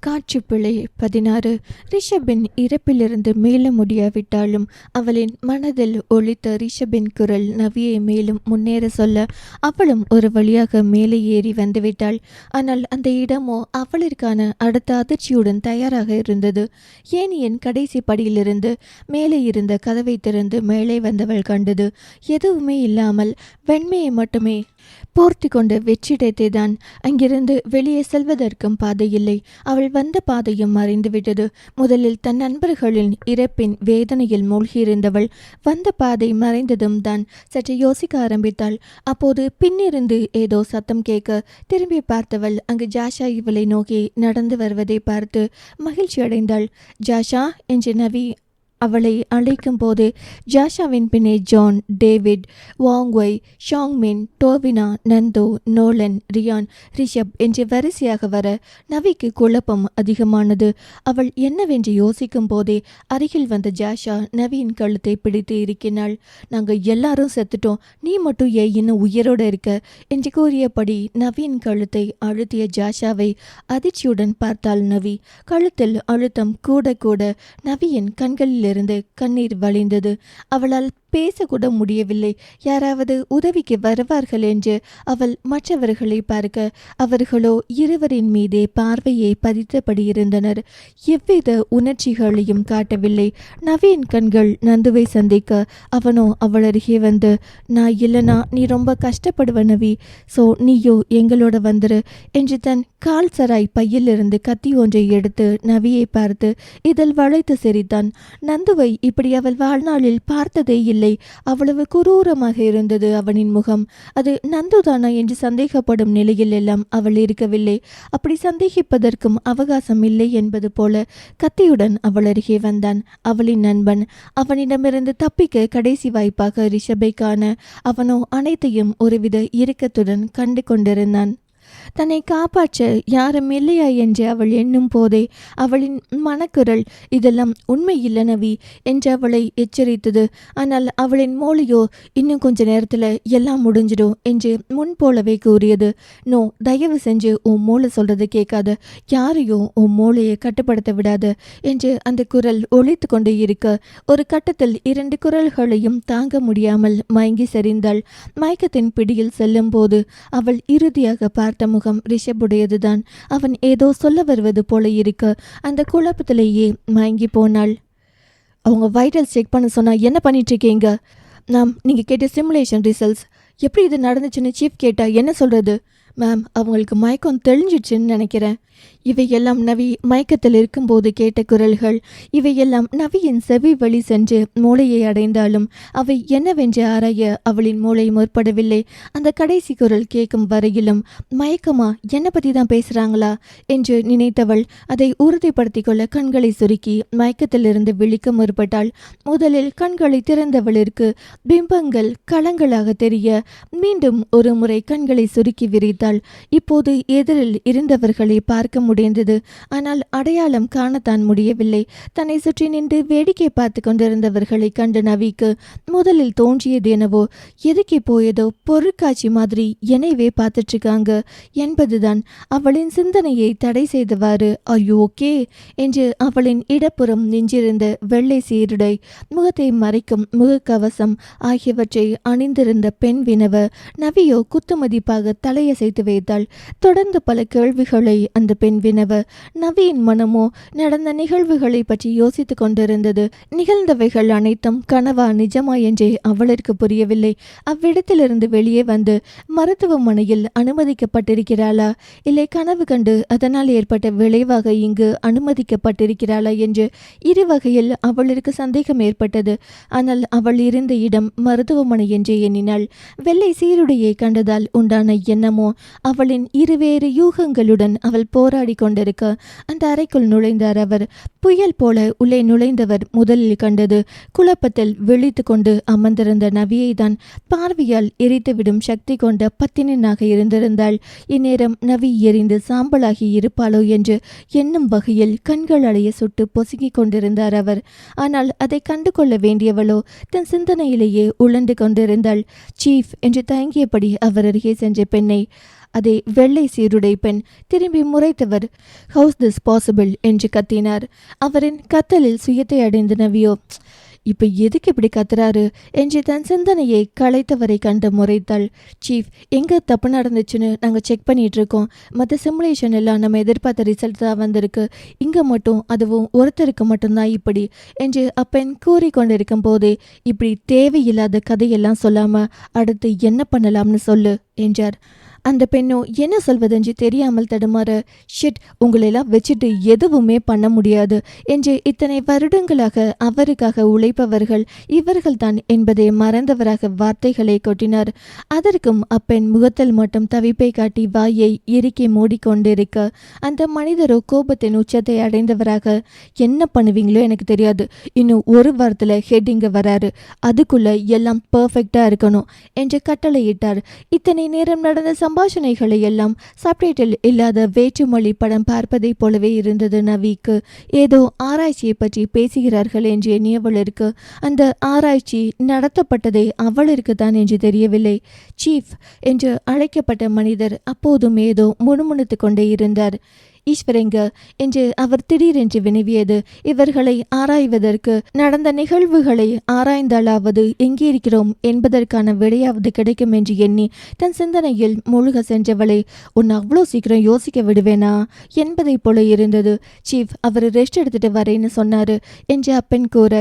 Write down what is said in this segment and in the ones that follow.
காட்சிப்பிழை 16. ரிஷபின் இறப்பிலிருந்து மீள முடியாவிட்டாலும் அவளின் மனதில் ஒலித்த ரிஷபின் குரல் நவியை மேலும் முன்னேற சொல்ல அவளும் ஒரு வழியாக மேலே ஏறி வந்துவிட்டாள். ஆனால் அந்த இடமோ அவளிற்கான அடுத்த அதிர்ச்சியுடன் தயாராக இருந்தது. ஏனியின் கடைசி படியிலிருந்து மேலே இருந்த கதவை திறந்து மேலே வந்தவள் கண்டது எதுவுமே இல்லாமல் வெண்மையை மட்டுமே போர்த்தி கொண்ட வெற்றிடத்தை தான். அங்கிருந்து வெளியே செல்வதற்கும் பாதை இல்லை. அவள் வந்த பாதையும் மறைந்துவிட்டது. முதலில் தன் நண்பர்களின் இறப்பின் வேதனையில் மூழ்கியிருந்தவள் வந்த பாதை மறைந்ததும் தான் சற்று யோசிக்க ஆரம்பித்தாள். அப்போது பின்னிருந்து ஏதோ சத்தம் கேட்க திரும்பி பார்த்தவள் அங்கு ஜாஷா இவளை நோக்கி நடந்து வருவதை பார்த்து மகிழ்ச்சி அடைந்தாள். ஜாஷா என்று நவி அவளை அழைக்கும் போது ஜாஷாவின் பின்னே ஜான், டேவிட், வாங்வை, ஷாங்மின், டோவினா, நந்தோ, நோலன், ரியான், ரிஷப் என்று வரிசையாக வர நவிக்கு குழப்பம் அதிகமானது. அவள் என்னவென்று யோசிக்கும் போதே அருகில் வந்த ஜாஷா நவியின் கழுத்தை பிடித்து இருக்கினாள். நாங்கள் எல்லாரும் செத்துட்டோம், நீ மட்டும் ஏன் இன்னும் உயிரோடு இருக்க என்று கூறியபடி நவியின் கழுத்தை அழுத்திய ஜாஷாவை அதிர்ச்சியுடன் பார்த்தாள் நவி. கழுத்தில் அழுத்தம் கூட கூட நவியின் கண்களில் இருந்து கண்ணீர் வழிந்தது. அவளால் பேசக்கூட முடியவில்லை. யாராவது உதவிக்கு வருவார்கள் என்று அவள் மற்றவர்களை பார்க்க அவர்களோ இருவரின் மீதே பார்வையை பதித்தபடி இருந்தனர். எவ்வித உணர்ச்சிகளையும் காட்டவில்லை. நவியின் கண்கள் நந்துவை சந்திக்க அவனோ அவள் அருகே வந்து, நான் இல்லைனா நீ ரொம்ப கஷ்டப்படுவ நவி, ஸோ நீயோ எங்களோட வந்துரு என்று தன் கால் சராய் பையிலிருந்து கத்தி ஒன்றை எடுத்து நவியை பார்த்து இதில் வளைத்து சிரித்தான். நந்துவை இப்படி அவள் வாழ்நாளில் பார்த்ததே இல்லை. அவ்வளவு குரூரமாக இருந்தது அவனின் முகம். அது நந்துதானா என்று சந்தேகப்படும் நிலையில் எல்லாம் அவள் இருக்கவில்லை. அப்படி சந்தேகிப்பதற்கும் அவகாசம் இல்லை என்பது போல கத்தியுடன் அவள் அருகே வந்தான். அவளின் நண்பன். அவனிடமிருந்து தப்பிக்க கடைசி வாய்ப்பாக ரிஷபை காண அவனோ அனைத்தையும் ஒருவித இறுக்கத்துடன் கண்டு கொண்டிருந்தான். தன்னை காப்பாற்ற யாரும் இல்லையா என்று அவள் எண்ணும் போதே அவளின் மனக்குரல் இதெல்லாம் உண்மை இல்லை நவி என்று அவளை எச்சரித்தது. ஆனால் அவளின் மூளையோ இன்னும் கொஞ்ச நேரத்தில் எல்லாம் முடிஞ்சிடும் என்று முன்போலவே கூறியது. நோ, தயவு செஞ்சு உன் மூளை சொல்றது கேட்காத, யாரையும் உன் மூளையை கட்டுப்படுத்த விடாது என்று அந்த குரல் ஒலித்து கொண்டு இருக்க ஒரு கட்டத்தில் இரண்டு குரல்களையும் தாங்க முடியாமல் மயங்கி சரிந்தாள். மயக்கத்தின் பிடியில் செல்லும் போது அவள் இறுதியாக பார்த்த முகம் ரிஷபுடையதுதான். அவன் ஏதோ சொல்ல வருவது போல இருக்க அந்த குழப்பத்திலேயே மயங்கி போனாள். அவங்க வைட்டல்ஸ் செக் பண்ண சொன்னா என்ன பண்ணிட்டு இருக்கீங்க? நீங்க கேட்ட சிமுலேஷன் ரிசல்ட்ஸ் எப்படி இது நடந்துச்சுன்னு சீஃப் கேட்டா என்ன சொல்றது? மேம், அவங்களுக்கு மயக்கம் தெளிஞ்சிடுச்சுன்னு நினைக்கிறேன். இவையெல்லாம் நவி மயக்கத்தில் இருக்கும்போது கேட்ட குரல்கள். இவையெல்லாம் நவியின் செவி வழி சென்று மூளையை அடைந்தாலும் அவை என்னவென்று ஆராய அவளின் மூளை முற்படவில்லை. அந்த கடைசி குரல் கேட்கும் வரையிலும் மயக்கமா, என்ன பற்றி தான் பேசுகிறாங்களா என்று நினைத்தவள் அதை உறுதிப்படுத்தி கொள்ள கண்களை சுருக்கி மயக்கத்திலிருந்து விழிக்க முற்பட்டாள். முதலில் கண்களை திறந்தவளிற்கு பிம்பங்கள் களங்களாக தெரிய மீண்டும் ஒரு முறை கண்களை சுருக்கி விரித்தாள். இப்போது எதிரில் இருந்தவர்களை பார்க்க முடிந்தது. ஆனால் அடையாளம் காணத்தான் முடியவில்லை. தன்னை சுற்றி நின்று வேடிக்கை பார்த்து கொண்டிருந்தவர்களை கண்டு நவிக்கு முதலில் தோன்றியது என்னவோ, எதுக்கே போயதோ பொருட்காட்சி மாதிரி என்னைவே பார்த்துட்டு இருக்காங்க என்பதுதான். அவளின் சிந்தனையை தடை செய்தவாறு ஐயோ ஓகே என்று அவளின் இடப்புறம் நின்றிருந்த வெள்ளை சீருடை, முகத்தை மறைக்கும் முகக்கவசம் ஆகியவற்றை அணிந்திருந்த பெண் வினவ நவியோ குத்துமதிப்பாக தலையசைத்து வைத்தாள். தொடர்ந்து பல கேள்விகளை அந்த பெண் வினவ நவியின் மனமோ நடந்த நிகழ்வுகளை பற்றி யோசித்து கொண்டிருந்தது. நிகழ்ந்தவைகள் அனைத்தும் கனவா நிஜமா என்றே அவளுக்கு புரியவில்லை. அவ்விடத்திலிருந்து வெளியே வந்து மருத்துவமனையில் அனுமதிக்கப்பட்டிருக்கிறாளா, இல்லை கனவு கண்டு அதனால் ஏற்பட்ட விளைவாக இங்கு அனுமதிக்கப்பட்டிருக்கிறாளா என்று இரு வகையில் அவளுக்கு சந்தேகம் ஏற்பட்டது. ஆனால் அவள் இருந்த இடம் மருத்துவமனை என்றே எண்ணினாள். வெள்ளை சீருடையை கண்டதால் உண்டான எண்ணமோ அவளின் இருவேறு யூகங்களுடன் அவள் போராடி கொண்டிருக்க அந்த அறைக்குள் நுழைந்தார் அவர். புயல் போல உள்ளே நுழைந்தவர் முதலில் கண்டது குழப்பத்தில் விழித்து கொண்டு அமர்ந்திருந்த நவியை தான். பார்வையால் எரித்துவிடும் சக்தி கொண்ட பத்தினனாக இருந்திருந்தாள். இந்நேரம் நவி எரிந்து சாம்பலாகி இருப்பாளோ என்று எண்ணும் வகையில் கண்கள் அடைய சுட்டு பொசுங்கிக் கொண்டிருந்தார் அவர். ஆனால் அதை கண்டு கொள்ள வேண்டியவளோ தன் சிந்தனையிலேயே உழண்டு கொண்டிருந்தாள். சீஃப் என்று தயங்கியபடி அவர் அருகே சென்ற பெண்ணை, அதே வெள்ளை சீருடை பெண் திரும்பி முறைத்தவர் ஹவுஸ் திஸ் பாசிபிள் என்று கத்தினார். அவரின் கத்தலில் சுயத்தை அடைந்த நவியோ இப்போ எதுக்கு இப்படி கத்துறாரு என்று தன் சிந்தனையை களைத்தவரை கண்டு முறைத்தாள். சீஃப், எங்கே தப்பு நடந்துச்சுன்னு நாங்கள் செக் பண்ணிட்டு இருக்கோம். மற்ற சிமுலேஷன் எல்லாம் நம்ம எதிர்பார்த்த ரிசல்ட் தான் வந்திருக்கு. இங்கே மட்டும் அதுவும் ஒருத்தருக்கு மட்டும்தான் இப்படி என்று அப்பெண் கூறிக்கொண்டிருக்கும் போதே இப்படி தேவையில்லாத கதையெல்லாம் சொல்லாமல் அடுத்து என்ன பண்ணலாம்னு சொல்லு என்றார். அந்த பெண்ணோ என்ன சொல்வதென்று தெரியாமல் தடுமாற, ஷிட், உங்களெல்லாம் வச்சுட்டு எதுவுமே பண்ண முடியாது என்று இத்தனை வருடங்களாக அவருக்காக உழைப்பவர்கள் இவர்கள்தான் என்பதை மறந்தவராக வார்த்தைகளை கொட்டினார். அதற்கும் அப்பெண் முகத்தில் மட்டும் தவிப்பை காட்டி வாயை இறுக்கி மூடிக்கொண்டிருக்க அந்த மனிதரோ கோபத்தின் உச்சத்தை அடைந்தவராக, என்ன பண்ணுவீங்களோ எனக்கு தெரியாது, இன்னும் ஒரு வாரத்தில் ஹெட் இங்க வராரு, அதுக்குள்ள எல்லாம் பர்ஃபெக்டா இருக்கணும் என்று கட்டளையிட்டார். இத்தனை நேரம் நடந்த சம்பாஷணைகளை எல்லாம் சப்டைட்டில் இல்லாத வேற்றுமொழி படம் பார்ப்பதை போலவே இருந்தது நவிக்கு. ஏதோ ஆராய்ச்சியை பற்றி பேசுகிறார்கள் என்று எண்ணியவளிற்கு அந்த ஆராய்ச்சி நடத்தப்பட்டதை அவளிற்கு தான் என்று தெரியவில்லை. சீஃப் என்று அழைக்கப்பட்ட மனிதர் அப்போதும் ஏதோ முணுமுணுத்து கொண்டே இருந்தார். ஈஸ்வரங்க என்று அவர் திடீரென்று வினவியது இவர்களை ஆராய்வதற்கு, நடந்த நிகழ்வுகளை ஆராய்ந்தாலாவது எங்கே இருக்கிறோம் என்பதற்கான விடையாவது கிடைக்கும் என்று எண்ணி தன் சிந்தனையில் மூழ்க சென்றவளை, உன்னை அவ்வளோ சீக்கிரம் யோசிக்க விடுவேனா என்பதை போல இருந்தது. சீஃப், அவர் ரெஸ்ட் எடுத்துட்டு வரேன்னு சொன்னாரு என்று அப்பெண் கூற,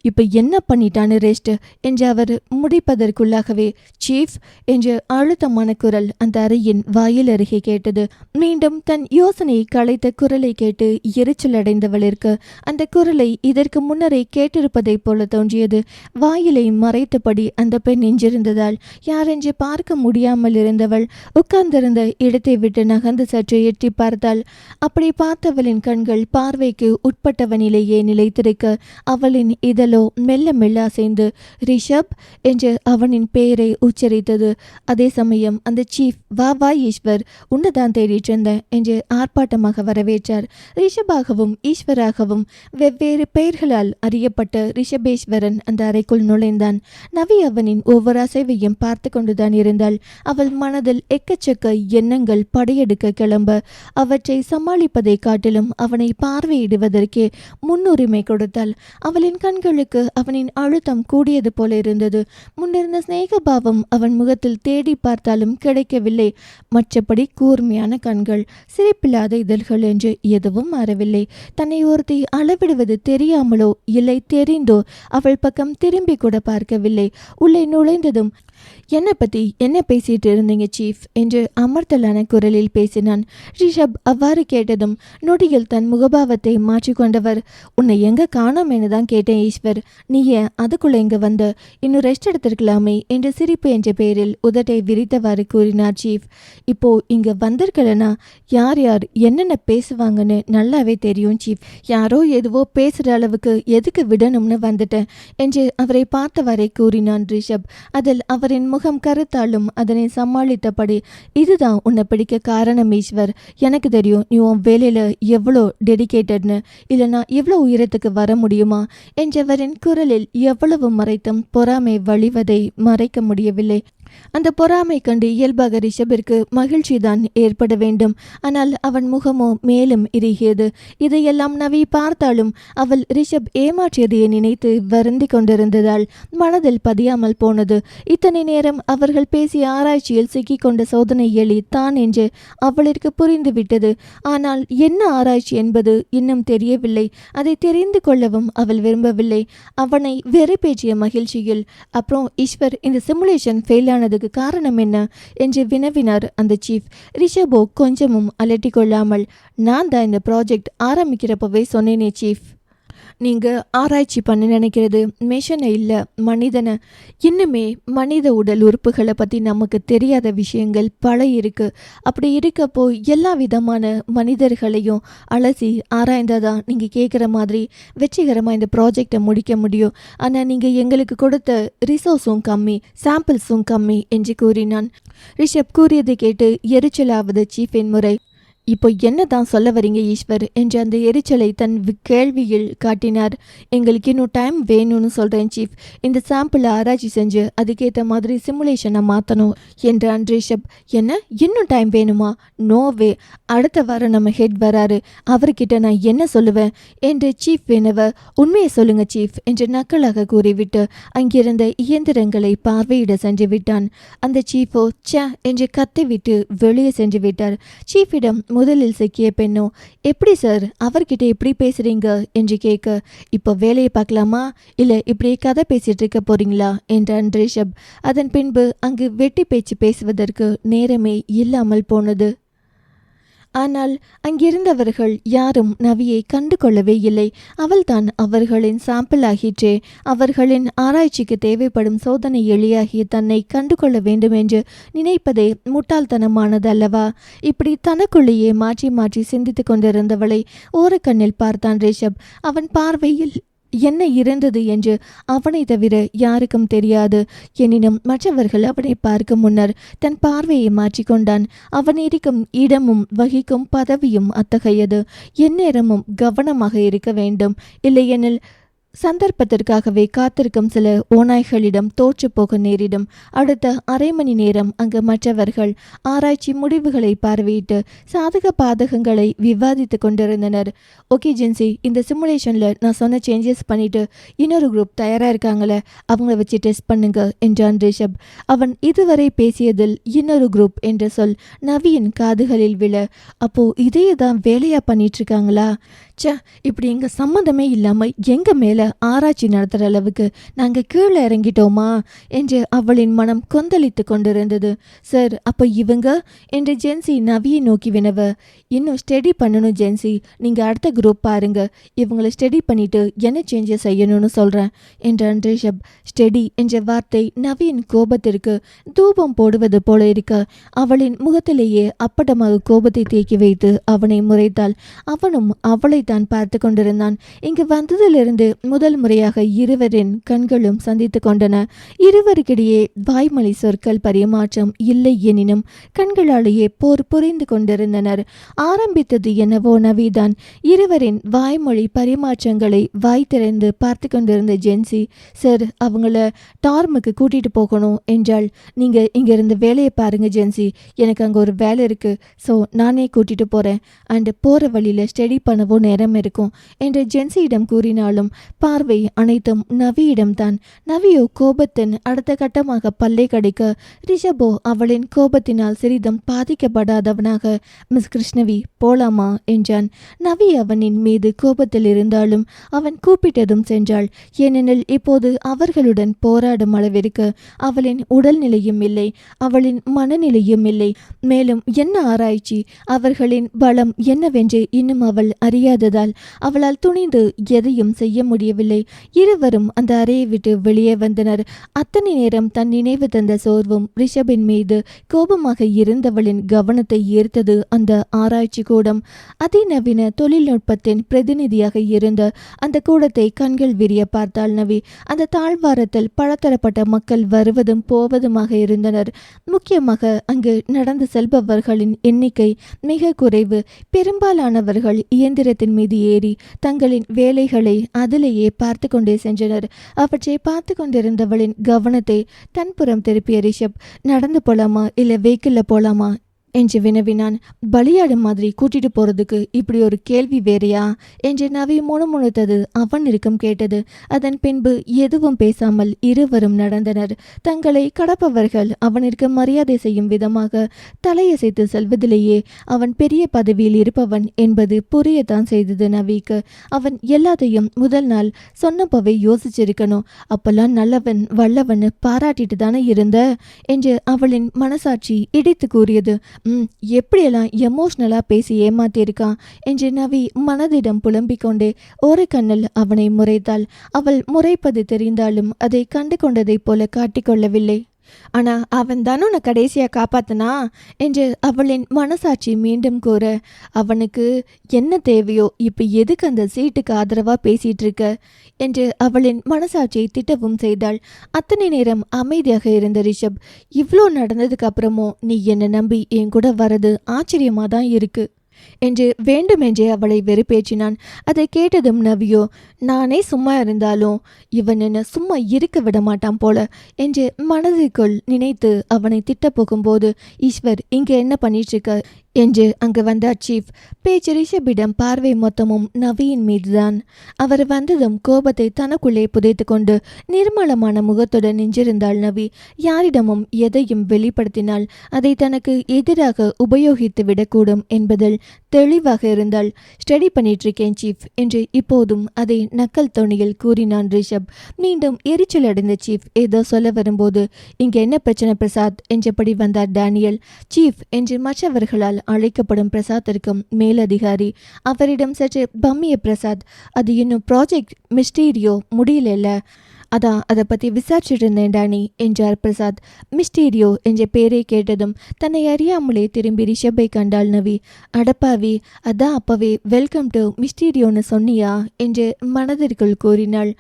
இப்போ என்ன பண்ணிட்டான்னு ரெஸ்ட் என்று அவர் முடிப்பதற்குள்ளாகவே சீஃப் என்று அழுத்தமான குரல் அந்த அறையின் வாயில் அருகே கேட்டது. மீண்டும் தன் யோசனை களைத்த குரலை கேட்டு எரிச்சல் அடைந்தவளிற்கு அந்த குரலை இதற்கு முன்னரே கேட்டிருப்பதைப் போல தோன்றியது. வாயிலை மறைத்தபடி அந்த பெண் நின்றிருந்ததால் யாரென்று பார்க்க முடியாமல் இருந்தவள் உட்கார்ந்திருந்த இடத்தை விட்டு நகர்ந்து சற்று எட்டி பார்த்தாள். அப்படி பார்த்தவளின் கண்கள் பார்வைக்கு உட்பட்டவனிலேயே நிலைத்திருக்க அவளின் இதழோ மெல்ல மெல்ல அசைந்து ரிஷப் என்று அவனின் பெயரை உச்சரித்தது. அதே சமயம் அந்த சீஃப், வா வா ஈஸ்வர், உன்னதான் தேடிட்டு இருந்தேன் என்று ஆர்ப்பாட்டமாக வரவேற்றார். ரிஷபாகவும் ஈஸ்வராகவும் வெவ்வேறு பெயர்களால் அறியப்பட்ட ரிஷபேஸ்வரன் அந்த அறைக்குள் நுழைந்தான். நவி அவனின் ஒவ்வொரு அசைவையும் பார்த்து கொண்டுதான் இருந்தாள். அவள் மனதில் எக்கச்சக்க எண்ணங்கள் படையெடுக்க கிளம்ப அவற்றை சமாளிப்பதை காட்டிலும் அவனை பார்வையிடுவதற்கே முன்னுரிமை கொடுத்தாள். அவளின் கண்களுக்கு அவனின் அழுத்தம் கூடியது போல இருந்தது. முன்னிருந்த சிநேகபாவம் அவன் முகத்தில் தேடி பார்த்தாலும் கிடைக்கவில்லை. மற்றபடி கூர்மையான கண்கள், சிரிப்பில்லாத இதழ்கள் என்று எதுவும் மாறவில்லை. தன்னை ஒருத்தி அளவிடுவது தெரியாமலோ இல்லை தெரிந்தோ அவள் பக்கம் திரும்பி கூட பார்க்கவில்லை. உள்ளே நுழைந்ததும், என்னை பற்றி என்ன பேசிட்டு இருந்தீங்க சீஃப் என்று அமர்த்தலான குரலில் பேசினான். ரிஷப் அவ்வாறு கேட்டதும் நொடியில் தன் முகபாவத்தை மாற்றிக்கொண்டவர், உன்னை எங்க காணோம்னு தான் கேட்டேன் ஈஸ்வர், நீ ஏன் அதுக்குள்ள இங்க வந்த, இன்னும் ரெஸ்ட் எடுத்திருக்கலாமே என்று சிரிப்பு என்ற பெயரில் உதட்டை விரித்தவாறு கூறினார் சீஃப். இப்போ இங்க வந்திருக்கலனா யார் யார் என்னென்ன பேசுவாங்கன்னு நல்லாவே தெரியும் சீஃப், யாரோ எதுவோ பேசுற அளவுக்கு எதுக்கு விடணும்னு வந்துட்டேன் என்று அவரை பார்த்தவாறே கூறினான் ரிஷப். அதில் அவரின் முகம் கருத்தாலும் அதனை சமாளித்தபடி, இதுதான் உன்னை பிடிக்க காரணம் ஈஸ்வர், எனக்கு தெரியும் நீ உன் வேலையில எவ்வளோ டெடிகேட்டட்னு, இல்லைனா எவ்வளோ உயரத்துக்கு வர முடியுமா என்றவரின் குரலில் எவ்வளவு மறைத்தும் பொறாமை வழிவதை மறைக்க முடியவில்லை. அந்த பொறாமை கண்டு இயல்பாக ரிஷபிற்கு மகிழ்ச்சி தான் ஏற்பட வேண்டும். ஆனால் அவன் முகமோ மேலும் இறுகியது. இதையெல்லாம் நவி பார்த்தாலும் அவள் ரிஷப் ஏமாற்றியதை நினைத்து வருந்தி கொண்டிருந்ததால் மனதில் பதியாமல் போனது. இத்தனை நேரம் அவர்கள் பேசிய ஆராய்ச்சியில் சிக்கிக்கொண்ட சோதனை எலி தான் என்று அவளிற்கு புரிந்துவிட்டது. ஆனால் என்ன ஆராய்ச்சி என்பது இன்னும் தெரியவில்லை. அதை தெரிந்து கொள்ளவும் அவள் விரும்பவில்லை. அவனை வெறுப்பேற்றிய மகிழ்ச்சியில், அப்புறம் ஈஸ்வர், இந்த சிமுலேஷன் ஃபெயில் ஆனதுக்கு காரணம் என்ன என்று வினவினார் அந்த சீஃப். ரிஷபோ கொஞ்சமும் அலட்டி கொள்ளாமல், நான் தான் இந்த ப்ராஜெக்ட் ஆரம்பிக்கிறப்பவே சொன்னேனே சீஃப், நீங்கள் ஆராய்ச்சி பண்ண நினைக்கிறது மிஷனை இல்லை மனிதனை. இன்னுமே மனித உடல் உறுப்புகளை பற்றி நமக்கு தெரியாத விஷயங்கள் பல இருக்குது. அப்படி இருக்கப்போ எல்லா விதமான மனிதர்களையும் அலசி ஆராய்ந்தாதான் நீங்கள் கேட்குற மாதிரி வெற்றிகரமாக இந்த ப்ராஜெக்டை முடிக்க முடியும். ஆனால் நீங்கள் எங்களுக்கு கொடுத்த ரிசோர்ஸும் கம்மி, சாம்பிள்ஸும் கம்மி என்று கூறினான். ரிஷப் கூறியதை கேட்டு எரிச்சலாவது சீஃபின் முறை. இப்போ என்னதான் சொல்ல வரீங்க ஈஸ்வர் என்று அந்த எரிச்சலை தன் கேள்வியில் காட்டினார். எங்களுக்கு இன்னும் டைம் வேணும்னு சொல்கிறேன் சீஃப். இந்த சாம்பிளை ஆராய்ச்சி செஞ்சு அதுக்கேற்ற மாதிரி சிமுலேஷனை மாற்றணும் என்றான் ரிஷப். என்ன இன்னும் டைம் வேணுமா? நோவே, அடுத்த வாரம் நம்ம ஹெட் வராரு, அவர்கிட்ட நான் என்ன சொல்லுவேன் என்று சீஃப் வினவ. உண்மையை சொல்லுங்க சீஃப் என்று நக்கலாக கூறிவிட்டு அங்கிருந்த இயந்திரங்களை பார்வையிட சென்று விட்டான். அந்த சீஃபோ ச என்று கத்திவிட்டு வெளியே சென்று விட்டார். சீஃபிடம் முதலில் சிக்கிய பெண்ணோ, எப்படி சார் அவர்கிட்ட எப்படி பேசுறீங்க என்று கேட்க, இப்போ வேலையை பார்க்கலாமா இல்லை இப்படியே கதை பேசிட்டு இருக்க போறீங்களா என்றான் ரிஷப். அதன் பின்பு அங்கு வெட்டி பேச்சு பேசுவதற்கு நேரமே இல்லாமல் போனது. ஆனால் அங்கிருந்தவர்கள் யாரும் நவியை கண்டு கொள்ளவே இல்லை. அவள்தான் அவர்களின் சாம்பிள் ஆகிற்றே. அவர்களின் ஆராய்ச்சிக்கு தேவைப்படும் சோதனை எளியாகி தன்னை கண்டு கொள்ள வேண்டும் என்று நினைப்பதே முட்டாள்தனமானது அல்லவா? இப்படி தனக்குள்ளேயே மாற்றி மாற்றி சிந்தித்து கொண்டிருந்தவளை ஓரக்கண்ணில் பார்த்தான் ரிஷப். அவன் பார்வையில் என்ன இருந்தது என்று அவனை தவிர யாருக்கும் தெரியாது. எனினும் மற்றவர்கள் அவனை பார்க்கும் முன்னர் தன் பார்வையை மாற்றிக்கொண்டான். அவன் இருக்கும் இடமும் வகிக்கும் பதவியும் அத்தகையது. எந்நேரமும் கவனமாக இருக்க வேண்டும். இல்லையெனில் சந்தர்ப்பத்திற்காகவே காத்திருக்கும் சில ஓநாய்களிடம் தோற்று போக நேரிடும். அடுத்த அரை மணி நேரம் அங்கு மற்றவர்கள் ஆராய்ச்சி முடிவுகளை பார்வையிட்டு சாதக பாதகங்களை விவாதித்து கொண்டிருந்தனர். ஓகே ஜென்சி, இந்த சிமுலேஷனில் நான் சொன்ன சேஞ்சஸ் பண்ணிட்டு இன்னொரு குரூப் தயாராக இருக்காங்களே, அவங்கள வச்சு டெஸ்ட் பண்ணுங்க என்றான் ரிஷப். அவன் இதுவரை பேசியதில் இன்னொரு குரூப் என்ற சொல் நவியின் காதுகளில் விழ, அப்போ இதையே தான் வேலையா பண்ணிட்டு இருக்காங்களா? ச, இப்படி எங்கள் சம்மந்தமே இல்லாமல் எங்கள் மேலே ஆராய்ச்சி நடத்துகிற அளவுக்கு நாங்கள் கீழே இறங்கிட்டோமா என்று அவளின் மனம் கொந்தளித்து கொண்டிருந்தது. சார், அப்போ இவங்க என்று ஜென்சி நவியை நோக்கி வினவ. இன்னும் ஸ்டடி பண்ணணும் ஜென்சி, நீங்கள் அடுத்த குரூப் பாருங்க, இவங்களை ஸ்டடி பண்ணிட்டு என்ன சேஞ்சஸ் செய்யணும்னு சொல்கிறேன் என்றான் ரிஷப். ஸ்டடி என்ற வார்த்தை நவியின் கோபத்திற்கு தூபம் போடுவது போல இருக்க அவளின் முகத்திலேயே அப்பட்டமாக கோபத்தை தேக்கி வைத்து அவனை முறைத்தாள். அவனும் அவளை தான் பார்த்து கொண்டிருந்தான். இங்கு வந்ததிலிருந்து முதல் முறையாக இருவரின் கண்களும் சந்தித்து கொண்டன. இருவருக்கிடையே வாய்மொழி சொற்கள் பரிமாற்றம் இல்லை எனினும் கண்களாலேயே போர் புரிந்து கொண்டிருந்தனர். ஆரம்பித்தது என்னவோ நவிதான். இருவரின் வாய்மொழி பரிமாற்றங்களை வாய் திறந்து பார்த்து கொண்டிருந்த ஜென்சி, சார் அவங்கள டார்முக்கு கூட்டிட்டு போகணும் என்றால், நீங்க இங்கிருந்து வேலையை பாருங்க ஜென்சி, எனக்கு அங்கே ஒரு வேலை இருக்கு, ஸோ நானே கூட்டிட்டு போறேன், அண்ட் போற வழியில ஸ்டடி பண்ணவும் நேரம் இருக்கும் என்று ஜென்சியிடம் கூறினாலும் பார்வை அனைத்தும் நவியிடம்தான். நவியோ கோபத்தின் அடுத்த கட்டமாக பல்லை கடிக்க, ரிஷபோ அவளின் கோபத்தினால் சிறிதும் பாதிக்கப்படாதவனாக, மிஸ் கிருஷ்ணவி போலாமா என்றான். நவி அவனின் மீது கோபத்தில் இருந்தாலும் அவன் கூப்பிட்டதும் சென்றாள். ஏனெனில் இப்போது அவர்களுடன் போராடும் அளவிற்கு அவளின் உடல்நிலையும் இல்லை, அவளின் மனநிலையும் இல்லை. மேலும் என்ன ஆராய்ச்சி, அவர்களின் பலம் என்னவென்று இன்னும் அவள் அறியாததால் அவளால் துணிந்து எதையும் செய்ய முடியவில்லை. இருவரும் அந்த அறையை விட்டு வெளியே வந்தனர். அத்தனை நேரம் தன் நினைவு தந்த சோர்வும் ரிஷபின் மீது கோபமாக இருந்தவளின் கவனத்தை ஈர்த்தது அந்த ஆராய்ச்சி கூடம். அதிநவீன தொழில்நுட்பத்தின் பிரதிநிதியாக இருந்த அந்த கூடத்தை கண்கள் விரிய பார்த்தாள் நவி. அந்த தாழ்வாரத்தில் பலதரப்பட்ட மக்கள் வருவதும் போவதுமாக இருந்தனர். முக்கியமாக அங்கு நடந்து செல்பவர்களின் எண்ணிக்கை மிக குறைவு. பெரும்பாலானவர்கள் இயந்திரத்தின் மீது ஏறி தங்களின் வேலைகளை அதிலேயே பார்த்து கொண்டே சென்றனர். அவற்றை பார்த்து கொண்டிருந்தவளின் கவனத்தை தன்புறம் திருப்பிய ரிஷப், நடந்து போலாமா இல்லை வெஹிக்கிளில் போலாமா என்று வினவினான். பலியாடு மாதிரி கூட்டிட்டு போறதுக்கு இப்படி ஒரு கேள்வி வேறையா என்று நவி முணுமுணுத்தது அவன் இருக்கும் கேட்டது. அதன் பின்பு எதுவும் பேசாமல் இருவரும் நடந்தனர். தங்களை கடப்பவர்கள் அவனிற்கு மரியாதை செய்யும் விதமாக தலையசைத்து செல்வதிலேயே அவன் பெரிய பதவியில் இருப்பவன் என்பது புரியத்தான் செய்தது நவிக்கு. அவன் எல்லாத்தையும் முதல் நாள் சொன்னப்பவே யோசிச்சிருக்கணும். அப்பெல்லாம் நல்லவன் வல்லவன் பாராட்டிட்டு தானே இருந்த என்று அவளின் மனசாட்சி இடித்து கூறியது. எப்படியெல்லாம் எமோஷ்னலாக பேசி ஏமாத்தியிருக்கான் என்று நவி மனதிடம் புலம்பிக் கொண்டே ஒரு கண்ணில் அவனை முறைத்தாள். அவள் முறைப்பது தெரிந்தாலும் அதை கண்டு கொண்டதைப் போல காட்டிக்கொள்ளவில்லை. ஆனா அவன் தானே உன்னை கடைசியாக காப்பாத்தனா என்று அவளின் மனசாட்சி மீண்டும் கூற, அவனுக்கு என்ன தேவையோ, இப்போ எதுக்கு அந்த சீட்டுக்கு ஆதரவாக பேசிட்டு இருக்க என்று அவளின் மனசாட்சியை திட்டவும் செய்தாள். அத்தனை நேரம் அமைதியாக இருந்த ரிஷப், இவ்வளோ நடந்ததுக்கு அப்புறமும் நீ என்னை நம்பி என் கூட வர்றது ஆச்சரியமாக தான் இருக்கு. என்று வேண்டுமென்றே அவளை வெறுப்பேற்றினான். அதை கேட்டதும் நவியோ, நானே சும்மா இருந்தாலும் இவன் என்ன சும்மா இருக்க விட மாட்டான் போல என்று மனதிற்குள் நினைத்து அவனை திட்ட போகும்போது, ஈஸ்வர் இங்கே என்ன பண்ணிட்டு இருக்க என்று அங்கு வந்தார் சீஃப். பேச்சு ரிஷபிடம் பார்வை மொத்தமும் நவியின் மீதுதான். அவர் வந்ததும் கோபத்தை தனக்குள்ளே புதைத்து கொண்டு நிர்மலமான முகத்துடன் நின்றிருந்தாள் நவி. யாரிடமும் எதையும் வெளிப்படுத்தினால் அதை தனக்கு எதிராக உபயோகித்து விடக்கூடும் என்பதில் தெளிவாக இருந்தாள். ஸ்டடி பண்ணிட்டு இருக்கேன் சீஃப் என்று இப்போதும் அதை நக்கல் தொனியில் கூறினான் ரிஷப். மீண்டும் எரிச்சல் அடைந்த சீஃப் ஏதோ சொல்ல வரும்போது, இங்க என்ன பிரச்சனை பிரசாத் என்றபடி வந்தார் டேனியல். சீஃப் என்று மற்றவர்களால் அழைக்கப்படும் பிரசாத்திற்கும் மேலதிகாரி. அவரிடம் சற்று பம்மிய பிரசாத், அது இன்னும் ப்ராஜெக்ட் மிஸ்டீரியோ முடியல, அதான் அதை பற்றி விசாரிச்சுட்டு இருந்தேன் டேனி என்றார் பிரசாத். மிஸ்டீரியோ என்ற பேரை கேட்டதும் தன்னை அறியாமலே திரும்பி ரிஷபை கண்டாள் நவி. அடப்பாவி, அதான் அப்பவே வெல்கம் டு மிஸ்டீரியோன்னு சொன்னியா என்று மனதிற்குள் கூறினாள்.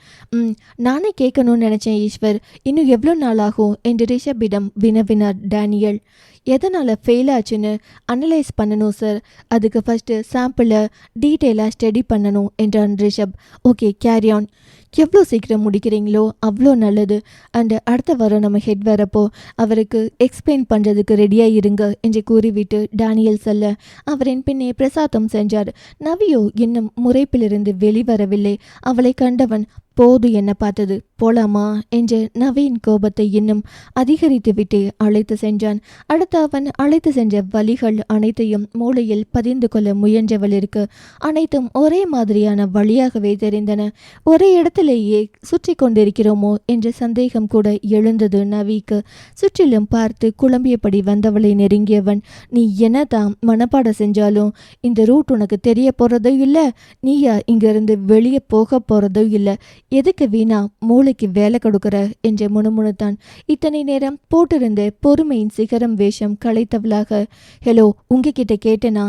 நானே கேட்கணும்னு நினச்சேன் ஈஸ்வர், இன்னும் எவ்வளோ நாள் ஆகும் என்று ரிஷபிடம் வினவினார் டேனியல். எதனால் ஃபெயில் ஆச்சுன்னு அனலைஸ் பண்ணணும் சார், அதுக்கு ஃபஸ்ட்டு சாம்பிளை டீட்டெயிலாக ஸ்டடி பண்ணணும் என்றான் ரிஷப். ஓகே, கேரி ஆன், எவ்வளோ சீக்கிரம் முடிக்கிறீங்களோ அவ்வளோ நல்லது. அண்ட் அடுத்த வாரம் நம்ம ஹெட் வரப்போ அவருக்கு எக்ஸ்பிளைன் பண்ணுறதுக்கு ரெடியாக இருங்க என்று கூறிவிட்டு டேனியல் செல்ல அவரின் பின்னே பிரசாத்தம் சென்றார். நவியோ இன்னும் முறைப்பிலிருந்து வெளிவரவில்லை. அவளை கண்டவன், போது என்ன பார்த்தது, போலாமா என்று நவீன் கோபத்தை இன்னும் அதிகரித்து விட்டு அழைத்து சென்றான். அடுத்து அவன் அழைத்து சென்ற வழிகள் அனைத்தையும் மூளையில் பதிந்து கொள்ள முயன்றவளிற்கு அனைத்தும் ஒரே மாதிரியான வழியாகவே தெரிந்தன. ஒரே இடத்திலேயே சுற்றி கொண்டிருக்கிறோமோ என்ற சந்தேகம் கூட எழுந்தது நவிக்கு. சுற்றிலும் பார்த்து குழம்பியபடி வந்தவளை நெருங்கியவன், நீ என்னதான் மனப்பாடம் செஞ்சாலும் இந்த ரூட் உனக்கு தெரிய போறதோ இல்லை, நீயா இங்கிருந்து வெளியே போக போறதோ இல்லை, எதுக்கு வீணா மூளைக்கு வேலை கொடுக்குற என்று முணுமுணுத்தான். இத்தனை நேரம் போட்டிருந்த பொறுமையின் சிகரம் வேஷம் களைத்தவளாக, ஹலோ, உங்ககிட்ட கேட்டேனா,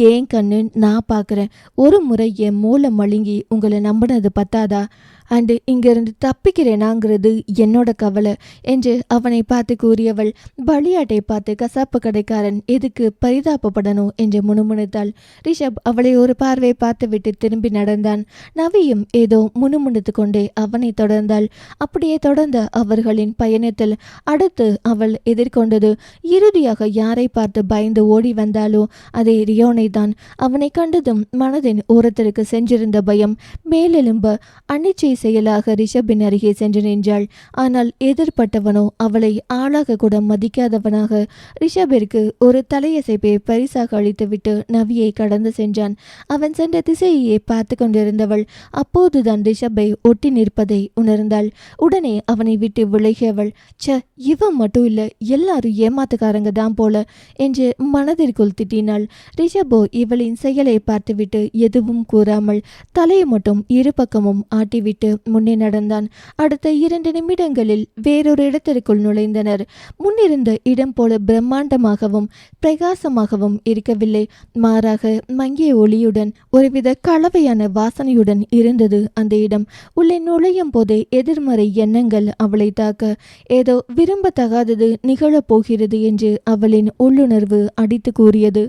ஏன் கண்ணு நான் பார்க்குறேன், ஒரு முறை என் மூளை மழுங்கி உங்களை நம்பினது பத்தாதா, அண்டு இங்கிருந்து தப்பிக்கிறேனாங்கிறது என்னோட கவலை என்று அவனை பார்த்து கூறியவள், பலியாட்டை பார்த்து கசாப்பு கடைக்காரன் எதுக்கு பரிதாபப்படணும் என்று முணுமுணுத்தாள். ரிஷப் அவளை ஒரு பார்வை பார்த்து விட்டு திரும்பி நடந்தான். நவியும் ஏதோ முணுமுணுத்து கொண்டே அவனை தொடர்ந்தாள். அப்படியே தொடர்ந்த அவர்களின் பயணத்தில் அடுத்து அவள் எதிர்கொண்டது, இறுதியாக யாரை பார்த்து பயந்து ஓடி வந்தாலோ அதே ரியோனை தான். அவனை கண்டதும் மனதின் ஓரத்திற்கு சென்றிருந்த பயம் மேலெலும்ப அனிச்சை செயலாக ரிஷபின் அருகே சென்று நின்றாள். ஆனால் எதிர்பட்டவனோ அவளை ஆளாக கூட மதிக்காதவனாக ரிஷபிற்கு ஒரு தலையசைப்பை பரிசாக அளித்துவிட்டு நவியை கடந்து சென்றான். அவன் சென்ற திசையையே பார்த்து கொண்டிருந்தவள் அப்போதுதான் ரிஷபை ஒட்டி நிற்பதை உணர்ந்தாள். உடனே அவனை விட்டு விலகியவள், ச, இவன் மட்டும் இல்லை, எல்லாரும் ஏமாத்துக்காரங்க தான் போல என்று மனதிற்குள் திட்டினாள். ரிஷபோ இவளின் செயலை பார்த்துவிட்டு எதுவும் கூறாமல் தலையை மட்டும் இரு பக்கமும் ஆட்டிவிட்டு முன்னே நடந்தான். அடுத்த 2 நிமிடங்களில் வேறொரு இடத்திற்குள் நுழைந்தனர். முன்னிருந்த இடம் போல பிரம்மாண்டமாகவும் பிரகாசமாகவும் இருக்கவில்லை. மாறாக மங்கிய ஒளியுடன் ஒருவித கலவையான வாசனையுடன் இருந்தது அந்த இடம். உள்ளே நுழையும் போதே எதிர்மறை எண்ணங்கள் அவளை தாக்க ஏதோ விரும்பத்தகாதது நிகழப்போகிறது என்று அவளின் உள்ளுணர்வு அடித்து கூறியது.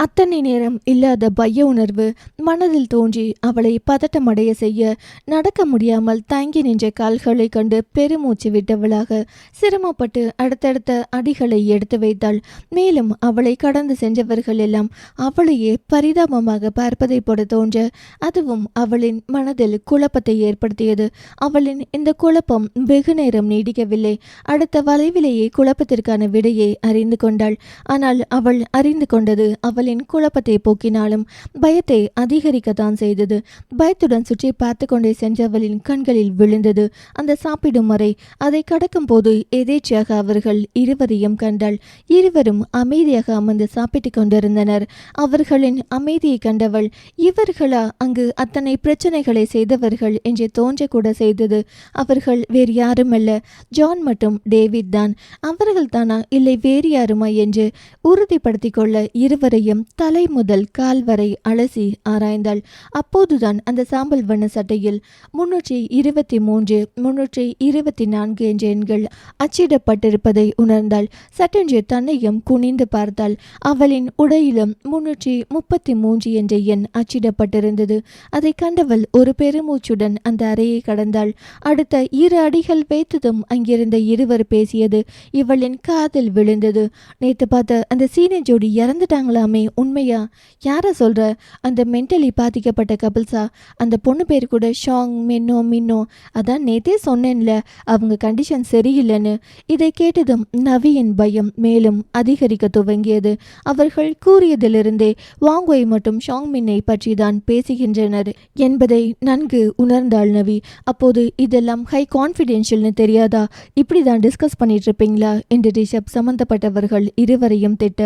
அத்தனை நேரம் இல்லாத பய உணர்வு மனதில் தோன்றி அவளை பதட்டமடைய செய்ய நடக்க முடியாமல் தங்கி நின்ற கால்களை கண்டு பெருமூச்சு விட்டவளாக சிரமப்பட்டு அடுத்தடுத்த அடிகளை எடுத்து வைத்தாள். மேலும் அவளை கடந்து சென்றவர்கள் எல்லாம் அவளையே பரிதாபமாக பார்ப்பதை போல தோன்ற அதுவும் அவளின் மனதில் குழப்பத்தை ஏற்படுத்தியது. அவளின் இந்த குழப்பம் வெகு நேரம் நீடிக்கவில்லை. அடுத்த வளைவிலேயே குழப்பத்திற்கான விடையை அறிந்து கொண்டாள். ஆனால் அவள் அறிந்து கொண்டது அவளின் குழப்பத்தை போக்கினாலும் பயத்தை அதிகரிக்கத்தான் செய்தது. பயத்துடன் சுற்றி பார்த்து கொண்டே சென்றவளின் கண்களில் விழுந்தது அந்த சாப்பிடும் அறை. அதை கடக்கும் போது எதேச்சியாக அவர்கள் இருவரையும் கண்டாள். இருவரும் அமைதியாக அமர்ந்து சாப்பிட்டு கொண்டிருந்தனர். அவர்களின் அமைதியை கண்டவள், இவர்களா அங்கு அத்தனை பிரச்சனைகளை செய்தவர்கள் என்று தோன்றக்கூட செய்தது. அவர்கள் வேறு யாருமல்ல, ஜான் மற்றும் டேவிட் தான். அவர்கள் தானா இல்லை வேறு யாருமா என்று உறுதிப்படுத்திக் கொள்ள இருவர் இருவரையும் தலை முதல் கால் வரை அலசி ஆராய்ந்தாள். அப்போதுதான் அந்த சாம்பல் வண்ண சட்டையில் 323, 324 என்ற எண்கள் அச்சிடப்பட்டிருப்பதை உணர்ந்தாள். சட்டென்று தன்னையும் குனிந்து பார்த்தாள். அவளின் உடையிலும் 333 என்ற எண் அச்சிடப்பட்டிருந்தது. அதை கண்டவள் ஒரு பெருமூச்சுடன் அந்த அறையை கடந்தாள். அடுத்த 2 அடிகள் வைத்ததும் அங்கிருந்த இருவர் பேசியது இவளின் காதில் விழுந்தது. நேத்து பார்த்த அந்த சீன ஜோடி இறந்துட்டாங்களாமே, உண்மையா? யார சொல்ற? அந்த மென்டலி பாதிக்கப்பட்ட கபில்ஸா? அந்த பொண்ணு பேர் கூட ஷாங் மின்னோ. அதான் நேத்தே சொன்னேன்ல, அவங்க கண்டிஷன் சரியில்லைன்னு. இதை கேட்டதும் நவியின் பயம் மேலும் அதிகரிக்க துவங்கியது. அவர்கள் கூறியதிலிருந்தே வாங்குவை மற்றும் ஷாங் மின்னை பற்றி தான் பேசுகின்றனர் என்பதை நன்கு உணர்ந்தாள் நவி. அப்போது இதெல்லாம் ஹை கான்ஃபிடென்ஷியல்னு தெரியாதா? இப்படி தான் டிஸ்கஸ் பண்ணிட்டு இருப்பீங்களா என்று ரிஷப் சம்பந்தப்பட்டவர்கள் இருவரையும் திட்ட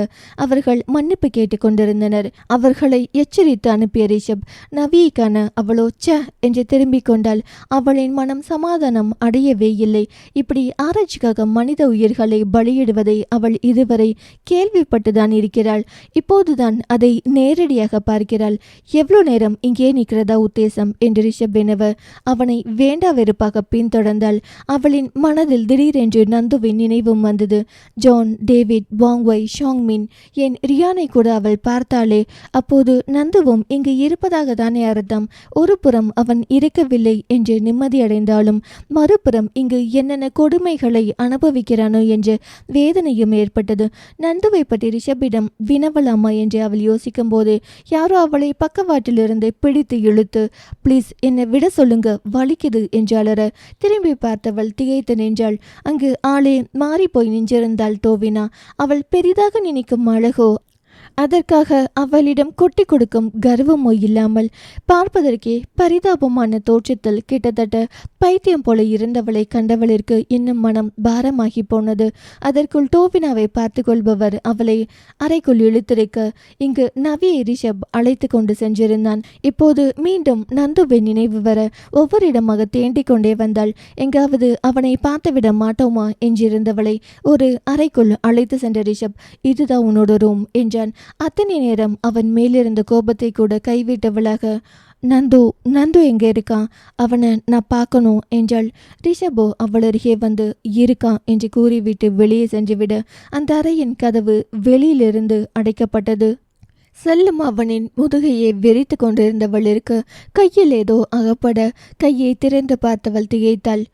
அவர்கள் மன்னிப்பு கேட்டுக் கொண்டிருந்தனர். அவர்களை எச்சரித்து அனுப்பிய ரிஷப் நவியை காண அவளோ ச என்று திரும்பிக் கொண்டாள். அவளின் மனம் சமாதானம் அடையவே இல்லை. இப்படி ஆராய்ச்சிக்காக மனித உயிர்களை பலியிடுவதை அவள் இதுவரை கேள்விப்பட்டுதான் இருக்கிறாள். இப்போதுதான் அதை நேரடியாக பார்க்கிறாள். எவ்வளோ நேரம் இங்கே நிற்கிறதா உத்தேசம் என்று ரிஷப் வினவ அவனை வேண்டா வெறுப்பாக பின்தொடர்ந்தாள். அவளின் மனதில் திடீரென்று நந்துவின் நினைவும் வந்தது. ஜான், டேவிட், வாங்வை, ஷாங்மின், என் ரியானை கூட அவள் பார்த்தாளே. அப்போது நந்துவும் இங்கு இருப்பதாக தானே அர்த்தம். ஒரு புறம் அவன் இருக்கவில்லை என்று நிம்மதியடைந்தாலும் மறுபுறம் இங்கு என்னென்ன கொடுமைகளை அனுபவிக்கிறானோ என்ற வேதனையும் ஏற்பட்டது. நந்துவை பற்றி ரிஷபிடம் வினவலாமா என்று அவள் யோசிக்கும் போது யாரோ அவளை பக்கவாட்டிலிருந்து பிடித்து இழுத்து ப்ளீஸ் என்னை விட சொல்லுங்க, வலிக்குது என்று அலற திரும்பி பார்த்தவள் திகைத்து நின்றாள். அங்கு ஆளே மாறி போய் நின்றிருந்தாள் டோவினா. அவள் பெரிதாக நினைக்கும் அழகோ அதற்காக அவளிடம் கொட்டி கொடுக்கும் கர்வமோ இல்லாமல் பார்ப்பதற்கே பரிதாபமான தோற்றத்தில் கிட்டத்தட்ட பைத்தியம் போல இருந்தவளை கண்டவளிற்கு இன்னும் மனம் பாரமாகி போனது. அதற்குள் டோவினாவை பார்த்து கொள்பவர் அவளை அறைக்குள் இழுத்திருக்க இங்கு நவியை ரிஷப் அழைத்து கொண்டு சென்றிருந்தான். இப்போது மீண்டும் நந்துவின் நினைவு வர ஒவ்வொரு இடமாக தேண்டிக் கொண்டே வந்தாள். எங்காவது அவனை பார்த்துவிட மாட்டோமா என்றிருந்தவளை ஒரு அறைக்குள் அழைத்து சென்ற ரிஷப் இதுதான் உன்னோட ரூம் என்றான். அத்தனை நேரம் அவன் மேலிருந்த கோபத்தை கூட கைவிட்டவளாக நந்து எங்கே இருக்கான்? அவனை நான் பார்க்கணும் என்றாள். ரிஷபோ அவள் அருகே வந்து இருக்கான் என்று கூறிவிட்டு வெளியே சென்றுவிட அந்த அறையின் கதவு வெளியிலிருந்து அடைக்கப்பட்டது. செல்லும் அவனின் முதுகையை வெறித்து கொண்டிருந்தவள் இருக்க கையில் ஏதோ அகப்பட கையை திறந்து பார்த்தவள் திகைத்தாள்.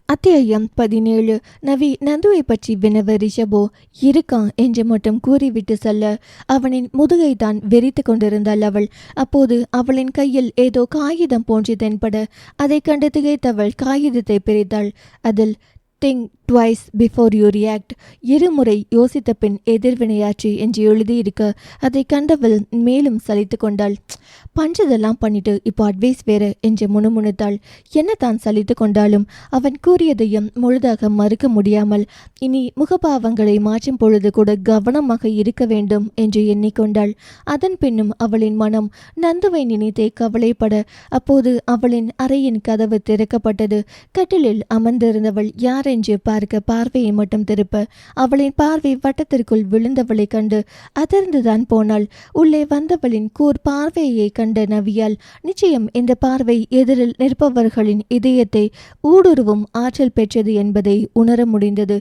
அத்தியாயம் 17. நவி நந்துவை பற்றி வினவ ரிஷபோ இருக்கான் என்று மட்டும் கூறிவிட்டு செல்ல அவனின் முதுகை தான் வெறித்து கொண்டிருந்தாள் அவள். அப்போது அவளின் கையில் ஏதோ காகிதம் போன்று தென்பட அதை கண்டு திகைத்தவள் காகிதத்தை பிரித்தாள். அதில் think twice before you react, இருமுறை யோசித்த பின் எதிர்வினையாற்றி என்று எழுதியிருக்க அதை கண்டவள் மேலும் சலித்து கொண்டாள். பஞ்சதெல்லாம் பண்ணிட்டு இப்போ அட்வைஸ் வேற என்று முணுமுணுத்தாள். என்ன தான் சலித்து கொண்டாலும் அவன் கூறியதையும் முழுதாக மறுக்க முடியாமல் இனி முகபாவங்களை மாற்றும் பொழுது கூட கவனமாக இருக்க வேண்டும் என்று எண்ணிக்கொண்டாள். அதன் பின்னும் அவளின் மனம் நந்துவை நினைத்தே கவலைப்பட அப்போது அவளின் அறையின் கதவு திறக்கப்பட்டது. கட்டிலில் அமர்ந்திருந்தவள் யார் என்று பார்க்க பார்வையை மட்டும் திருப்ப அவளின் பார்வை வட்டத்திற்குள் விழுந்தவளை கண்டு அதிர்ந்துதான் போனாள். உள்ளே வந்தவளின் கூர் பார்வையை கண்ட நவியால் நிச்சயம் இந்த பார்வை எதிரில் நிற்பவர்களின் இதயத்தை ஊடுருவும் ஆற்றல் பெற்றது என்பதை உணர முடிந்தது.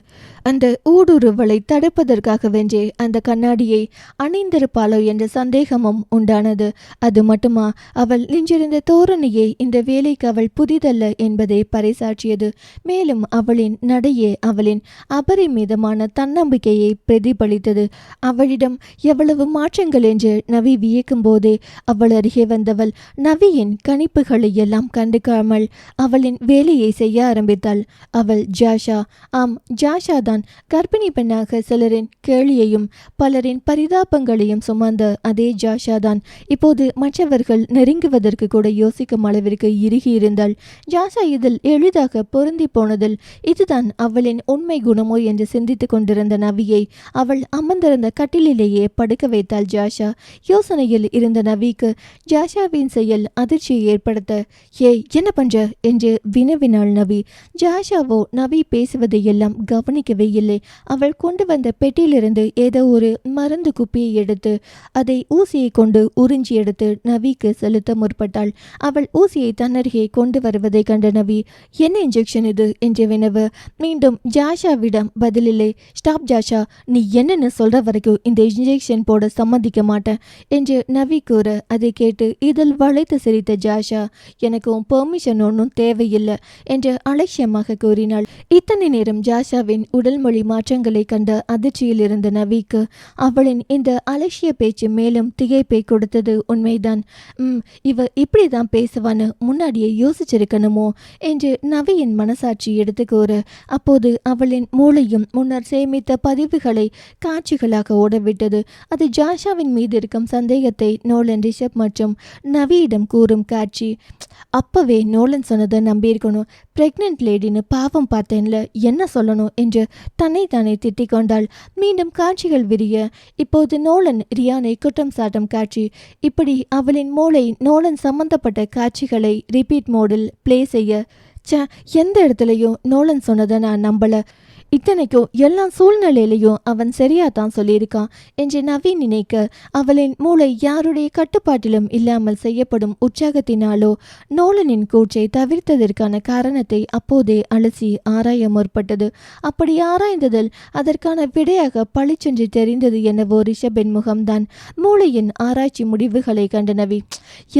அந்த ஊடுருவலை தடுப்பதற்காகவென்றே அந்த கண்ணாடியை அணிந்திருப்பாளோ என்ற சந்தேகமும் உண்டானது. அது மட்டுமா, அவள் நின்றிருந்த தோரணையை இந்த வேலைக்கு அவள் புதிதல்ல என்பதை பறைசாற்றியது. மேலும் அவளின் நடையே அவளின் அபரிமிதமான தன்னம்பிக்கையை பிரதிபலித்தது. அவளிடம் எவ்வளவு மாற்றங்கள் என்று நவி வியக்கும் போதே அவள் அருகே வந்தவள் நவியின் கணிப்புகளை எல்லாம் கண்டுக்காமல் அவளின் வேலையை செய்ய ஆரம்பித்தாள். அவள் ஜாஷா. ஆம், ஜாஷா தான். கர்ப்பிணி பெண்ணாக சிலரின் கேளியையும் பலரின் பரிதாபங்களையும் சுமந்த அதே ஜாஷா தான். இப்போது மற்றவர்கள் நெருங்குவதற்கு கூட யோசிக்கும் அளவிற்கு இறுகி இருந்தாள். ஜாஷா இதில் எளிதாக பொருந்தி போனதில் இதுதான் அவள் அவளின் உண்மை குணமோ என்று சிந்தித்து கொண்டிருந்த நவியை அவள் அமர்ந்திருந்த கட்டிலேயே படுக்க வைத்தாள் ஜாஷா. யோசனையில் இருந்த நவிக்கு ஜாஷாவின் செயல் அதிர்ச்சியை ஏற்படுத்த, ஏய் என்ன பண்ற என்று வினவினாள் நவி. ஜாஷாவோ நவி பேசுவதை எல்லாம் கவனிக்கவே இல்லை. அவள் கொண்டு வந்த பெட்டியிலிருந்து ஏதோ ஒரு மருந்து குப்பியை எடுத்து அதை ஊசியை கொண்டு உறிஞ்சி எடுத்து நவிக்கு செலுத்த முற்பட்டாள். அவள் ஊசியை தன்னருகே கொண்டு வருவதை கண்ட நவி, என்ன இன்ஜெக்ஷன் இது என்று வினவ, மீண்டும் ஜாஷாவிடம் பதிலில்லை. ஸ்டாப் ஜாஷா, நீ என்னன்னு சொல்ற வரைக்கும் இந்த இன்ஜெக்ஷன் போட சம்மதிக்க மாட்டேன் என்று நவி கூற, அதை கேட்டு இதில் வளைத்து சிரித்த ஜாஷா, எனக்கும் பெர்மிஷன் ஒன்றும் தேவையில்லை என்று அலட்சியமாக கூறினாள். இத்தனை நேரம் ஜாஷாவின் உடல் மொழி மாற்றங்களை கண்ட அதிர்ச்சியில் இருந்த நவிக்கு அவளின் இந்த அலட்சிய பேச்சு மேலும் திகைப்பை கொடுத்தது உண்மைதான். இவ இப்படிதான் பேசுவான்னு முன்னாடியே யோசிச்சிருக்கணுமோ என்று நவியின் மனசாட்சி எடுத்து கூற, அப்போது அவளின் மூளையும் முன்னர் சேமித்த பதிவுகளை காட்சிகளாக ஓடவிட்டது. அது ஜாஷாவின் மீது இருக்கும் சந்தேகத்தை நோலன், ரிஷப் மற்றும் நவியிடம் கூறும் காட்சி. அப்பவே நோலன் சொன்னதை நம்பியிருக்கணும். பிரெக்னன்ட் லேடின்னு பாவம் பார்த்தேன்ல, என்ன சொல்லணும் என்று தன்னை தானே திட்டிக் கொண்டாள். மீண்டும் காட்சிகள் விரிய. இப்போது நோலன் ரியானை குற்றம் சாட்டும் காட்சி. இப்படி அவளின் மூளை நோலன் சம்பந்தப்பட்ட காட்சிகளை ரிப்பீட் மோடில் பிளே செய்ய, எந்த இடத்துலையும் நோலன் சொன்னதை நான் நம்பல. இத்தனைக்கும் எல்லா சூழ்நிலையிலையும் அவன் சரியாதான் சொல்லியிருக்கான் என்று நவி நினைக்க, அவளின் மூளை யாருடைய கட்டுப்பாட்டிலும் இல்லாமல் செய்யப்படும் உற்சாகத்தினாலோ நோலனின் கூற்றை தவிர்த்ததற்கான காரணத்தை அப்போதே அலசி ஆராய முற்பட்டது. அப்படி ஆராய்ந்ததில் அதற்கான விடையாக பளிச்சென்று தெரிந்தது என்னவோ ரிஷபின் முகம்தான். மூளையின் ஆராய்ச்சி முடிவுகளை கண்ட நவி,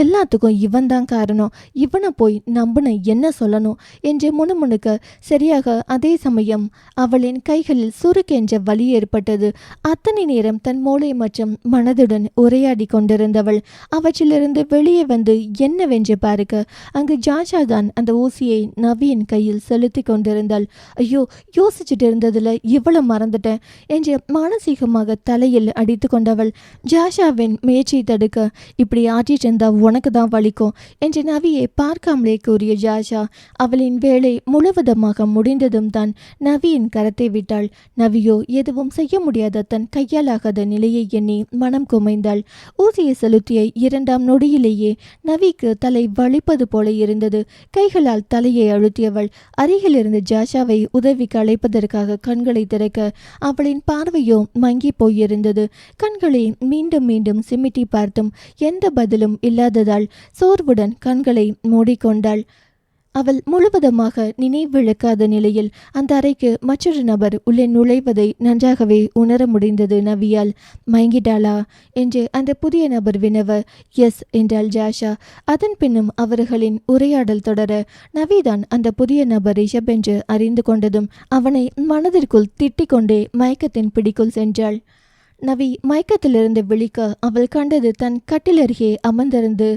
எல்லாத்துக்கும் இவன் தான் காரணம், இவனை போய் நம்புன என்ன சொல்லணும் என்று முணுமுணுக்க, சரியாக அதே சமயம் அவளின் கைகளில் சுருக்கென்ற வலி ஏற்பட்டது. அத்தனை நேரம் தன் மூளை மற்றும் மனதுடன் உரையாடி கொண்டிருந்தவள் அவற்றிலிருந்து வெளியே வந்து என்னவென்று பார்க்க, அங்கு ஜாஷா தான் அந்த ஊசியை நவியின் கையில் செலுத்தி கொண்டிருந்தாள். ஐயோ, யோசிச்சுட்டு இருந்ததுல இவ்வளவு மறந்துட்டேன் என்று மானசீகமாக தலையில் அடித்து கொண்டவள் ஜாஷாவின் முயற்சியை தடுக்க, இப்படி ஆற்றிட்டு இருந்தா உனக்கு தான் வலிக்கும் என்று நவியை பார்க்காமலே கூறிய ஜாஷா அவளின் வேலை முழுவதுமாக முடிந்ததும் தான் நவியின் கரத்தை விட்டாள். நவியோ எதுவும் செய்ய முடியாத தன் கையாலாகாத நிலையை எண்ணி மனம் குமைந்தாள். ஊசியை செலுத்திய 2ஆம் நொடியிலேயே நவிக்கு தலை வலிப்பது போல இருந்தது. கைகளால் தலையை அழுத்தியவள் அருகில் இருந்து ஜாஷாவை உதவிக்கு அழைப்பதற்காக கண்களை திறக்க, அவளின் பார்வையோ மங்கி போயிருந்தது. கண்களை மீண்டும் மீண்டும் சிமிட்டி பார்த்தும் எந்த பதிலும் இல்லாததால் சோர்வுடன் கண்களை மூடிக்கொண்டாள். அவள் முழுவதுமாக நினைவிழக்காத நிலையில் அந்த அறைக்கு மற்றொரு நபர் உள்ளே நுழைவதை நன்றாகவே உணர முடிந்தது நவியால். மயங்கிட்டாளா என்று அந்த புதிய நபர் வினவ, எஸ் என்றாள் ஜாஷா. அதன் பின்னும் அவர்களின் உரையாடல் தொடர, நவிதான் அந்த புதிய நபர் ரிஷப் என்று அறிந்து கொண்டதும் அவனை மனதிற்குள் திட்டிக் கொண்டே மயக்கத்தின் பிடிக்குள் சென்றாள். நவி மயக்கத்திலிருந்து விழிக்க அவள் கண்டது தன் கட்டிலருகே அமர்ந்திருந்து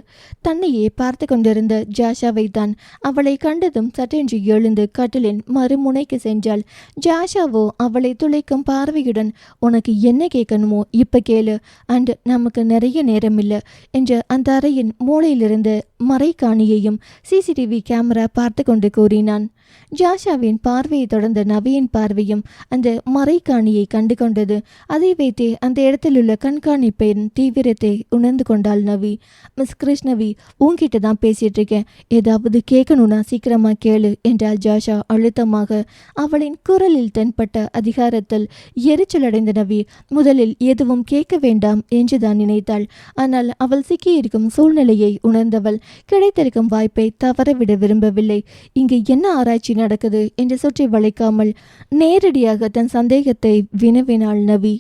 தன்னையே பார்த்து கொண்டிருந்த ஜாஷாவை தான். அவளை கண்டதும் சட்டென்று எழுந்து கட்டிலின் மறுமுனைக்கு சென்றாள். ஜாஷாவோ அவளை துளைக்கும் பார்வையுடன், உனக்கு என்ன கேட்கணுமோ இப்ப கேளு, அண்ட் நமக்கு நிறைய நேரம் இல்லை என்று அந்த அறையின் மூளையிலிருந்து மறைக்காணியையும் சிசிடிவி கேமரா பார்த்து கொண்டு கூறினான். ஜாஷாவின் பார்வையை தொடர்ந்த நவியின் பார்வையும் அந்த மறைக்காணியை கண்டு கொண்டது. அதை வைத்தே அந்த இடத்தில் உள்ள கண்காணிப்பின் தீவிரத்தை உணர்ந்து கொண்டாள் நவி. மிஸ் கிருஷ்ணவி, உன்கிட்ட தான் பேசிட்டு இருக்கேன், ஏதாவது கேட்கணும்னா சீக்கிரமா கேளு என்றாள் ஜாஷா அழுத்தமாக. அவளின் குரலில் தென்பட்ட அதிகாரத்தில் எரிச்சலடைந்த நவி முதலில் எதுவும் கேட்க வேண்டாம் என்றுதான் நினைத்தாள். ஆனால் அவள் சிக்கியிருக்கும் சூழ்நிலையை உணர்ந்தவள் கிடைத்திருக்கும் வாய்ப்பை தவறவிட விரும்பவில்லை. இங்கு என்ன ஆராய்ச்சி நடக்குது என்று சுற்றி வளைக்காமல் நேரடியாக தன் சந்தேகத்தை வினவினாள் நவி.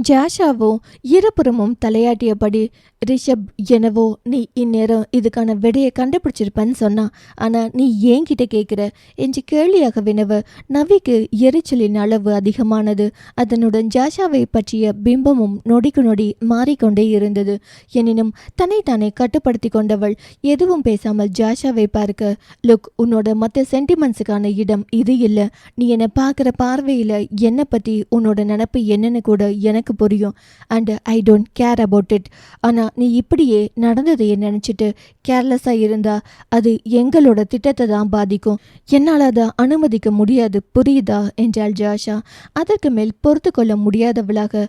ஜாஷாவோ இருபுறமும் தலையாட்டியபடி, ரிஷப் எனவோ நீ இந்நேரம் இதுக்கான விடையை கண்டுபிடிச்சிருப்பன்னு சொன்னா, ஆனா நீ ஏங்கிட்ட கேட்குற என்று கேள்வியாக வினவ நவிக்கு எரிச்சலின் அளவு அதிகமானது. அதனுடன் ஜாஷாவை பற்றிய பிம்பமும் நொடிக்கு நொடி மாறிக்கொண்டே இருந்தது. எனினும் தன்னைத்தானே கட்டுப்படுத்தி கொண்டவள் எதுவும் பேசாமல் ஜாஷாவை பார்க்க, லுக், உன்னோட மற்ற சென்டிமெண்ட்ஸுக்கான இடம் இது இல்லை. நீ என்னை பார்க்குற பார்வையில் என்னை பற்றி உன்னோட நினப்பு என்னன்னு கூட எனக்கு எனக்கு புரியும். And I don't care about it. ஆனால் நீ இப்படியே நடந்ததையே நினச்சிட்டு கேர்லெஸ்ஸாக இருந்தா அது எங்களோட திட்டத்தை தான் பாதிக்கும். என்னால் அதை அனுமதிக்க முடியாது, புரியுதா என்றாள் ஜாஷா. அதற்கு மேல் பொறுத்து கொள்ள முடியாதவளாக,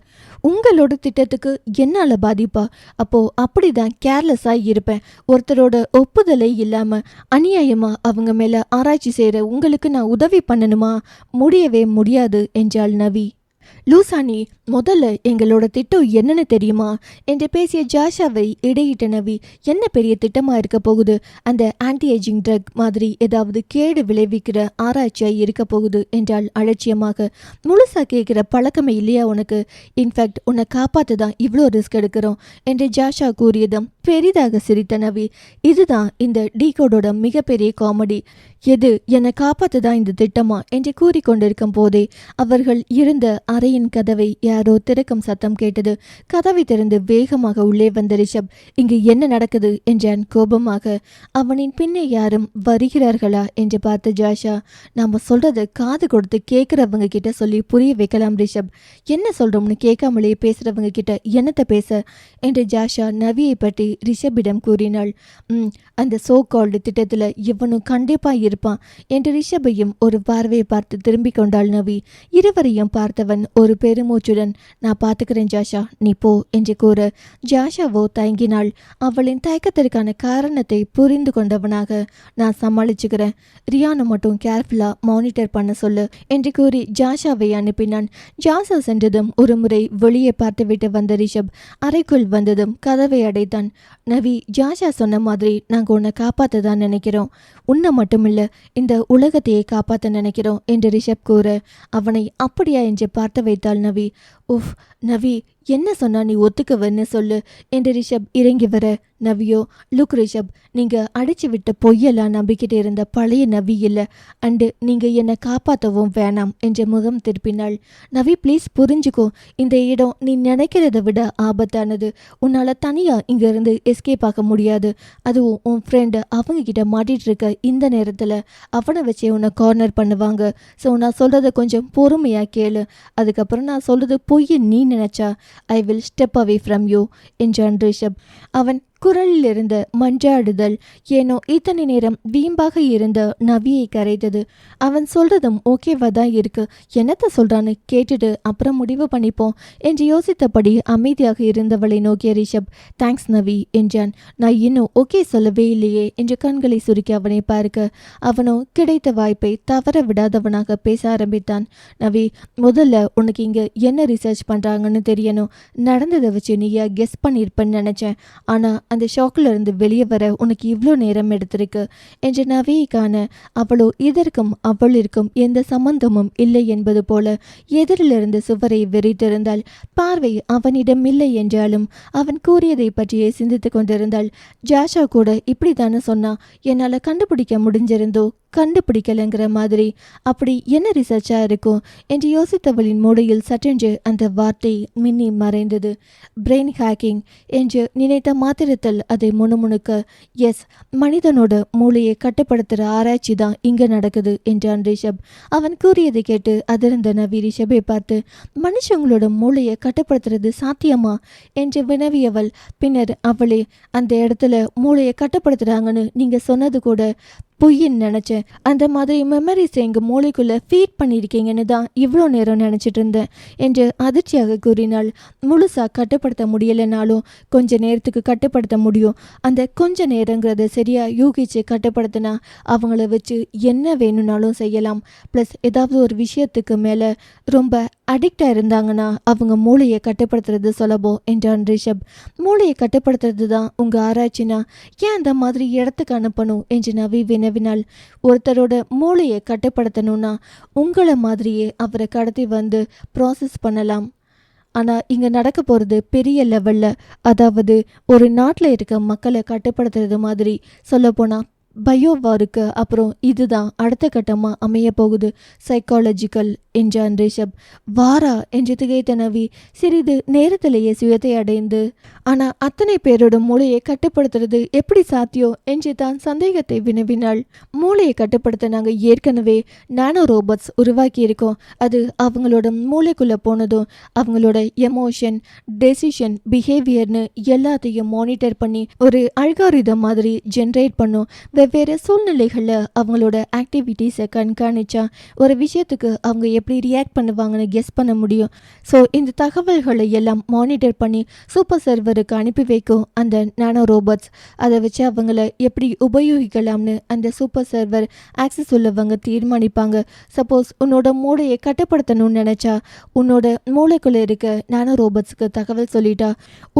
உங்களோட திட்டத்துக்கு என்னால் பாதிப்பா? அப்போ அப்படிதான் கேர்லெஸ்ஸாக இருப்பேன். ஒருத்தரோட ஒப்புதலை இல்லாமல் அநியாயமா அவங்க மேலே ஆராய்ச்சி செய்கிற உங்களுக்கு நான் உதவி பண்ணணுமா? முடியவே முடியாது என்றாள் நவி. லூசானி, முதல்ல எங்களோட திட்டம் என்னன்னு தெரியுமா என்று பேசிய ஜாஷாவை இடையிட்ட நவி. என்ன பெரிய திட்டமாக இருக்க போகுது? அந்த ஆன்டி ஏஜிங் ட்ரக் மாதிரி ஏதாவது கேடு விளைவிக்கிற ஆராய்ச்சியாக இருக்க போகுது என்றால் அலட்சியமாக. முழுசாக கேட்குற பழக்கமே இல்லையா உனக்கு? இன்ஃபேக்ட் உன்னை காப்பாற்ற தான் இவ்வளோ ரிஸ்க் எடுக்கிறோம் என்று ஜாஷா கூறியதும் பெரிதாக சிரித்த நவி. இதுதான் இந்த டீகோடோட மிகப்பெரிய காமெடி. எது என்னை காப்பாற்ற தான் இந்த திட்டமா என்று கூறிக்கொண்டிருக்கும் போதே அவர்கள் இருந்த அறையின் கதவை யாரோ திறக்கும் சத்தம் கேட்டது. கதவை திறந்து வேகமாக உள்ளே வந்த ரிஷப், இங்கு என்ன நடக்குது என்றான் கோபமாக. அவனின் பின்னே யாரும் வருகிறார்களா என்று பார்த்த ஜாஷா, நாம சொல்றத காது கொடுத்து கேட்கிறவங்க கிட்ட சொல்லி புரிய வைக்கலாம் ரிஷப். என்ன சொல்றோம்னு கேட்காமலே பேசுறவங்க கிட்ட என்னத்தை பேச என்று ஜாஷா நவியை பற்றி ரிஷபிடம் கூறினாள். அந்த சோ கால்டு திட்டத்தில் இவனும் கண்டிப்பா இருப்பான் என்று ரிஷபையும் ஒரு பார்வையை பார்த்து திரும்பிக் கொண்டாள் நவி. இருவரையும் பார்த்தவன் ஒரு பெருமூச்சுடன், நான் பார்த்துக்கிறேன் ஜாஷா, நீ போ என்று கூற ஜாஷாவோ தயங்கினாள். அவளின் தயக்கத்திற்கான காரணத்தை புரிந்து கொண்டவனாக, நான் சமாளிச்சுக்கிறேன், ரியானை மட்டும் கேர்ஃபுல்லா மானிட்டர் பண்ண சொல்லு என்று கூறி ஜாஷாவை அனுப்பினான். ஜாஷா சென்றதும் ஒரு முறை வெளியே பார்த்துவிட்டு வந்த ரிஷப் அறைக்குள் வந்ததும் கதவை அடைத்தான். நவி, ஜாஷா சொன்ன மாதிரி நாங்கள் உன்னை காப்பாற்ற தான் நினைக்கிறோம், உன்னை மட்டும் இல்லை இந்த உலகத்தையே காப்பாற்ற நினைக்கிறோம் என்று ரிஷப் கூற அவனை அப்படியா என்று பார்த்து வைத்தாள் நவி. உஃப் நவி, என்ன சொன்னா நீ ஒத்துக்கவன்னு சொல்லு என்று ரிஷப் இறங்கி வர நவியோ, லுக் ரிஷப், நீங்க அடிச்சு விட்ட பொய்யெல்லாம் நம்பிக்கிட்டு இருந்த பழைய நவி இல்லை, அண்டு நீங்க என்னை காப்பாற்றவும் வேணாம் என்று முகம் திருப்பினாள். நவி ப்ளீஸ் புரிஞ்சுக்கோ, இந்த இடம் நீ நினைக்கிறத விட ஆபத்தானது. உன்னால தனியா இங்க இருந்து எஸ்கேப் ஆக முடியாது. அதுவும் உன் ஃப்ரெண்டு அவங்க கிட்ட மாட்டிட்டு இருக்க இந்த நேரத்துல அவனை வச்சே உன்னை கார்னர் பண்ணுவாங்க. ஸோ நான் சொல்றத கொஞ்சம் பொறுமையா கேளு. அதுக்கப்புறம் நான் சொல்றது பொய்யை நீ நினைச்சா I will step away from you என்றான் ரிஷப். அவன் குரலில் இருந்த மன்றாடுதல் ஏனோ இத்தனை நேரம் வீம்பாக இருந்த நவியை கரைத்தது. அவன் சொல்றதும் ஓகேவா தான் இருக்கு, என்னத்த சொல்றான்னு கேட்டுட்டு அப்புறம் முடிவு பண்ணிப்போம் என்று யோசித்தபடி அமைதியாக இருந்தவளை நோக்கிய ரிஷப், தேங்க்ஸ் நவி என்றான். நான் இன்னும் ஓகே சொல்லவே இல்லையே என்று கண்களை சுருக்கி அவனை பார்க்க அவனோ கிடைத்த வாய்ப்பை தவற விடாதவனாக பேச ஆரம்பித்தான். நவி, முதல்ல உனக்கு இங்க என்ன ரிசர்ச் பண்றாங்கன்னு தெரியணும். நடந்ததை வச்சு நீயா கெஸ் பண்ணியிருப்பேன்னு நினைச்சேன், ஆனா அந்த ஷாக்கில் இருந்து வெளியே வர உனக்கு இவ்வளோ நேரம் எடுத்திருக்கு என்று நவியை காண அவளோ இதற்கும் அவளிற்கும் எந்த சம்பந்தமும் இல்லை என்பது போல எதிரிலிருந்து சுவரை வெறித்திருந்தாள். பார்வை அவனிடம் இல்லை என்றாலும் அவன் கூறியதை பற்றியே சிந்தித்து கொண்டிருந்தாள். ஜாஷா கூட இப்படி தானே சொன்னா, என்னால் கண்டுபிடிக்க முடிஞ்சிருந்தோ கண்டுபிடிக்கலைங்கிற மாதிரி. அப்படி என்ன ரிசர்ச்சா இருக்கும் என்று யோசித்தவளின் மூடையில் சற்றென்று அந்த வார்த்தை மின்னி மறைந்தது. பிரெயின் ஹேக்கிங் என்று நினைத்த மாத்திரத்தில் அதை முணுமுணுக்க, எஸ், மனிதனோட மூளையை கட்டுப்படுத்துகிற ஆராய்ச்சி தான் இங்கே நடக்குது என்றான் ரிஷப். அவன் கூறியதை கேட்டு அதிர்ந்த நவி ரிஷபை பார்த்து, மனுஷங்களோட மூளையை கட்டுப்படுத்துறது சாத்தியமா என்று வினவியவள். பின்னர் அவளே, அந்த இடத்துல மூளையை கட்டுப்படுத்துறாங்கன்னு நீங்க சொன்னது கூட பொய்ன்னு நினச்சேன். அந்த மாதிரி மெமரிஸ் எங்கள் மூளைக்குள்ளே ஃபீட் பண்ணியிருக்கீங்கன்னு தான் இவ்வளோ நேரம் நினச்சிட்டு இருந்தேன் என்று அதிர்ச்சியாக கூறினாள். முழுசாக கட்டுப்படுத்த முடியலைனாலும் கொஞ்ச நேரத்துக்கு கட்டுப்படுத்த முடியும். அந்த கொஞ்ச நேரங்கிறத சரியாக யூகிச்சு கட்டுப்படுத்தினா அவங்கள வச்சு என்ன வேணும்னாலும் செய்யலாம். ப்ளஸ் ஏதாவது ஒரு விஷயத்துக்கு மேலே ரொம்ப அடிக்டாக இருந்தாங்கன்னா அவங்க மூளையை கட்டுப்படுத்துறது சுலபம் என்றான் ரிஷப். மூளையை கட்டுப்படுத்துறது தான் உங்கள் ஆராய்ச்சினா ஏன் அந்த மாதிரி இடத்துக்கு அனுப்பணும் என்று நவி வினவினாள். ஒருத்தரோட மூளையை கட்டுப்படுத்தணும்னா உங்களை மாதிரியே அவரை கடத்தி வந்து ப்ராசஸ் பண்ணலாம். ஆனால் இங்கே நடக்க போகிறது பெரிய லெவலில், அதாவது ஒரு நாட்டில் இருக்க மக்களை கட்டுப்படுத்துறது மாதிரி. சொல்லப்போனால் பயோவாருக்கு அப்புறம் இதுதான் அடுத்த கட்டமாக அமைய போகுது, சைக்காலஜிக்கல் என்றான் ரிஷப். வாரா என்று திகைத்த நவி சிறிது நேரத்திலேயே சுயத்தை அடைந்து, ஆனால் அத்தனை பேரோட மூளையை கட்டுப்படுத்துறது எப்படி சாத்தியம் என்று தான் சந்தேகத்தை வினவினாள். மூளையை கட்டுப்படுத்த நாங்கள் ஏற்கனவே நானோ ரோபோட்ஸ் உருவாக்கி இருக்கோம். அது அவங்களோட மூளைக்குள்ளே போனதும் அவங்களோட எமோஷன், டெசிஷன், பிஹேவியர்னு எல்லாத்தையும் மானிட்டர் பண்ணி ஒரு அல்காரிதம் மாதிரி ஜென்ரேட் பண்ணும். வெவ்வேறு சூழ்நிலைகளில் அவங்களோட ஆக்டிவிட்டீஸை கண்காணிச்சா ஒரு விஷயத்துக்கு அவங்க எப்படி ரியாக்ட் பண்ணுவாங்கன்னு கெஸ் பண்ண முடியும். ஸோ இந்த தகவல்களை எல்லாம் மானிட்டர் பண்ணி சூப்பர் சர்வருக்கு அனுப்பி வைக்கும் அந்த நானோ ரோபோட்ஸ். அதை வச்சு அவங்கள எப்படி உபயோகிக்கலாம்னு அந்த சூப்பர் சர்வர் ஆக்சஸ் உள்ளவங்க தீர்மானிப்பாங்க. சப்போஸ் உன்னோட மூளையை கட்டுப்படுத்தணும்னு நினச்சா உன்னோட மூளைக்குள்ளே இருக்க நானோ ரோபோட்ஸுக்கு தகவல் சொல்லிட்டா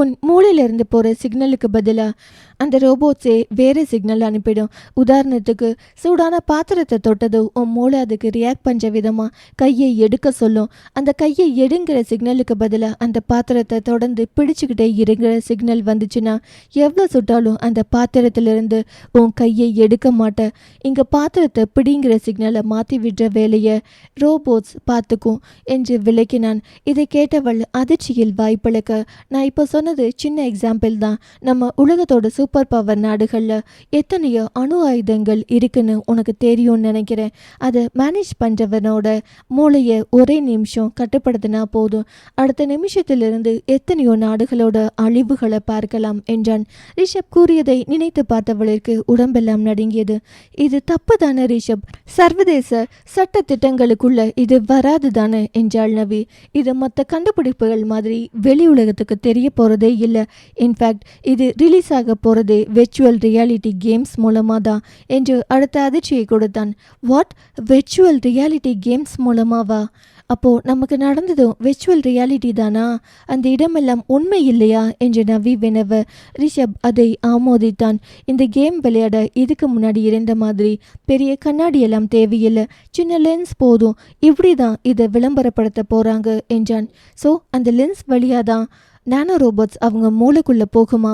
உன் மூளையிலேருந்து போகிற சிக்னலுக்கு பதிலாக அந்த ரோபோட்ஸே வேறு சிக்னல் அனுப்பிடும். உதாரணத்துக்கு சூடான பாத்திரத்தை தொட்டது உன் மூளை அதுக்கு ரியாக்ட் பண்ணுற விதமாக கையை எடுக்க சொல்லும். அந்த கையை எடுங்கிற சிக்னலுக்கு பதிலாக அந்த பாத்திரத்தை தொடர்ந்து பிடிச்சிக்கிட்டே இருங்கிற சிக்னல் வந்துச்சுன்னா எவ்வளோ சுட்டாலும் அந்த பாத்திரத்திலிருந்து உன் கையை எடுக்க மாட்ட. இங்கே பாத்திரத்தை பிடிங்கிற சிக்னலை மாற்றி விடுற வேலையை ரோபோட்ஸ் பார்த்துக்கும் என்று விளக்கினான். இதை கேட்டவள் அதிர்ச்சியில் வாய்ப்பிழக்க, நான் இப்போ சொன்னது சின்ன எக்ஸாம்பிள் தான். நம்ம உலகத்தோட சூப்பர் பவர் நாடுகளில் எத்தனையோ அணு ஆயுதங்கள் இருக்குன்னு உனக்கு தெரியும்னு நினைக்கிறேன். அதை மேனேஜ் பண்ணுறவனோட மூளையை ஒரே நிமிஷம் கட்டுப்படுத்தினா போதும், அடுத்த நிமிஷத்திலிருந்து எத்தனையோ நாடுகளோட அழிவுகளை பார்க்கலாம் என்றான். ரிஷப் கூறியதை நினைத்து பார்த்தவளிற்கு உடம்பெல்லாம் நடுங்கியது. இது தப்பு தானே ரிஷப், சர்வதேச சட்ட திட்டங்களுக்குள்ள இது வராது தானே என்றாள் நவி. இது மற்ற கண்டுபிடிப்புகள் மாதிரி வெளி உலகத்துக்கு தெரிய போகிறதே இல்லை. இன்ஃபேக்ட் இது ரிலீஸ் ஆக போகிறதே வெர்ச்சுவல் ரியாலிட்டி கேம்ஸ் மூலமாக தான் என்று அடுத்த அதிர்ச்சியை கொடுத்தான். வாட், வெர்ச்சுவல் ரியாலிட்டி கேம்ஸ் மூலமாவா? அப்போது நமக்கு நடந்ததும் வெர்ச்சுவல் ரியாலிட்டி தானா? அந்த இடமெல்லாம் உண்மை இல்லையா என்று நவி வினவ ரிஷப் அதை ஆமோதித்தான். இந்த கேம் விளையாட இதுக்கு முன்னாடி இருந்த மாதிரி பெரிய கண்ணாடியெல்லாம் தேவையில்லை, சின்ன லென்ஸ் போதும். இப்படி தான் இதை விளம்பரப்படுத்த போகிறாங்க என்றான். ஸோ அந்த லென்ஸ் வழியாக தான் நானோ ரோபோட்ஸ் அவங்க மூளைக்குள்ளே போகுமா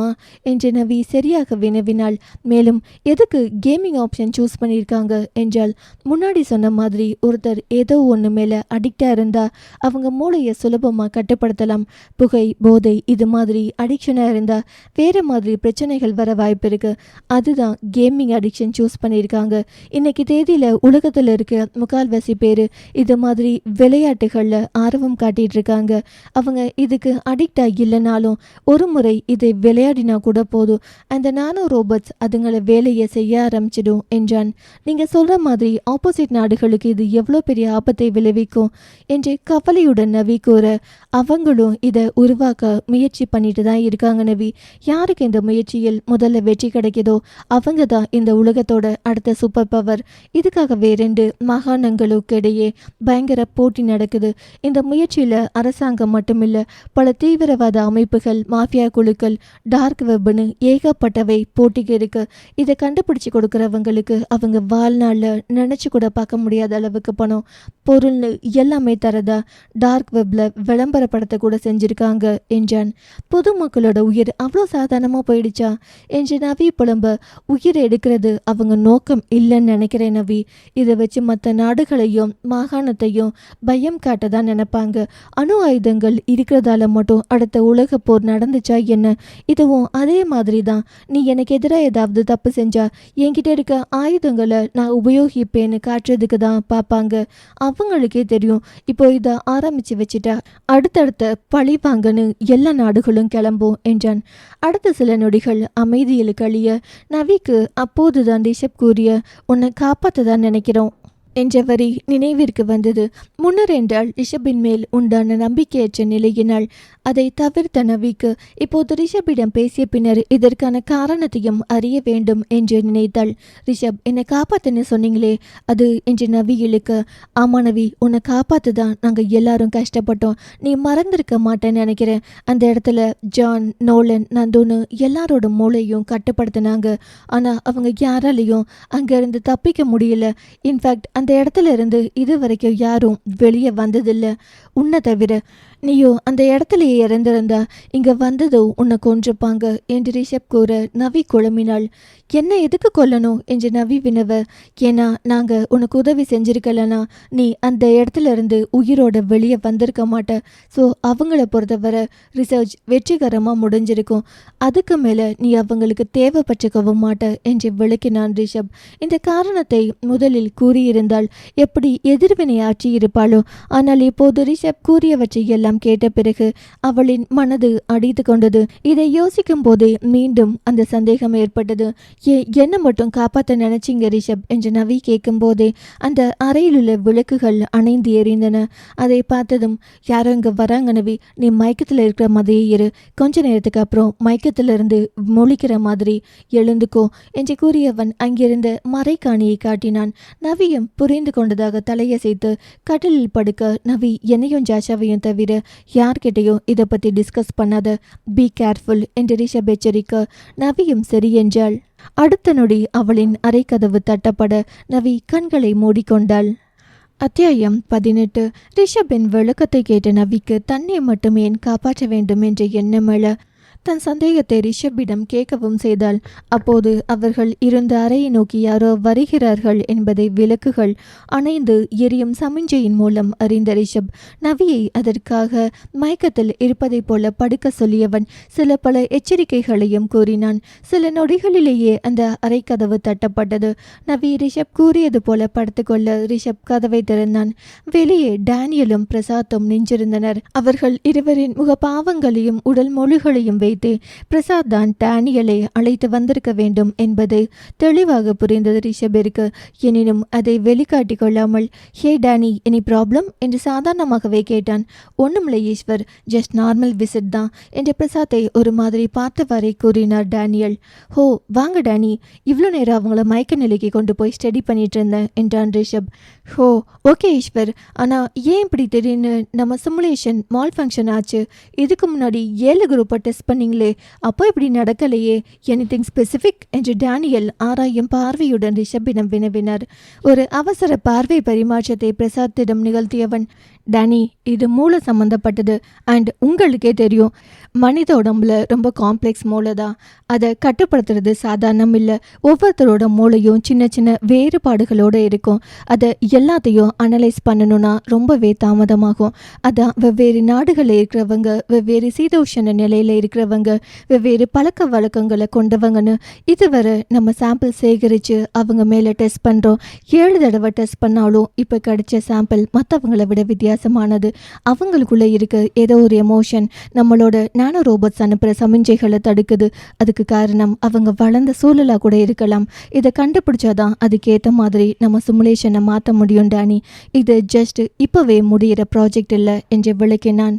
என்று நவி சரியாக வினவினாள். மேலும் எதுக்கு கேமிங் ஆப்ஷன் சூஸ் பண்ணியிருக்காங்க என்றால், முன்னாடி சொன்ன மாதிரி ஒருத்தர் ஏதோ ஒன்று மேலே அடிக்டாக இருந்தால் அவங்க மூளையை சுலபமாக கட்டுப்படுத்தலாம். புகை, போதை இது மாதிரி அடிக்ஷனாக இருந்தால் வேறு மாதிரி பிரச்சனைகள் வர வாய்ப்பு இருக்குது. அதுதான் கேமிங் அடிக்ஷன் சூஸ் பண்ணியிருக்காங்க. இன்றைக்கி தேதியில் உலகத்தில் இருக்க முக்கால்வாசி பேர் இது மாதிரி விளையாட்டுகளில் ஆர்வம் காட்டிகிட்டு இருக்காங்க. அவங்க இதுக்கு அடிக்ட் இல்லைனாலும் ஒரு முறை இதை விளையாடினா கூட போதும், அந்த நானோ ரோபோட்ஸ் அதுங்களை வேலையை செய்ய ஆரம்பிச்சிடும் என்றான். நீங்கள் சொல்கிற மாதிரி ஆப்போசிட் நாடுகளுக்கு இது எவ்வளோ பெரிய ஆபத்தை விளைவிக்கும் என்று கவலையுடன் நவி கூற, அவங்களும் இதை உருவாக்க முயற்சி பண்ணிட்டு தான் இருக்காங்க நவி. யாருக்கு இந்த முயற்சியில் முதல்ல வெற்றி கிடைக்குதோ அவங்க தான் இந்த உலகத்தோட அடுத்த சூப்பர் பவர். இதுக்காகவே 2 மாகாணங்களுக்கு இடையே பயங்கர போட்டி நடக்குது. இந்த முயற்சியில் அரசாங்கம் மட்டுமில்லை, பல தீவிரவாத அமைப்புகள், மாஃபியா குழுக்கள், டார்க் வெப்னு ஏகப்பட்டவை போட்டிக்கு இருக்கு. இதை கண்டுபிடிச்சு கொடுக்குறவங்களுக்கு அவங்க வாழ்நாளில் நினச்சி கூட பார்க்க முடியாத அளவுக்கு பணம், பொருள்னு எல்லாமே தரதா டார்க் வெப்ல விளம்பரப்படுத்த கூட செஞ்சிருக்காங்க என்றான். பொதுமக்களோட உயிர் அவ்வளோ சாதாரணமாக போயிடுச்சா என்று நவி புலம்ப, உயிரை எடுக்கிறது அவங்க நோக்கம் இல்லைன்னு நினைக்கிறேன் நவி. இதை வச்சு மற்ற நாடுகளையும் மாகாணத்தையும் பயம் காட்ட தான் நினைப்பாங்க. அணு ஆயுதங்கள் இருக்கிறதால மட்டும் அடுத்த உலக போர் நடந்துச்சா என்ன? இதுவும் அதே மாதிரி தான். நீ எனக்கு எதிராக ஏதாவது தப்பு செஞ்சா என்கிட்ட இருக்க ஆயுதங்களை நான் உபயோகிப்பேன்னு காட்டுறதுக்கு தான் பார்ப்பாங்க. அவங்களுக்கே தெரியும் இப்போ இதை ஆரம்பிச்சு வச்சுட்டா அடுத்தடுத்த பழி வாங்கன்னு எல்லா நாடுகளும் கிளம்பும் என்றான். அடுத்த சில நொடிகள் அமைதியில் கழிய நவிக்கு அப்போதுதான் ரிஷப் கூறிய, உன்னை காப்பாற்ற தான் நினைக்கிறோம் என்ற வரி நினைவிற்கு வந்தது. முன்னர் என்றால் ரிஷபின் மேல் உண்டான நம்பிக்கையற்ற நிலையினால் அதை தவிர்த்த நவிக்கு இப்போது ரிஷபிடம் பேசிய பின்னர் இதற்கான காரணத்தையும் அறிய வேண்டும் என்று நினைத்தாள். ரிஷப், என்னை காப்பாத்துன்னு சொன்னீங்களே அது என்று நவி இழுக்க, ஆமா நவி, உன்னை காப்பாற்று தான் நாங்கள் எல்லாரும் கஷ்டப்பட்டோம். நீ மறந்திருக்க மாட்டேன்னு நினைக்கிறேன். அந்த இடத்துல ஜான், நோலன், நந்துன்னு எல்லாரோட மூளையும் கட்டுப்படுத்தினாங்க. ஆனால் அவங்க யாராலையும் அங்கேருந்து தப்பிக்க முடியல. இன்ஃபேக்ட் அந்த இடத்துல இருந்து இது வரைக்கும் யாரும் வெளியே வந்ததில்லை உன்னை தவிர. நீயோ அந்த இடத்துலயே இறந்திருந்தா இங்க வந்ததோ உன்னை கொன்றுப்பாங்க என்று ரிஷப் கூற நவி குழம்பினாள். என்ன எதுக்கு கொல்லணும் என்று நவி வினவ. ஏன்னா நாங்க உனக்கு உதவி செஞ்சிருக்கலனா நீ அந்த இடத்துல இருந்து உயிரோட வெளியே வந்திருக்க மாட்ட. ஸோ அவங்கள பொறுத்தவரை ரிசர்ச் வெற்றிகரமா முடிஞ்சிருக்கும். அதுக்கு மேல நீ அவங்களுக்கு தேவைப்பட்டுக்கவும் மாட்ட என்று விளக்கினான் ரிஷப். இந்த காரணத்தை முதலில் கூறியிருந்தால் எப்படி எதிர்வினை ஆற்றி இருப்பாளோ. ஆனால் இப்போது ரிஷப் கூறியவற்றை எல்லாம் கேட்ட பிறகு அவளின் மனது அடித்து கொண்டது. இதை யோசிக்கும் போதே மீண்டும் அந்த சந்தேகம் ஏற்பட்டது. என்ன மட்டும் காப்பாற்ற நினைச்சிங்க ரிஷப் என்று நவி கேட்கும் போதே அந்த அறையில் உள்ள விளக்குகள் அணைந்து எரிந்தன. அதை பார்த்ததும் யாரோ இங்க வராங்க நவி, நீ மயக்கத்தில் இருக்கிற மாதிரியே இரு, கொஞ்ச நேரத்துக்கு அப்புறம் மயக்கத்திலிருந்து மொழிக்கிற மாதிரி எழுந்துக்கோ என்று கூறியவன் அங்கிருந்த மறைக்காணியை காட்டினான். நவியும் புரிந்து கொண்டதாக தலையசைத்து கட்டிலில் படுக்க நவி என்னையும் ஜாஷாவையும் தவிர யார்கிட்டையும் இதை பற்றி டிஸ்கஸ் பண்ணாத, பி கேர்ஃபுல் என்று ரிஷப் எச்சரிக்க நவியும் சரி என்றாள். அடுத்த நொடி அவளின் அறைக்கதவு தட்டப்பட நவி கண்களை மூடிக்கொண்டாள். அத்தியாயம் 18. ரிஷபின் விளக்கத்தை கேட்ட நவிக்கு தன்னை மட்டும் ஏன் காப்பாற்ற வேண்டும் என்ற எண்ணமள தன் சந்தேகத்தை ரிஷபிடம் கேட்கவும் செய்தாள். அப்போது அவர்கள் இருந்த அறையை நோக்கி யாரோ வருகிறார்கள் என்பதை விளக்குகள் அணைந்து எரியும் சமிஞ்சையின் மூலம் அறிந்த ரிஷப் நவியை அதற்காக மயக்கத்தில் இருப்பதை போல படுக்க சொல்லியவன் சில பல எச்சரிக்கைகளையும் கூறினான். சில நொடிகளிலேயே அந்த அறை கதவு தட்டப்பட்டது. நவி ரிஷப் கூறியது போல படுத்துக்கொள்ள ரிஷப் கதவை திறந்தான். வெளியே டேனியலும் பிரசாத்தும் நின்றிருந்தனர். அவர்கள் இருவரின் முகபாவங்களையும் உடல் மொழிகளையும் வைத்து பிரசாத் தான் டேனியலை அழைத்து வந்திருக்க வேண்டும் என்பது தெளிவாக புரிந்தது ரிஷபிற்கு. எனினும் அதை வெளிக்காட்டிக் கொள்ளாமல் ஹே டேனி, எனி ப்ராப்ளம் என்று சாதாரணமாகவே கேட்டான். ஒண்ணுமில்லை ஈஸ்வர், ஜஸ்ட் நார்மல் விசிட் தான் என்று பிரசாத்தை ஒரு மாதிரி பார்த்தவாறே கூறினார் டேனியல். ஹோ வாங்க டேனி, இவ்வளோ நேரம் அவங்கள மயக்க நிலைக்கு கொண்டு போய் ஸ்டடி பண்ணிட்டு இருந்தேன் என்றான் ரிஷப். ஹோ ஓகே ஈஸ்வர், ஆனா ஏன் இப்படி திடீர்னு நம்ம சிமுலேஷன் மால் ஃபங்க்ஷன் ஆச்சு? இதுக்கு முன்னாடி 7 குரூப்பை டெஸ்ட் பண்ணீங்களே, அப்போ இப்படி நடக்கலையே, எனிதிங் ஸ்பெசிஃபிக் என்று டேனியல் ஆராயும் பார்வையுடன் ரிஷபிடம் வினவினார். ஒரு அவசர பார்வை பரிமாற்றத்தை பிரசாத்திடம் நிகழ்த்தியவன், டேனி இது மூளை சம்மந்தப்பட்டது அண்ட் உங்களுக்கே தெரியும் மனித உடம்புல ரொம்ப காம்ப்ளெக்ஸ் மூளை தான். அதை கட்டுப்படுத்துறது சாதாரணம் இல்லை. ஒவ்வொருத்தரோட மூளையும் சின்ன சின்ன வேறுபாடுகளோடு இருக்கும். அதை எல்லாத்தையும் அனலைஸ் பண்ணணும்னா ரொம்பவே தாமதமாகும். அதான் வெவ்வேறு நாடுகளில் இருக்கிறவங்க, வெவ்வேறு சீதோஷண நிலையில் இருக்கிறவங்க, வெவ்வேறு பழக்க வழக்கங்களை கொண்டவங்கன்னு இதுவரை நம்ம சாம்பிள் சேகரித்து அவங்க மேலே டெஸ்ட் பண்ணுறோம். 7 தடவை டெஸ்ட் பண்ணாலும் இப்போ கிடைச்ச சாம்பிள் மற்றவங்களை விட வித்தியாசமானது. அவங்களுக்குள்ள இருக்க ஏதோ ஒரு எமோஷன் நம்மளோட நானோ ரோபோட்ஸ் அனுப்புகிற சமிஞ்சைகளை தடுக்குது. அதுக்கு காரணம் அவங்க வளர்ந்த சூழலாக கூட இருக்கலாம். இதை கண்டுபிடிச்சாதான் அதுக்கேற்ற மாதிரி நம்ம சிமுலேஷனை மாற்ற முடியும் டேனி. இது ஜஸ்ட் இப்போவே முடிகிற ப்ராஜெக்ட் இல்லை என்று விளக்கினான்.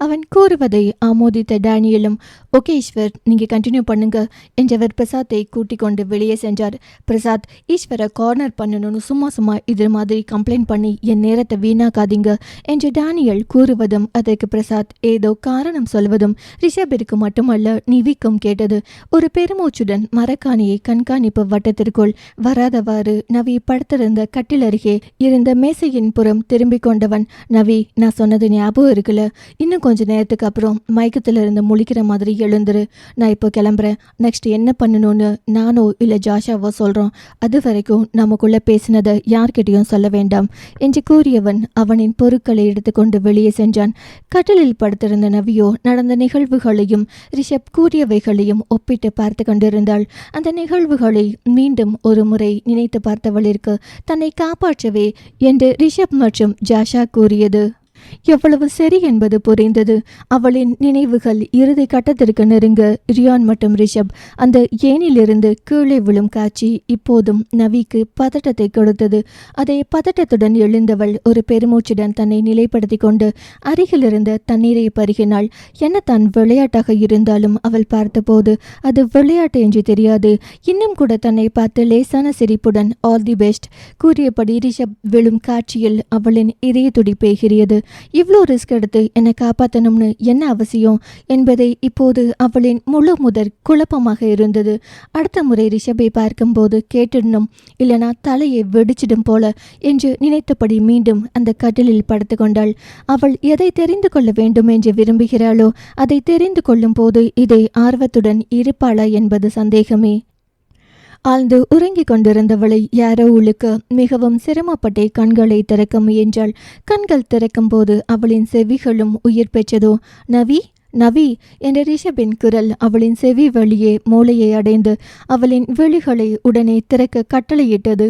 அவன் கூறுவதை ஆமோதித்த டேனியலும் ஓகே ஈஸ்வர், நீங்கள் கண்டினியூ பண்ணுங்க என்றவர் பிரசாத்தை கூட்டிக் கொண்டு வெளியே சென்றார். பிரசாத், ஈஸ்வரை கார்னர் பண்ணணும்னு சும்மா இது மாதிரி கம்ப்ளைண்ட் பண்ணி என் நேரத்தை வீணாக்காதீங்க என்று டேனியல் கூறுவதும் அதற்கு பிரசாத் ஏதோ காரணம் சொல்வதும் ரிஷபிற்கு மட்டுமல்ல நிவிக்கும் கேட்டது. ஒரு பெருமூச்சுடன் மரக்காணியை கண்காணிப்பு வட்டத்திற்குள் வராதவாறு நவி படுத்திருந்த கட்டில் அருகே இருந்த மேசையின் புறம் திரும்பிக் கொண்டவன், நவி நான் சொன்னது ஞாபகம் இருக்குல்ல, இன்னும் கொஞ்ச நேரத்துக்கு அப்புறம் மயக்கத்துல இருந்து முழிக்கிற மாதிரி எழுந்துரு. நான் இப்போ கிளம்புறேன். நெக்ஸ்ட் என்ன பண்ணணும்னு நானோ இல்லை ஜாஷாவோ சொல்கிறோம். அது வரைக்கும் நமக்குள்ள பேசினதை யார்கிட்டையும் சொல்ல வேண்டாம் என்று கூறியவன் அவனின் பொருட்களை எடுத்துக்கொண்டு வெளியே சென்றான். கட்டிலில் படுத்திருந்த நவியோ நடந்த நிகழ்வுகளையும் ரிஷப் கூறியவைகளையும் ஒப்பிட்டு பார்த்து கொண்டிருந்தாள். அந்த நிகழ்வுகளை மீண்டும் ஒரு முறை நினைத்து பார்த்தவளிற்கு தன்னை காப்பாற்றவே என்று ரிஷப் மற்றும் ஜாஷா கூறியது எவ்வளவு சரி என்பது புரிந்தது. அவளின் நினைவுகள் இறுதி கட்டத்திற்கு நெருங்க ரியான் மற்றும் ரிஷப் அந்த ஏனிலிருந்து கீழே விழும் காட்சி இப்போதும் நவிக்கு பதட்டத்தை கொடுத்தது. அதை பதட்டத்துடன் எழுந்தவள் ஒரு பெருமூச்சுடன் தன்னை நிலைப்படுத்தி கொண்டு அருகில் இருந்த தண்ணீரை பருகினாள். என்ன தான் விளையாட்டாக இருந்தாலும் அவள் பார்த்தபோது அது விளையாட்டு என்று தெரியாது. இன்னும் கூட தன்னை பார்த்து லேசான சிரிப்புடன் ஆல் தி பெஸ்ட் கூறியபடி ரிஷப் விழும் காட்சியில் அவளின் இதய துடிப்பு எகிரியது. இவ்வளோ ரிஸ்க் எடுத்து என்னை காப்பாற்றணும்னு என்ன அவசியம் என்பதை இப்போது அவளின் முழு முதற் குழப்பமாக இருந்தது. அடுத்த முறை ரிஷபை பார்க்கும்போது கேட்டுடணும், இல்லைனா தலையை வெடிச்சிடும் போல என்று நினைத்தபடி மீண்டும் அந்த கட்டிலில் படுத்து கொண்டாள். அவள் எதை தெரிந்து கொள்ள வேண்டும் என்று விரும்புகிறாளோ அதை தெரிந்து கொள்ளும் போது இதை ஆர்வத்துடன் இருப்பாளா என்பது சந்தேகமே. ஆழ்ந்து உறங்கிக் கொண்டிருந்தவளை யாரோ உழுக்க மிகவும் சிரமப்பட்டே கண்களை திறக்க முயன்றாள். கண்கள் திறக்கும் போது அவளின் செவிகளும் உயிர் பெற்றதோ. நவி நவி என்ற ரிஷபின் குரல் அவளின் செவி வழியே மூளையை அடைந்து அவளின் விழிகளை உடனே திறக்க கட்டளையிட்டது.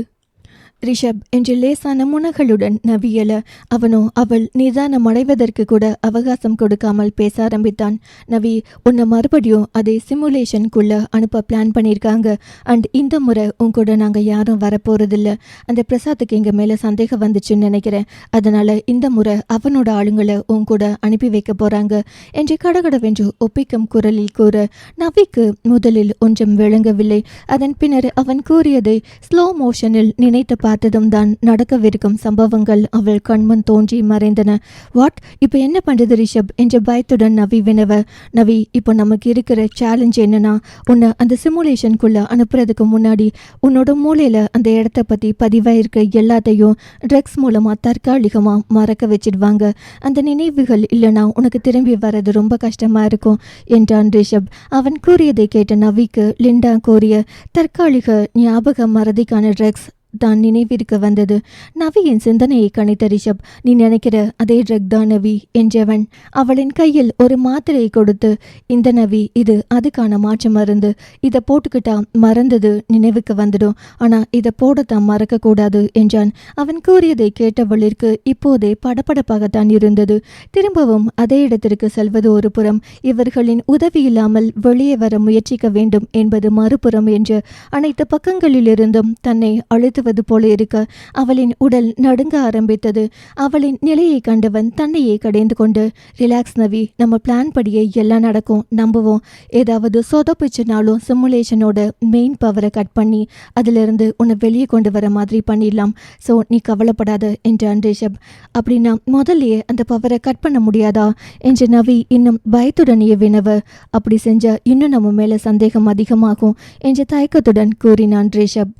ரிஷப் என்று லேசான முனகளுடன் நவியல. அவனோ அவள் நிதானம் அடைவதற்கு கூட அவகாசம் கொடுக்காமல் பேச ஆரம்பித்தான். நவி, உன்னை மறுபடியும் அதே சிமுலேஷனுக்குள்ள அனுப்ப பிளான் பண்ணியிருக்காங்க. அண்ட் இந்த முறை உன் கூட நாங்கள் யாரும் வரப்போறதில்ல. அந்த பிரசாத்துக்கு எங்கள் மேலே சந்தேகம் வந்துச்சுன்னு நினைக்கிறேன். அதனால இந்த முறை அவனோட ஆளுங்களை உன் கூட அனுப்பி வைக்க போறாங்க என்று கடகடவென்று ஒப்பிக்கும் குரலில் கூற நவிக்கு முதலில் ஒன்றும் விளங்கவில்லை. அதன் பின்னர் அவன் கூறியதை ஸ்லோ மோஷனில் நினைத்து பார்த்ததும் தான் நடக்கவிருக்கும் சம்பவங்கள் அவள் கண்முன் தோன்றி மறைந்தன. வாட், இப்போ என்ன பண்றது ரிஷப் என்ற பயத்துடன் நவி வினவ. நவி, இப்போ நமக்கு இருக்கிற சேலஞ்ச் என்னன்னா, உன்னை அந்த சிமுலேஷனுக்குள்ள அனுப்புறதுக்கு முன்னாடி உன்னோட மூளையில அந்த இடத்த பத்தி பதிவாயிருக்க எல்லாத்தையும் ட்ரக்ஸ் மூலமா தற்காலிகமா மறக்க வச்சிடுவாங்க. அந்த நினைவுகள் இல்லைனா உனக்கு திரும்பி வர்றது ரொம்ப கஷ்டமா இருக்கும் என்றான் ரிஷப். அவன் கூறியதை கேட்ட நவிக்கு லிண்டா கோரிய தற்காலிக ஞாபக மறதிக்கான ட்ரக்ஸ் தான் நினைவிற்கு வந்தது. நவியின் சிந்தனையை கணித்த ரிஷப், நீ நினைக்கிற அதே ட்ரக் தான் நவி என்றவன் அவளின் கையில் ஒரு மாத்திரையை கொடுத்து, இந்த நவி, இது அதுக்கான மாற்று மருந்து. இதை போட்டுக்கிட்டா மறந்தது நினைவுக்கு வந்துடும். ஆனா இதை போடத்தான் மறக்க கூடாது என்றான். அவன் கூறியதை கேட்டவளிற்கு இப்போதே படபடப்பாகத்தான் இருந்தது. திரும்பவும் அதே இடத்திற்கு செல்வது ஒரு புறம், இவர்களின் உதவி இல்லாமல் வெளியே வர முயற்சிக்க வேண்டும் என்பது மறுபுறம் என்று அனைத்து பக்கங்களிலிருந்தும் தன்னை அழுத்து போல இருக்க அவளின் உடல் நடுங்க ஆரம்பித்தது. அவளின் நிலையை கண்டவன் தன்னையே கடைந்து கொண்டு, ரிலாக்ஸ் நவி, நம்ம பிளான் படியே எல்லாம் நடக்கும், நம்புவோம். ஏதாவது சொதப்பிச்சுனாலும் சிமுலேஷனோட மெயின் பவரை கட் பண்ணி அதிலிருந்து உன்னை வெளியே கொண்டு வர மாதிரி பண்ணிடலாம். ஸோ நீ கவலைப்படாத என்றான் ரிஷப். அப்படின்னா முதல்லையே அந்த பவரை கட் பண்ண முடியாதா என்று நவி இன்னும் பயத்துடனே வினவ. அப்படி செஞ்சா இன்னும் நம்ம மேல சந்தேகம் அதிகமாகும் என்று தயக்கத்துடன் கூறினான் ரிஷப்.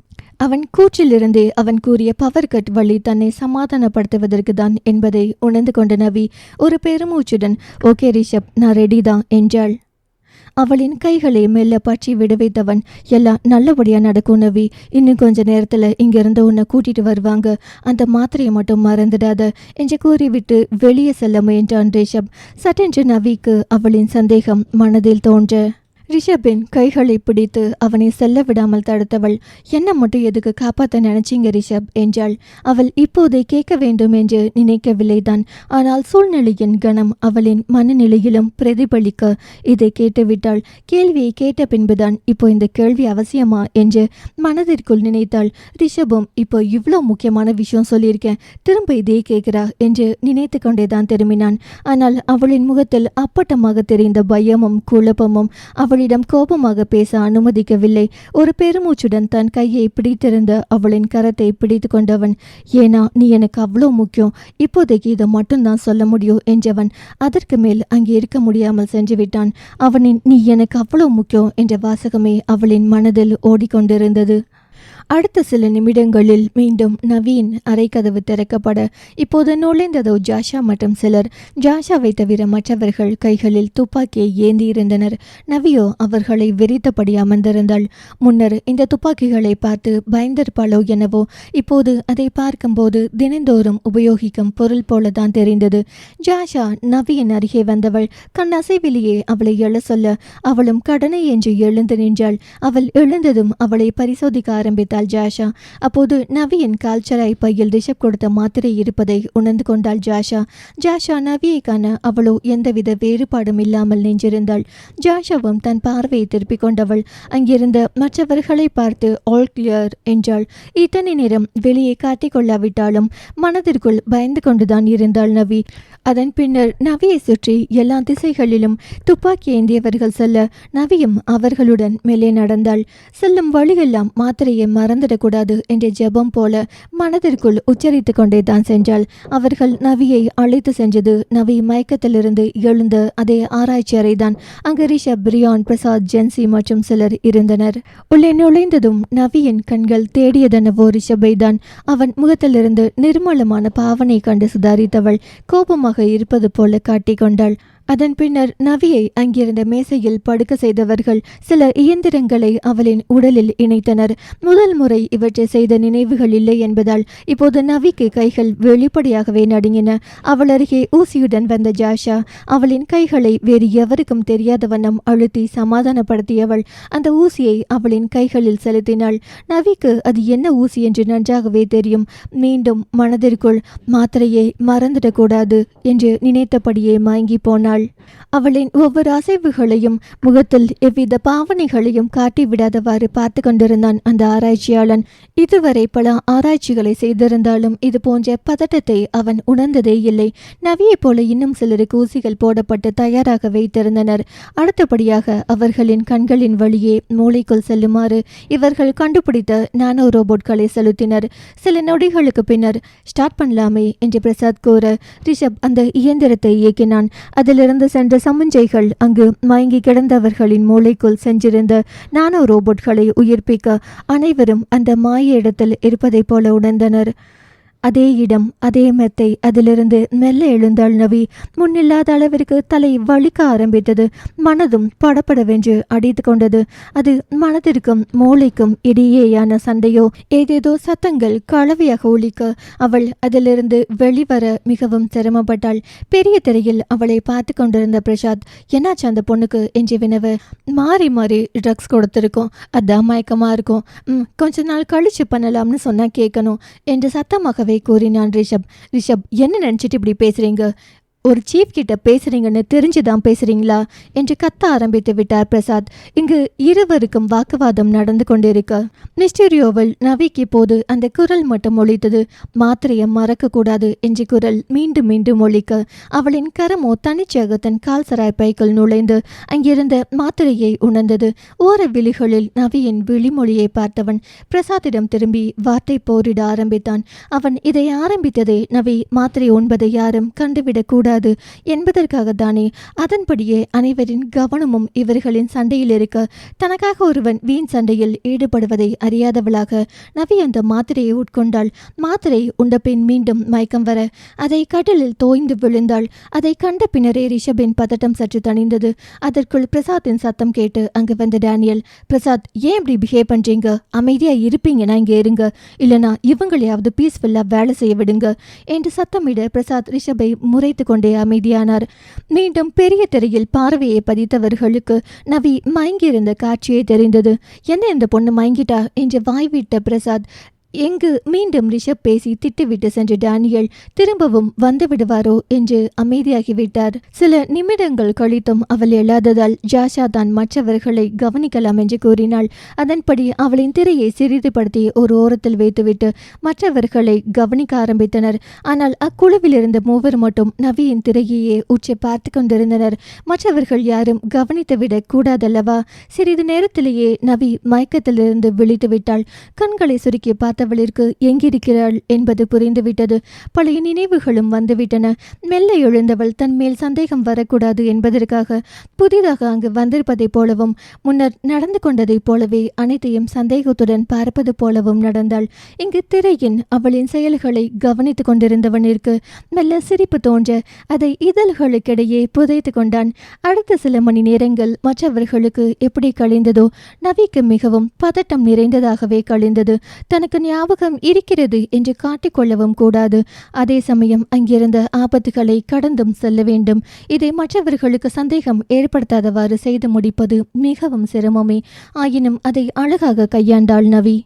அவன் கூற்றிலிருந்தே அவன் கூறிய பவர் கட் வழி தன்னை சமாதானப்படுத்துவதற்கு தான் என்பதை உணர்ந்து கொண்ட நவி ஒரு பெருமூச்சுடன், ஓகே ரிஷப், நான் ரெடி தான் என்றாள். அவளின் கைகளை மெல்ல பற்றி விடுவித்தவன், எல்லாம் நல்லபடியா நடக்கும் நவி, இன்னும் கொஞ்ச நேரத்துல இங்கிருந்து உன்னை கூட்டிட்டு வருவாங்க, அந்த மாத்திரையை மட்டும் மறந்துடாத என்று கூறிவிட்டு வெளியே செல்ல முயன்றான் ரிஷப். சட்டென்று நவிக்கு அவளின் சந்தேகம் மனதில் தோன்ற ரிஷபின் கைகளை பிடித்து அவனை செல்ல விடாமல் தடுத்தவள், என்ன மட்டும் எதுக்கு காப்பாற்ற நினைச்சிங்க ரிஷப் என்றாள். அவள் இப்போதை கேட்க வேண்டும் என்று நினைக்கவில்லைதான். ஆனால் சூழ்நிலையின் கணம் அவளின் மனநிலையிலும் பிரதிபலிக்க இதை கேட்டுவிட்டாள். கேள்வியை கேட்ட பின்புதான் இப்போ இந்த கேள்வி அவசியமா என்று மனதிற்குள் நினைத்தாள். ரிஷபும் இப்போ இவ்வளோ முக்கியமான விஷயம் சொல்லியிருக்கேன், திரும்ப இதே கேட்கிறா என்று நினைத்து கொண்டேதான் திரும்பினான். ஆனால் அவளின் முகத்தில் அப்பட்டமாக தெரிந்த பயமும் குழப்பமும் அவளிடம் கோபமாக பேச அனுமதிக்கவில்லை. ஒரு பெருமூச்சுடன் தன் கையை பிடித்திருந்த அவளின் கரத்தை பிடித்து கொண்டவன், ஏனா நீ எனக்கு அவ்வளோ முக்கியம், இப்போதைக்கு இதை மட்டும்தான் சொல்ல முடியும் என்றவன் அதற்கு மேல் அங்கே இருக்க முடியாமல் சென்று விட்டான். அவனின் நீ எனக்கு அவ்வளோ முக்கியம் என்ற வாசகமே அவளின் மனதில் ஓடிக்கொண்டிருந்தது. அடுத்த சில நிமிடங்களில் மீண்டும் நவீன் அறைக்கதவு திறக்கப்பட இப்போது நுழைந்ததோ ஜாஷா மற்றும் சிலர். ஜாஷாவை தவிர மற்றவர்கள் கைகளில் துப்பாக்கியை ஏந்தி இருந்தனர். நவியோ அவர்களை விரித்தபடி அமர்ந்திருந்தாள். முன்னர் இந்த துப்பாக்கிகளை பார்த்து பயந்திருப்பாளோ எனவோ இப்போது அதை பார்க்கும்போது தினந்தோறும் உபயோகிக்கும் பொருள் போலதான் தெரிந்தது. ஜாஷா நவியின் அருகே வந்தவள் கண்ணசைவிலேயே அவளை எழ சொல்ல அவளும் கடனை என்று எழுந்து நின்றாள். அவள் எழுந்ததும் அவளை பரிசோதிக்க ஆரம்பித்தாள் ஜாஷா. அப்போது நவியின் கால்ச்சராய் பையில் ரிஷப் கொடுத்த மாத்திரை இருப்பதை உணர்ந்து கொண்டாள் ஜாஷா. ஜாஷா நவியை காண அவளோ எந்தவித வேறுபாடும் இல்லாமல் நின்றிருந்தாள். ஜாஷாவும் தன் பார்வையை திருப்பிக் கொண்டவள் அங்கிருந்த மற்றவர்களை பார்த்து ஆல் கிளியர் என்றாள். இத்தனை நேரம் வெளியே காட்டிக்கொள்ளாவிட்டாலும் மனதிற்குள் பயந்து கொண்டுதான் இருந்தாள் நவி. அதன் பின்னர் நவியை சுற்றி எல்லா திசைகளிலும் துப்பாக்கி ஏந்தியவர்கள் செல்ல நவியும் அவர்களுடன் மேலே நடந்தாள். செல்லும் வழியெல்லாம் மாத்திரையை மறந்துடக்கூடாது என்ற ஜெபம் போல மனதிற்குள் உச்சரித்து கொண்டே தான் சென்றாள். அவர்கள் நவியை அழைத்து சென்றது நவி மயக்கத்திலிருந்து எழுந்த அதே ஆராய்ச்சி அறைதான். அங்கு ரிஷப், பிரியான், பிரசாத், ஜென்சி மற்றும் சிலர் இருந்தனர். உள்ளே நுழைந்ததும் நவியின் கண்கள் தேடியதெனவோ ரிஷபை தான். அவன் முகத்திலிருந்து நிர்மலமான பாவனை கண்டு சுதாரித்தவள் கோபமாக இருப்பது போல காட்டிக்கொண்டாள். அதன் பின்னர் நவியை அங்கிருந்த மேசையில் படுக்க செய்தவர்கள் சில இயந்திரங்களை அவளின் உடலில் இணைத்தனர். முதல் முறை இவற்றை செய்த நினைவுகள் இல்லை என்பதால் இப்போது நவிக்கு கைகள் வெளிப்படையாகவே நடுங்கின. அவள் அருகே ஊசியுடன் வந்த ஜாஷா அவளின் கைகளை வேறு எவருக்கும் தெரியாத வண்ணம் அழுத்தி சமாதானப்படுத்தியவள் அந்த ஊசியை அவளின் கைகளில் செலுத்தினாள். நவிக்கு அது என்ன ஊசி என்று நன்றாகவே தெரியும். மீண்டும் மனதிற்குள் மாத்திரையை மறந்துடக்கூடாது என்று நினைத்தபடியே மயங்கி போனாள். அவளின் ஒவ்வொரு அசைவுகளையும் முகத்தில் எவ்வித பாவனைகளையும் காட்டிவிடாதவாறு பார்த்து கொண்டிருந்தான் அந்த ஆராய்ச்சியாளன். இதுவரை பல ஆராய்ச்சிகளை செய்திருந்தாலும் இது போன்ற பதட்டத்தை அவன் உணர்ந்ததே இல்லை. நவியை போல இன்னும் சிலருக்கு ஊசிகள் போடப்பட்டு தயாராக வைத்திருந்தனர். அடுத்தபடியாக அவர்களின் கண்களின் வழியே மூளைக்குள் செல்லுமாறு இவர்கள் கண்டுபிடித்த நானோ ரோபோட்களை செலுத்தினர். சில நொடிகளுக்கு பின்னர் ஸ்டார்ட் பண்ணலாமே என்று பிரசாத் கூற ரிஷப் அந்த இயந்திரத்தை இயக்கினான். அதிலிருந்து சென்ற சமிஞ்சைகள் அங்கு மயங்கி கிடந்தவர்களின் மூளைக்குள் சென்றிருந்த நானோ ரோபோட்களை உயிர்ப்பிக்க அனைவரும் அந்த மாய இடத்தில் இருப்பதைப் போல உணர்ந்தனர். அதே இடம், அதே மெத்தை. அதிலிருந்து மெல்ல எழுந்தாள் நவி. முன்னில்லாத அளவிற்கு தலை வலிக்க ஆரம்பித்தது. மனதும் படப்படவென்று அடித்து கொண்டது. அது மனதிற்கும் மூளைக்கும் இடையேயான சண்டையோ ஏதேதோ சத்தங்கள் கலவையாக ஒலிக்க அவள் அதிலிருந்து வெளிவர மிகவும் சிரமப்பட்டாள். பெரிய திரையில் அவளை பார்த்து கொண்டிருந்த பிரசாத், என்னாச்சு அந்த பொண்ணுக்கு என்று வினவ, மாறி மாறி ட்ரக்ஸ் கொடுத்துருக்கோம், அதான் மயக்கமா இருக்கும், கொஞ்ச நாள் கழிச்சு பண்ணலாம்னு சொன்னா கேட்கணும் என்று சத்தமாகவே கூறினான் ரிஷப். ரிஷப், என்ன நினைச்சிட்டு இப்படி பேசுறீங்க? ஒரு சீஃப் கிட்ட பேசுறீங்கன்னு தெரிஞ்சுதான் பேசுறீங்களா என்று கத்த ஆரம்பித்து விட்டார் பிரசாத். இங்கு இருவருக்கும் வாக்குவாதம் நடந்து கொண்டிருக்க மிஸ்டீரியோவில் நவிக்கு போது அந்த குரல் மட்டும் ஒலித்தது. மாத்திரையை மறக்க கூடாது என்ற குரல் மீண்டும் மீண்டும் ஒலிக்க அவளின் கரமோ தனிச்சையாக தன் கால் சராய் பைக்குள் நுழைந்து அங்கிருந்த மாத்திரையை உணர்ந்தது. ஓர விழிகளில் நவியின் விழிமொழியை பார்த்தவன் பிரசாத்திடம் திரும்பி வார்த்தை போரிட ஆரம்பித்தான். அவன் இதை ஆரம்பித்ததே நவி மாத்திரை உண்பதை யாரும் கண்டுவிடக் கூடாது என்பதற்காகத்தானே. அதன்படியே அனைவரின் கவனமும் இவர்களின் சண்டையில் இருக்க தனக்காக ஒருவன் வீண் சண்டையில் ஈடுபடுவதை அறியாதவளாக நவி அந்த மாத்திரையை உட்கொண்டாள். மாத்திரை உண்ட பின் மீண்டும் மயக்கம் வர அதை கடலில் தோய்ந்து விழுந்தாள். அதை கண்ட பின்னரே ரிஷபின் பதட்டம் சற்று தணிந்தது. அதற்குள் பிரசாத்தின் சத்தம் கேட்டு அங்கு வந்த டேனியல், பிரசாத், ஏன் இப்படி பிஹேவ் பண்றீங்க? அமைதியா இருப்பீங்கன்னா இங்க இருங்க, இல்லனா இவங்களையாவது பீஸ்ஃபுல்லா வேலை செய்ய விடுங்க என்று சத்தமிட பிரசாத் ரிஷபை முறைத்து கொண்டே அமைதியானார். மீண்டும் பெரிய திரையில் பார்வையை பதித்தவர்களுக்கு நவி மயங்கியிருந்த காட்சியே தெரிந்தது. என்ன இந்த பொண்ணு மயங்கிட்டா என்று வாய்விட்ட பிரசாத் எங்கு மீண்டும் ரிஷப் பேசி திட்டுவிட்டு சென்ற டேனியல் திரும்பவும் வந்து விடுவாரோ என்று அமைதியாகிவிட்டார். சில நிமிடங்கள் கழித்தும் அவள் எழாததால் ஜாஷா தான் மற்றவர்களை கவனிக்கலாம் என்று கூறினாள். அதன்படி அவளின் திரையை சிறிதுபடுத்தி ஒரு ஓரத்தில் வைத்துவிட்டு மற்றவர்களை கவனிக்க ஆரம்பித்தனர். ஆனால் அக்குழுவில் இருந்த மூவர் மட்டும் நவியின் திரையையே உற்று பார்த்து கொண்டிருந்தனர். மற்றவர்கள் யாரும் கவனித்துவிடக் கூடாதல்லவா? சிறிது நேரத்திலேயே நவி மயக்கத்திலிருந்து விழித்து விட்டாள். கண்களை சுருக்கி பார்த்த அவளிற்கு எங்கிருக்கிறாள் என்பது புரிந்துவிட்டது. பழைய நினைவுகளும் வந்துவிட்டன. மெல்ல எழுந்தவள் தன் மேல் சந்தேகம் வரக்கூடாது என்பதற்காக புதிதாக அங்கு வந்திருப்பதைப் போலவும் முன்னர் நடந்து கொண்டதைப் போலவே அனைத்தையும் சந்தேகத்துடன் பார்ப்பது போலவும் நடந்தாள். இங்கு திரையின் அவளின் செயல்களை கவனித்துக் கொண்டிருந்தவனிற்கு மெல்ல சிரிப்பு தோன்ற அதை இதழ்களுக்கிடையே புதைத்து கொண்டான். அடுத்த சில மணி நேரங்கள் மற்றவர்களுக்கு எப்படி கழிந்ததோ நவிக்கு மிகவும் பதட்டம் நிறைந்ததாகவே கழிந்தது. தனக்கு ஞாபகம் இருக்கிறது என்று காட்டிக்கொள்ளவும் கூடாது. அதே சமயம் அங்கிருந்த ஆபத்துகளை கடந்தும் செல்ல வேண்டும். இதை மற்றவர்களுக்கு சந்தேகம் ஏற்படுத்தாதவாறு செய்து முடிப்பது மிகவும் சிரமமே. ஆயினும் அதை அழகாக கையாண்டாள் நவி.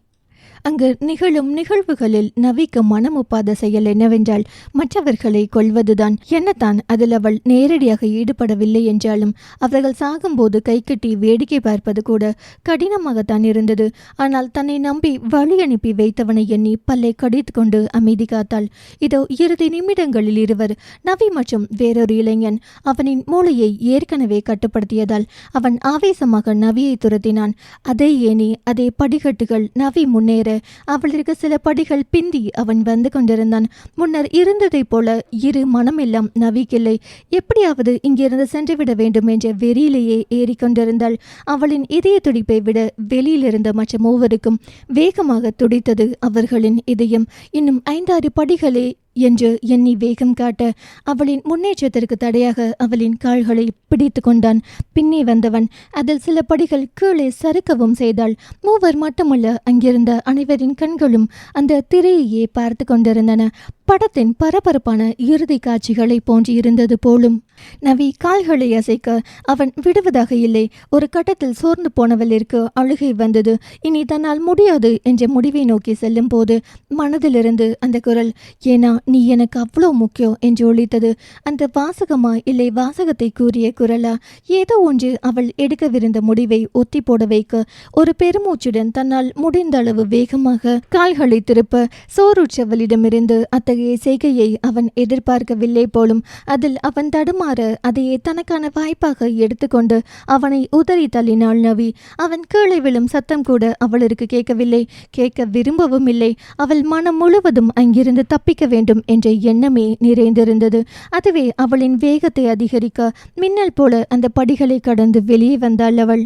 அங்கு நிகழும் நிகழ்வுகளில் நவிக்கு மனம் ஒப்பாத செயல் என்னவென்றால் மற்றவர்களை கொல்வதுதான். என்னத்தான் அதில் அவள் நேரடியாக ஈடுபடவில்லை என்றாலும் அவர்கள் சாகும்போது கை கட்டி வேடிக்கை பார்ப்பது கூட கடினமாகத்தான் இருந்தது. ஆனால் தன்னை நம்பி வழி அனுப்பி வைத்தவனை எண்ணி பல்லை கடித்து கொண்டு அமைதி காத்தாள். இதோ இறுதி நிமிடங்களில் இருவர், நவி மற்றும் வேறொரு இளைஞன், அவனின் மூளையை ஏற்கனவே கட்டுப்படுத்தியதால் அவன் ஆவேசமாக நவியை துரத்தினான். அதே ஏணி, அதே படிக்கட்டுகள். நவி முன்னேற அவளிற்கு சில படிகள் பிந்தி அவன் வந்து கொண்டிருந்தான். முன்னர் இருந்ததைப் போல இரு மனமெல்லாம் நவிக்கில்லை. எப்படியாவது இங்கிருந்து சென்றுவிட வேண்டும் என்ற வெறியிலேயே ஏறிக்கொண்டிருந்தாள். அவளின் இதய துடிப்பை விட வெளியிலிருந்த மற்ற மூவருக்கும் வேகமாக துடித்தது அவர்களின் இதயம். இன்னும் 5-6 படிகளே என்று எண்ணி வேகம் காட்ட அவளின் முன்னேற்றத்திற்கு தடையாக அவளின் கால்களை பிடித்து கொண்டான். பின்னே வந்தவன் அதில் சில படிகள் கீழே சறுக்கவும் செய்தாள். மூவர் மட்டுமல்ல, அங்கிருந்த அனைவரின் கண்களும் அந்த திரையையே பார்த்து கொண்டிருந்தன. படத்தின் பரபரப்பான இறுதி காட்சிகளை போன்று இருந்தது போலும். நவி கால்களை அசைக்க அவன் விடுவதாக இல்லை. ஒரு கட்டத்தில் சோர்ந்து போனவளிற்கு அழுகை வந்தது. இனி தன்னால் முடியாது என்ற முடிவை நோக்கி செல்லும் போது மனதிலிருந்து அந்த குரல், ஏனா நீ எனக்கு அவ்வளோ முக்கியம் என்று ஒலித்தது. அந்த வாசகமா இல்லை வாசகத்தை கூறிய குரலா? ஏதோ ஒன்று அவள் எடுக்கவிருந்த முடிவை ஒத்தி போட வைக்க ஒரு பெருமூச்சுடன் தன்னால் முடிந்த அளவு வேகமாக கால்களை திருப்ப சோறுற்றவளிடமிருந்து அத்தகைய செய்கையை அவன் எதிர்பார்க்கவில்லை போலும். அதில் அவன் தடுமாற அதையே தனக்கான வாய்ப்பாக எடுத்துக்கொண்டு அவனை உதறி தள்ளினாள் நவி. அவன் கீழே விழும் சத்தம் கூட அவளுக்கு கேட்கவில்லை, கேட்க விரும்பவும் இல்லை. அவள் மனம் முழுவதும் அங்கிருந்து தப்பிக்க வேண்டும் என்ற எண்ணமே நிறைந்திருந்தது. அதுவே அவளின் வேகத்தை அதிகரிக்க மின்னல் போல அந்த படிகளை கடந்து வெளியே வந்தாள் அவள்.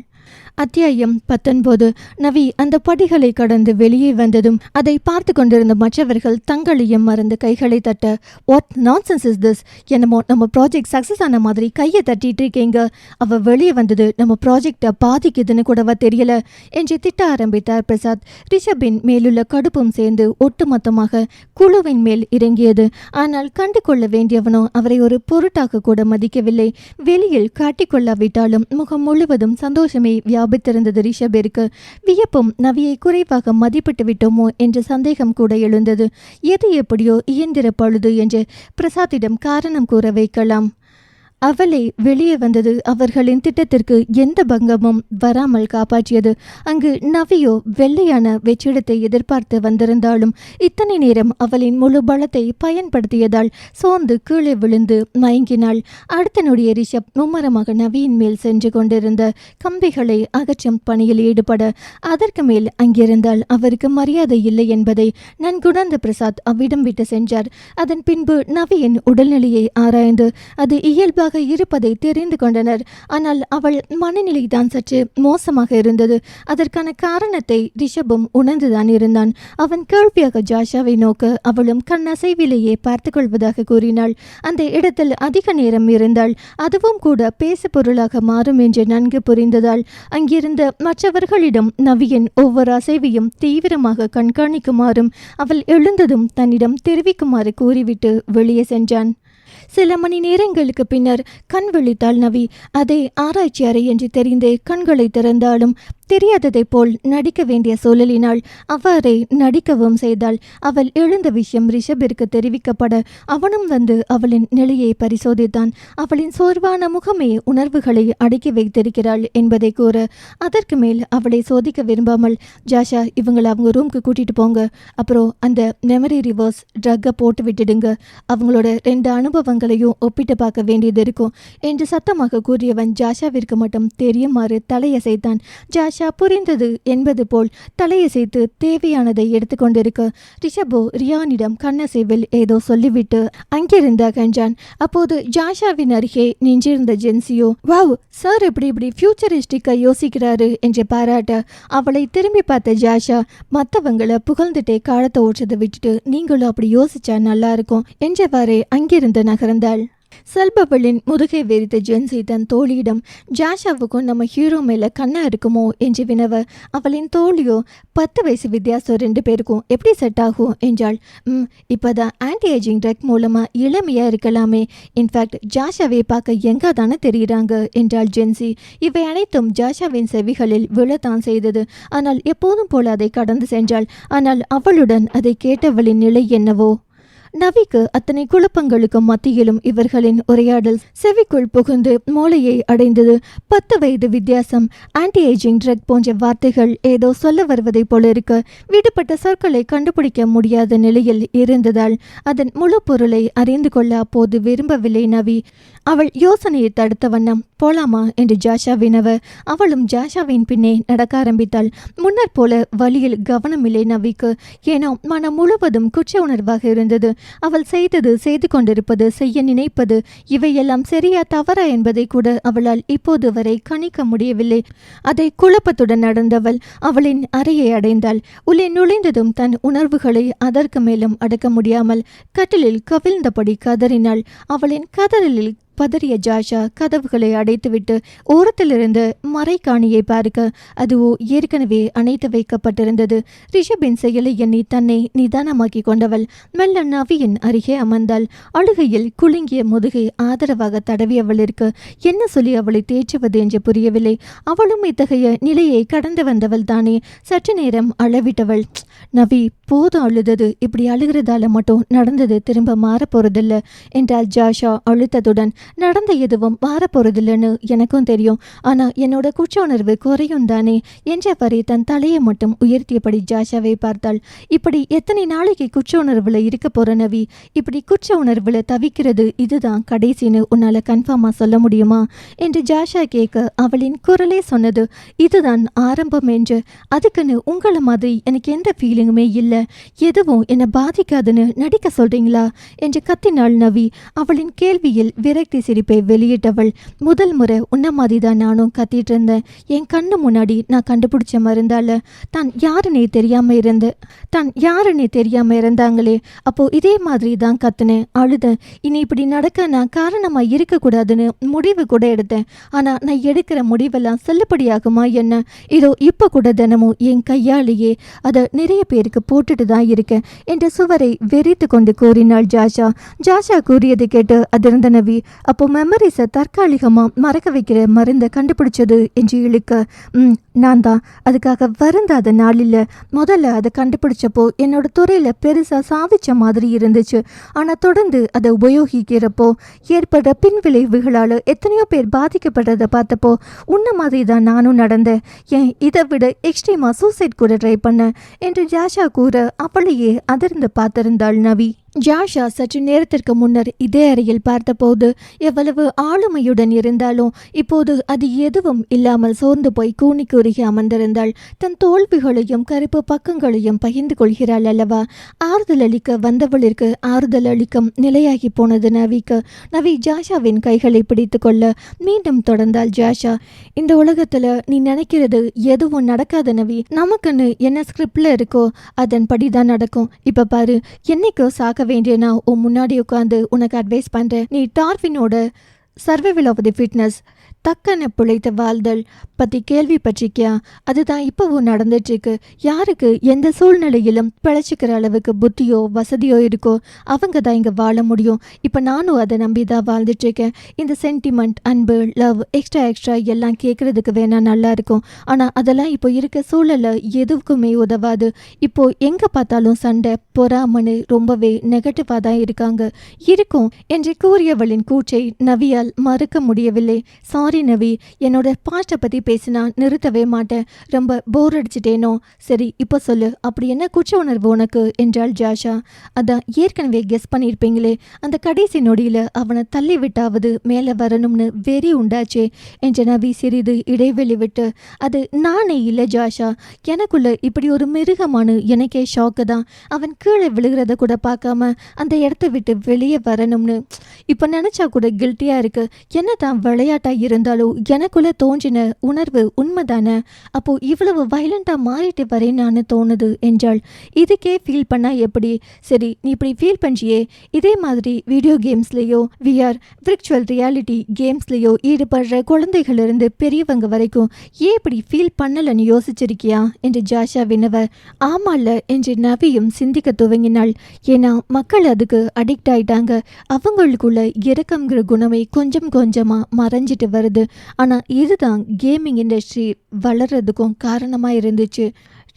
அத்தியாயம் 19. நவி அந்த படிகளை கடந்து வெளியே வந்ததும் அதை பார்த்து கொண்டிருந்த மற்றவர்கள் தங்களையும் மறந்து கைகளை தட்ட, வாட் நான்சென்ஸ் இஸ் திஸ்? என்னமோ நம்ம ப்ராஜெக்ட் சக்சஸ் ஆன மாதிரி கையை தட்டிட்டு இருக்கீங்க. அவ வெளியே வந்தது நம்ம ப்ராஜெக்டை பாதிக்குதுன்னு கூடவா தெரியல என்று திட்ட ஆரம்பித்தார் பிரசாத். ரிஷபின் மேலுள்ள கடுப்பும் சேர்ந்து ஒட்டுமொத்தமாக குழுவின் மேல் இறங்கியது. ஆனால் கண்டு கொள்ள வேண்டியவனோ அவரை ஒரு பொருட்டாக கூட மதிக்கவில்லை. வெளியில் காட்டிக்கொள்ளாவிட்டாலும் முகம் முழுவதும் சந்தோஷமே வியாபித்திருந்தது ரிஷபிற்கு. வியப்பும் நவியை குறைவாக மதிப்பிட்டு விட்டோமோ என்ற சந்தேகம் கூட எழுந்தது. எது எப்படியோ இயந்திர பழுது என்று பிரசாத்திடம் காரணம் கூற வைக்கலாம். அவளை வெளியே வந்தது அவர்களின் திட்டத்திற்கு எந்த பங்கமும் வராமல் காப்பாற்றியது. அங்கு நவியோ வெள்ளையான வெற்றிடத்தை எதிர்பார்த்து வந்திருந்தாலும் இத்தனை நேரம் அவளின் முழு பலத்தை பயன்படுத்தியதால் சோர்ந்து கீழே விழுந்து மயங்கினாள். அடுத்த நொடிய ரிஷப் மும்மரமாக நவியின் மேல் சென்று கொண்டிருந்த கம்பிகளை அகற்றும் பணியில் ஈடுபட, அதற்கு மேல் அங்கிருந்தால் அவருக்கு மரியாதை இல்லை என்பதை நன்குணர்ந்த பிரசாத் அவ்விடம் விட்டு சென்றார். அதன் பின்பு நவியின் உடல்நிலையை ஆராய்ந்து அது இயல்பாக இருப்பதை தெரிந்து கொண்டனர். ஆனால் அவள் மனநிலைதான் சற்று மோசமாக இருந்தது. அதற்கான காரணத்தை ரிஷபும் உணர்ந்துதான் இருந்தான். அவன் கேள்வியாக ஜாஷாவை நோக்க அவளும் கண்ணசைவிலேயே பார்த்து கொள்வதாக கூறினாள். அந்த இடத்தில் அதிக நேரம் இருந்தால் அதுவும் கூட பேசு பொருளாக மாறும் என்று நன்கு புரிந்ததால் அங்கிருந்த மற்றவர்களிடம் நவியின் ஒவ்வொரு அசைவையும் தீவிரமாக கண்காணிக்குமாறும் அவள் எழுந்ததும் தன்னிடம் தெரிவிக்குமாறு கூறிவிட்டு வெளியே சென்றான். சில மணி நேரங்களுக்கு பின்னர் கண் விழித்தாள் நவி. அதை ஆராய்ச்சி அறை என்று தெரிந்தே கண்களை திறந்தாலும் தெரியாததை போல் நடிக்க வேண்டிய சூழலினால் அவ்வாறே நடிக்கவும் செய்தாள். அவள் எழுந்த விஷயம் ரிஷபிற்கு தெரிவிக்கப்பட அவனும் வந்து அவளின் நிலையை பரிசோதித்தான். அவளின் சோர்வான முகமே உணர்வுகளை அடக்கி வைத்திருக்கிறாள் என்பதை கூற, அதற்கு மேல் அவளை சோதிக்க விரும்பாமல், ஜாஷா இவங்களை அவங்க ரூமுக்கு கூட்டிட்டு போங்க, அப்புறம் அந்த மெமரி ரிவர்ஸ் ட்ரக்கை போட்டு விட்டுடுங்க, அவங்களோட 2 அனுபவங்களையும் ஒப்பிட்டு பார்க்க வேண்டியது இருக்கும் என்று சத்தமாக கூறியவன் ஜாஷாவிற்கு மட்டும் தெரியுமாறு தலையசைத்தான். ஜாஷா புரிந்தது என்பது போல் தலையசைத்து தேவையானதை எடுத்துக்கொண்டிருக்க ரிஷபோ ரியானிடம் கண்ணசைவில் ஏதோ சொல்லிவிட்டு அங்கிருந்து அகன்றான். அப்போது ஜாஷாவின் அருகே நின்றிருந்த ஜென்சியோ, வாவ் சார் இப்படி ஃபியூச்சரிஸ்டிக்கா யோசிக்கிறாரு என்று பாராட்ட அவளை திரும்பி பார்த்த ஜாஷா, மற்றவங்களை புகழ்ந்துட்டே காலத்தை ஓற்றதை விட்டுட்டு நீங்களும் அப்படி யோசிச்சா நல்லா இருக்கும் என்றவாறே அங்கிருந்து நகர்ந்தாள். செல்பவளின் முதுகை வெறித்த ஜென்சி தன் தோழியிடம், ஜாஷாவுக்கும் நம்ம ஹீரோ மேல கண்ணா இருக்குமோ என்று வினவ, அவளின் தோழியோ 10 வயசு வித்தியாசம் 2 பேருக்கும் எப்படி செட் ஆகும் என்றாள். இப்போதான் ஆன்டி ஏஜிங் ட்ரக் மூலமா இளமையா இருக்கலாமே, இன்ஃபேக்ட் ஜாஷாவை பார்க்க எங்க தானே தெரியுறாங்க என்றாள் ஜென்சி. இவை அனைத்தும் ஜாஷாவின் செவிகளில் விழத்தான் செய்தது. ஆனால் எப்போதும் போல அதை கடந்து சென்றாள். ஆனால் அவளுடன் அதை கேட்டவளின் நிலை என்னவோ. நவிக்கு அத்தனை குழப்பங்களுக்கும் மத்தியிலும் இவர்களின் உரையாடல் செவிக்குள் புகுந்து மூளையை அடைந்தது. 10 வயது வித்தியாசம், ஆன்டி ஏஜிங் ட்ரக் போன்ற வார்த்தைகள் ஏதோ சொல்ல வருவதை போல இருக்க விடுபட்ட சொற்களை கண்டுபிடிக்க முடியாத நிலையில் இருந்ததால் அதன் முழு பொருளை அறிந்து கொள்ள அப்போது விரும்பவில்லை நவி. அவள் யோசனையை தடுத்த வண்ணம் போலாமா என்று ஜாஷா வினவ அவளும் ஜாஷாவின் பின்னே நடக்க ஆரம்பித்தாள். முன்னர் போல வழியில் கவனமில்லை நவிக்கு. ஏனோ மனம் முழுவதும் குற்ற உணர்வாக இருந்தது. அவள் செய்து கொண்டிருப்பது, செய்ய நினைப்பது இவையெல்லாம் சரியா தவறா என்பதை கூட அவளால் இப்போது வரை கணிக்க முடியவில்லை. அதை குழப்பத்துடன் நடந்தவள் அவளின் அறையை அடைந்தாள். உள்ளே நுழைந்ததும் தன் உணர்வுகளை அதற்கு மேலும் அடக்க முடியாமல் கட்டிலில் கவிழ்ந்தபடி கதறினாள். அவளின் கதறலில் பதறிய ஜாஷா கதவுகளை அடைத்துவிட்டு ஓரத்திலிருந்து மறைக்காணியை பார்க்க அதுவோ ஏற்கனவே அணைத்து வைக்கப்பட்டிருந்தது. ரிஷபின் செயலை எண்ணி தன்னை நிதானமாக்கி கொண்டவள் மெல்ல நவியின் அருகே அமர்ந்தாள். அழுகையில் குலுங்கிய முதுகை ஆதரவாக தடவியவளிற்கு என்ன சொல்லி அவளை தேற்றுவது என்று புரியவில்லை. அவளும் இத்தகைய நிலையை கடந்து வந்தவள் தானே. சற்று நேரம் அளவிட்டவள், நவி போதும் அழுதது, இப்படி அழுகிறதால மட்டும் நடந்தது திரும்ப மாறப்போறதில்ல என்றாள் ஜாஷா அழுத்தத்துடன். நடந்த எதுவும் மாறப்போறதில்லைன்னு எனக்கும் தெரியும், ஆனா என்னோட குற்ற உணர்வு குறையும் தானே என்றவரை தன் தலையை மட்டும் உயர்த்தியபடி ஜாஷாவை பார்த்தாள். இப்படி எத்தனை நாளைக்கு குற்ற உணர்வுல இருக்க போற நவி? இப்படி குற்ற உணர்வுல தவிக்கிறது இதுதான் கடைசின்னு உன்னால கன்ஃபார்மா சொல்ல முடியுமா என்று ஜாஷா கேட்க அவளின் குரலே சொன்னது இதுதான் ஆரம்பம் என்று. அதுக்குன்னு உங்களை மாதிரி எனக்கு எந்த ஃபீலிங்குமே இல்லை, எதுவும் என்னை பாதிக்காதுன்னு நடிக்க சொல்றீங்களா என்று கத்தினாள் நவி. அவளின் கேள்வியில் விரக்தி சிரிப்பை வெளியிட்டவள், முதல் முறை உன்ன மாதிரிதான் நானும் கத்திட்டு இருந்தேன். என் கண்ணு முன்னாடி நான் கண்டுபிடிச்ச மருந்தால தான் யாருன்னே தெரியாம இருந்தாங்களே, அப்போ இதே மாதிரி தான் கத்துனேன், அழுதேன். இனி இப்படி நடக்க நான் காரணமா இருக்கக்கூடாதுன்னு முடிவு கூட எடுத்தேன். ஆனா நான் எடுக்கிற முடிவெல்லாம் செல்லுபடியாகுமா என்ன? இதோ இப்ப கூட தினமும் என் கையாலேயே அதை நிறைய பேருக்கு போட்டுட்டு தான் இருக்கேன் என்ற சுவரை வெறித்து கொண்டு கூறினாள் ஜாஷா. ஜாஷா கூறியதை கேட்டு அதிர்ந்த நவி, அப்போ மெமரிஸை தற்காலிகமா மறக்க வைக்கிற மருந்தை கண்டுபிடிச்சது என்று இழுக்க, நான் தான் அதுக்காக வருந்தாத நாளில் முதல்ல அதை கண்டுபிடிச்சப்போ என்னோட துறையில பெருசா சாதிச்ச மாதிரி இருந்துச்சு. ஆனா தொடர்ந்து அதை உபயோகிக்கிறப்போ ஏற்படுற பின்விளைவுகளால எத்தனையோ பேர் பாதிக்கப்படுறதை பார்த்தப்போ உன்ன மாதிரி தான் நானும் நடந்தேன். ஏன் இதை விட எக்ஸ்ட்ரீமா சூசைட் கூட ட்ரை பண்ண என்று ஜாஷா கூற அவளையே அதிர்ந்து பார்த்திருந்தாள் நவி. ஜாஷா சற்று நேரத்திற்கு முன்னர் இதே அறையில் பார்த்தபோது எவ்வளவு ஆளுமையுடன் இருந்தாலும் இப்போது அது எதுவும் இல்லாமல் சோர்ந்து போய் கூனி குறுகி அமர்ந்திருந்தாள். தன் தோல்விகளையும் கருப்பு பக்கங்களையும் பகிர்ந்து கொள்கிறாள் அல்லவா. ஆறுதல் அளிக்க வந்தவளிற்கு ஆறுதல் அளிக்கும் நிலையாகி போனது நவிக்கு. நவி ஜாஷாவின் கைகளை பிடித்து கொள்ள மீண்டும் தொடர்ந்தாள் ஜாஷா. இந்த உலகத்துல நீ நினைக்கிறது எதுவும் நடக்காத நவி, நமக்குன்னு என்ன ஸ்கிரிப்ட்ல இருக்கோ அதன்படிதான் நடக்கும். இப்ப பாரு, என்னைக்கோ சாக்க வேண்டிய நான் உன் முன்னாடி உட்காந்து உனக்கு அட்வைஸ் பண்றேன். நீ டார்வினோட சர்வைவல் ஆஃப் தி ஃபிட்னஸ் தக்கன பிழைத்த வாழ்தல் பற்றி கேள்விப்பட்டிருக்கியா? அதுதான் இப்போவும் நடந்துட்டுருக்கு. யாருக்கு எந்த சூழ்நிலையிலும் பிழைச்சிக்கிற அளவுக்கு புத்தியோ வசதியோ இருக்கோ அவங்க தான் இங்கே வாழ முடியும். இப்போ நானும் அதை நம்பி தான் வாழ்ந்துட்டுருக்கேன். இந்த சென்டிமெண்ட், அன்பு, லவ், எக்ஸ்ட்ரா எல்லாம் கேட்குறதுக்கு வேணா நல்லா இருக்கும். ஆனால் அதெல்லாம் இப்போ இருக்க சூழலில் எதுக்குமே உதவாது. இப்போ எங்கே பார்த்தாலும் சண்டை, பொறாமனு ரொம்பவே நெகட்டிவாக தான் இருக்கும் என்று கூறியவளின் கூற்றை நவியால் மறுக்க முடியவில்லை. சாரி நவி, என்னோட பாஸ்ட்டை பற்றி பேசினா நிறுத்தவே மாட்டேன். ரொம்ப போர் அடிச்சிட்டேனோ? சரி இப்போ சொல்லு, அப்படி என்ன குற்ற உணர்வு உனக்கு என்றாள் ஜாஷா. அதான் ஏற்கனவே கெஸ் பண்ணியிருப்பீங்களே, அந்த கடைசி நொடியில் அவனை தள்ளி விட்டாவது மேலே வரணும்னு வெறி உண்டாச்சே என்ற நவி சிறிது இடைவெளி விட்டு, அது நானே இல்லை ஜாஷா, எனக்குள்ள இப்படி ஒரு மிருகமான எனக்கே ஷாக்கு தான். அவன் கீழே விழுகிறத கூட பார்க்காம அந்த இடத்த விட்டு வெளியே வரணும்னு இப்போ நினச்சா கூட கில்ட்டியாக இருக்கு. என்ன தான் விளையாட்டாக இருந்தாலும் எனக்குள்ள தோன்றின உணர்வு உண்மைதானே. அப்போ இவ்வளவு வயலண்டா மாறிட்டு வரேன்னு தோணுது என்றாள். இதுக்கே ஃபீல் பண்ணா எப்படி? சரி, நீ இப்படி ஃபீல் பண்ணியே, இதே மாதிரி வீடியோ கேம்ஸ்லேயோ விஆர் விர்ச்சுவல் ரியாலிட்டி கேம்ஸ்லேயோ ஈடுபடுற குழந்தைகளிலிருந்து பெரியவங்க வரைக்கும் ஏன் இப்படி ஃபீல் பண்ணலன்னு யோசிச்சிருக்கியா என்று ஜாஷா வினவ. ஆமால்ல என்று நவியும் சிந்திக்க துவங்கினாள். ஏன்னா மக்கள் அதுக்கு அடிக்ட் ஆயிட்டாங்க. அவங்களுக்குள்ள இறக்கம்ங்கிற குணமே கொஞ்சம் கொஞ்சமா மறைஞ்சிட்டு வருது. ஆனால் இதுதான் கேமிங் இண்டஸ்ட்ரி வளர்றதுக்கும் காரணமாக இருந்துச்சு.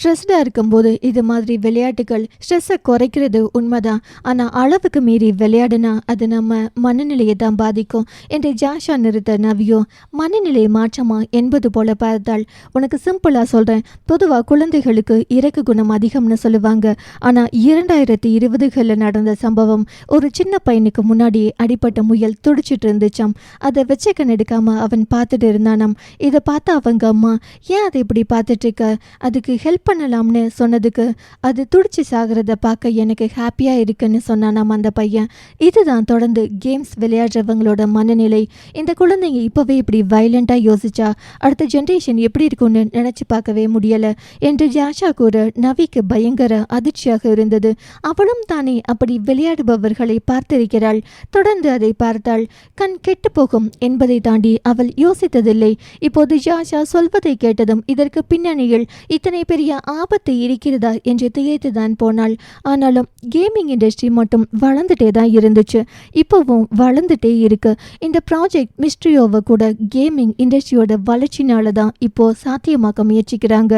ஸ்ட்ரெஸ்டாக இருக்கும்போது இது மாதிரி விளையாட்டுகள் ஸ்ட்ரெஸ்ஸை குறைக்கிறது உண்மைதான். ஆனால் அளவுக்கு மீறி விளையாடுனா அது நம்ம மனநிலையை தான் பாதிக்கும் என்று ஜாஷா நிறுத்த நவியோ மனநிலையை மாற்றமா என்பது போல பார்த்தாள். உனக்கு சிம்பிளாக சொல்கிறேன், பொதுவாக குழந்தைகளுக்கு இறக்க குணம் அதிகம்னு சொல்லுவாங்க. ஆனால் 2020களில் நடந்த சம்பவம், ஒரு சின்ன பையனுக்கு முன்னாடியே அடிப்பட்ட முயல் துடிச்சிட்டு இருந்துச்சாம். அதை வெச்சக்கன் எடுக்காமல் அவன் பார்த்துட்டு இருந்தானாம். இதை பார்த்து அவங்க அம்மா, ஏன் அதை இப்படி பார்த்துட்டு இருக்க, அதுக்கு ஹெல்ப் பண்ணலாம்னு சொன்னதுக்கு அது துடிச்சு சாகிறத பார்க்க எனக்கு ஹாப்பியாக இருக்குன்னு சொன்னானாம் அந்த பையன். இதுதான் தொடர்ந்து கேம்ஸ் விளையாடுறவங்களோட மனநிலை. இந்த குழந்தைங்க இப்போவே இப்படி வைலண்ட்டாக யோசிச்சா அடுத்த ஜென்ரேஷன் எப்படி இருக்கும்னு நினச்சி பார்க்கவே முடியலை என்று ஜாஷா கூற நவிக்கு பயங்கர அதிர்ச்சியாக இருந்தது. அவளும் தானே அப்படி விளையாடுபவர்களை பார்த்திருக்கிறாள். தொடர்ந்து அதை பார்த்தாள். கண் கெட்டு போகும் என்பதை தாண்டி அவள் யோசித்ததில்லை. இப்போது ஜாஷா சொல்வதை கேட்டதும் இதற்கு பின்னணியில் இத்தனை பெரிய ஆபத்து இருக்கிறதா என்று திகைத்துதான் போனாள். ஆனாலும் கேமிங் இண்டஸ்ட்ரி மட்டும் வளர்ந்துட்டே தான் இருந்துச்சு, இப்போவும் வளர்ந்துட்டே இருக்கு. இந்த ப்ராஜெக்ட் மிஸ்ட்ரியோவை கூட கேமிங் இண்டஸ்ட்ரியோட வளர்ச்சினால தான் இப்போ சாத்தியமாக்க முயற்சிக்கிறாங்க.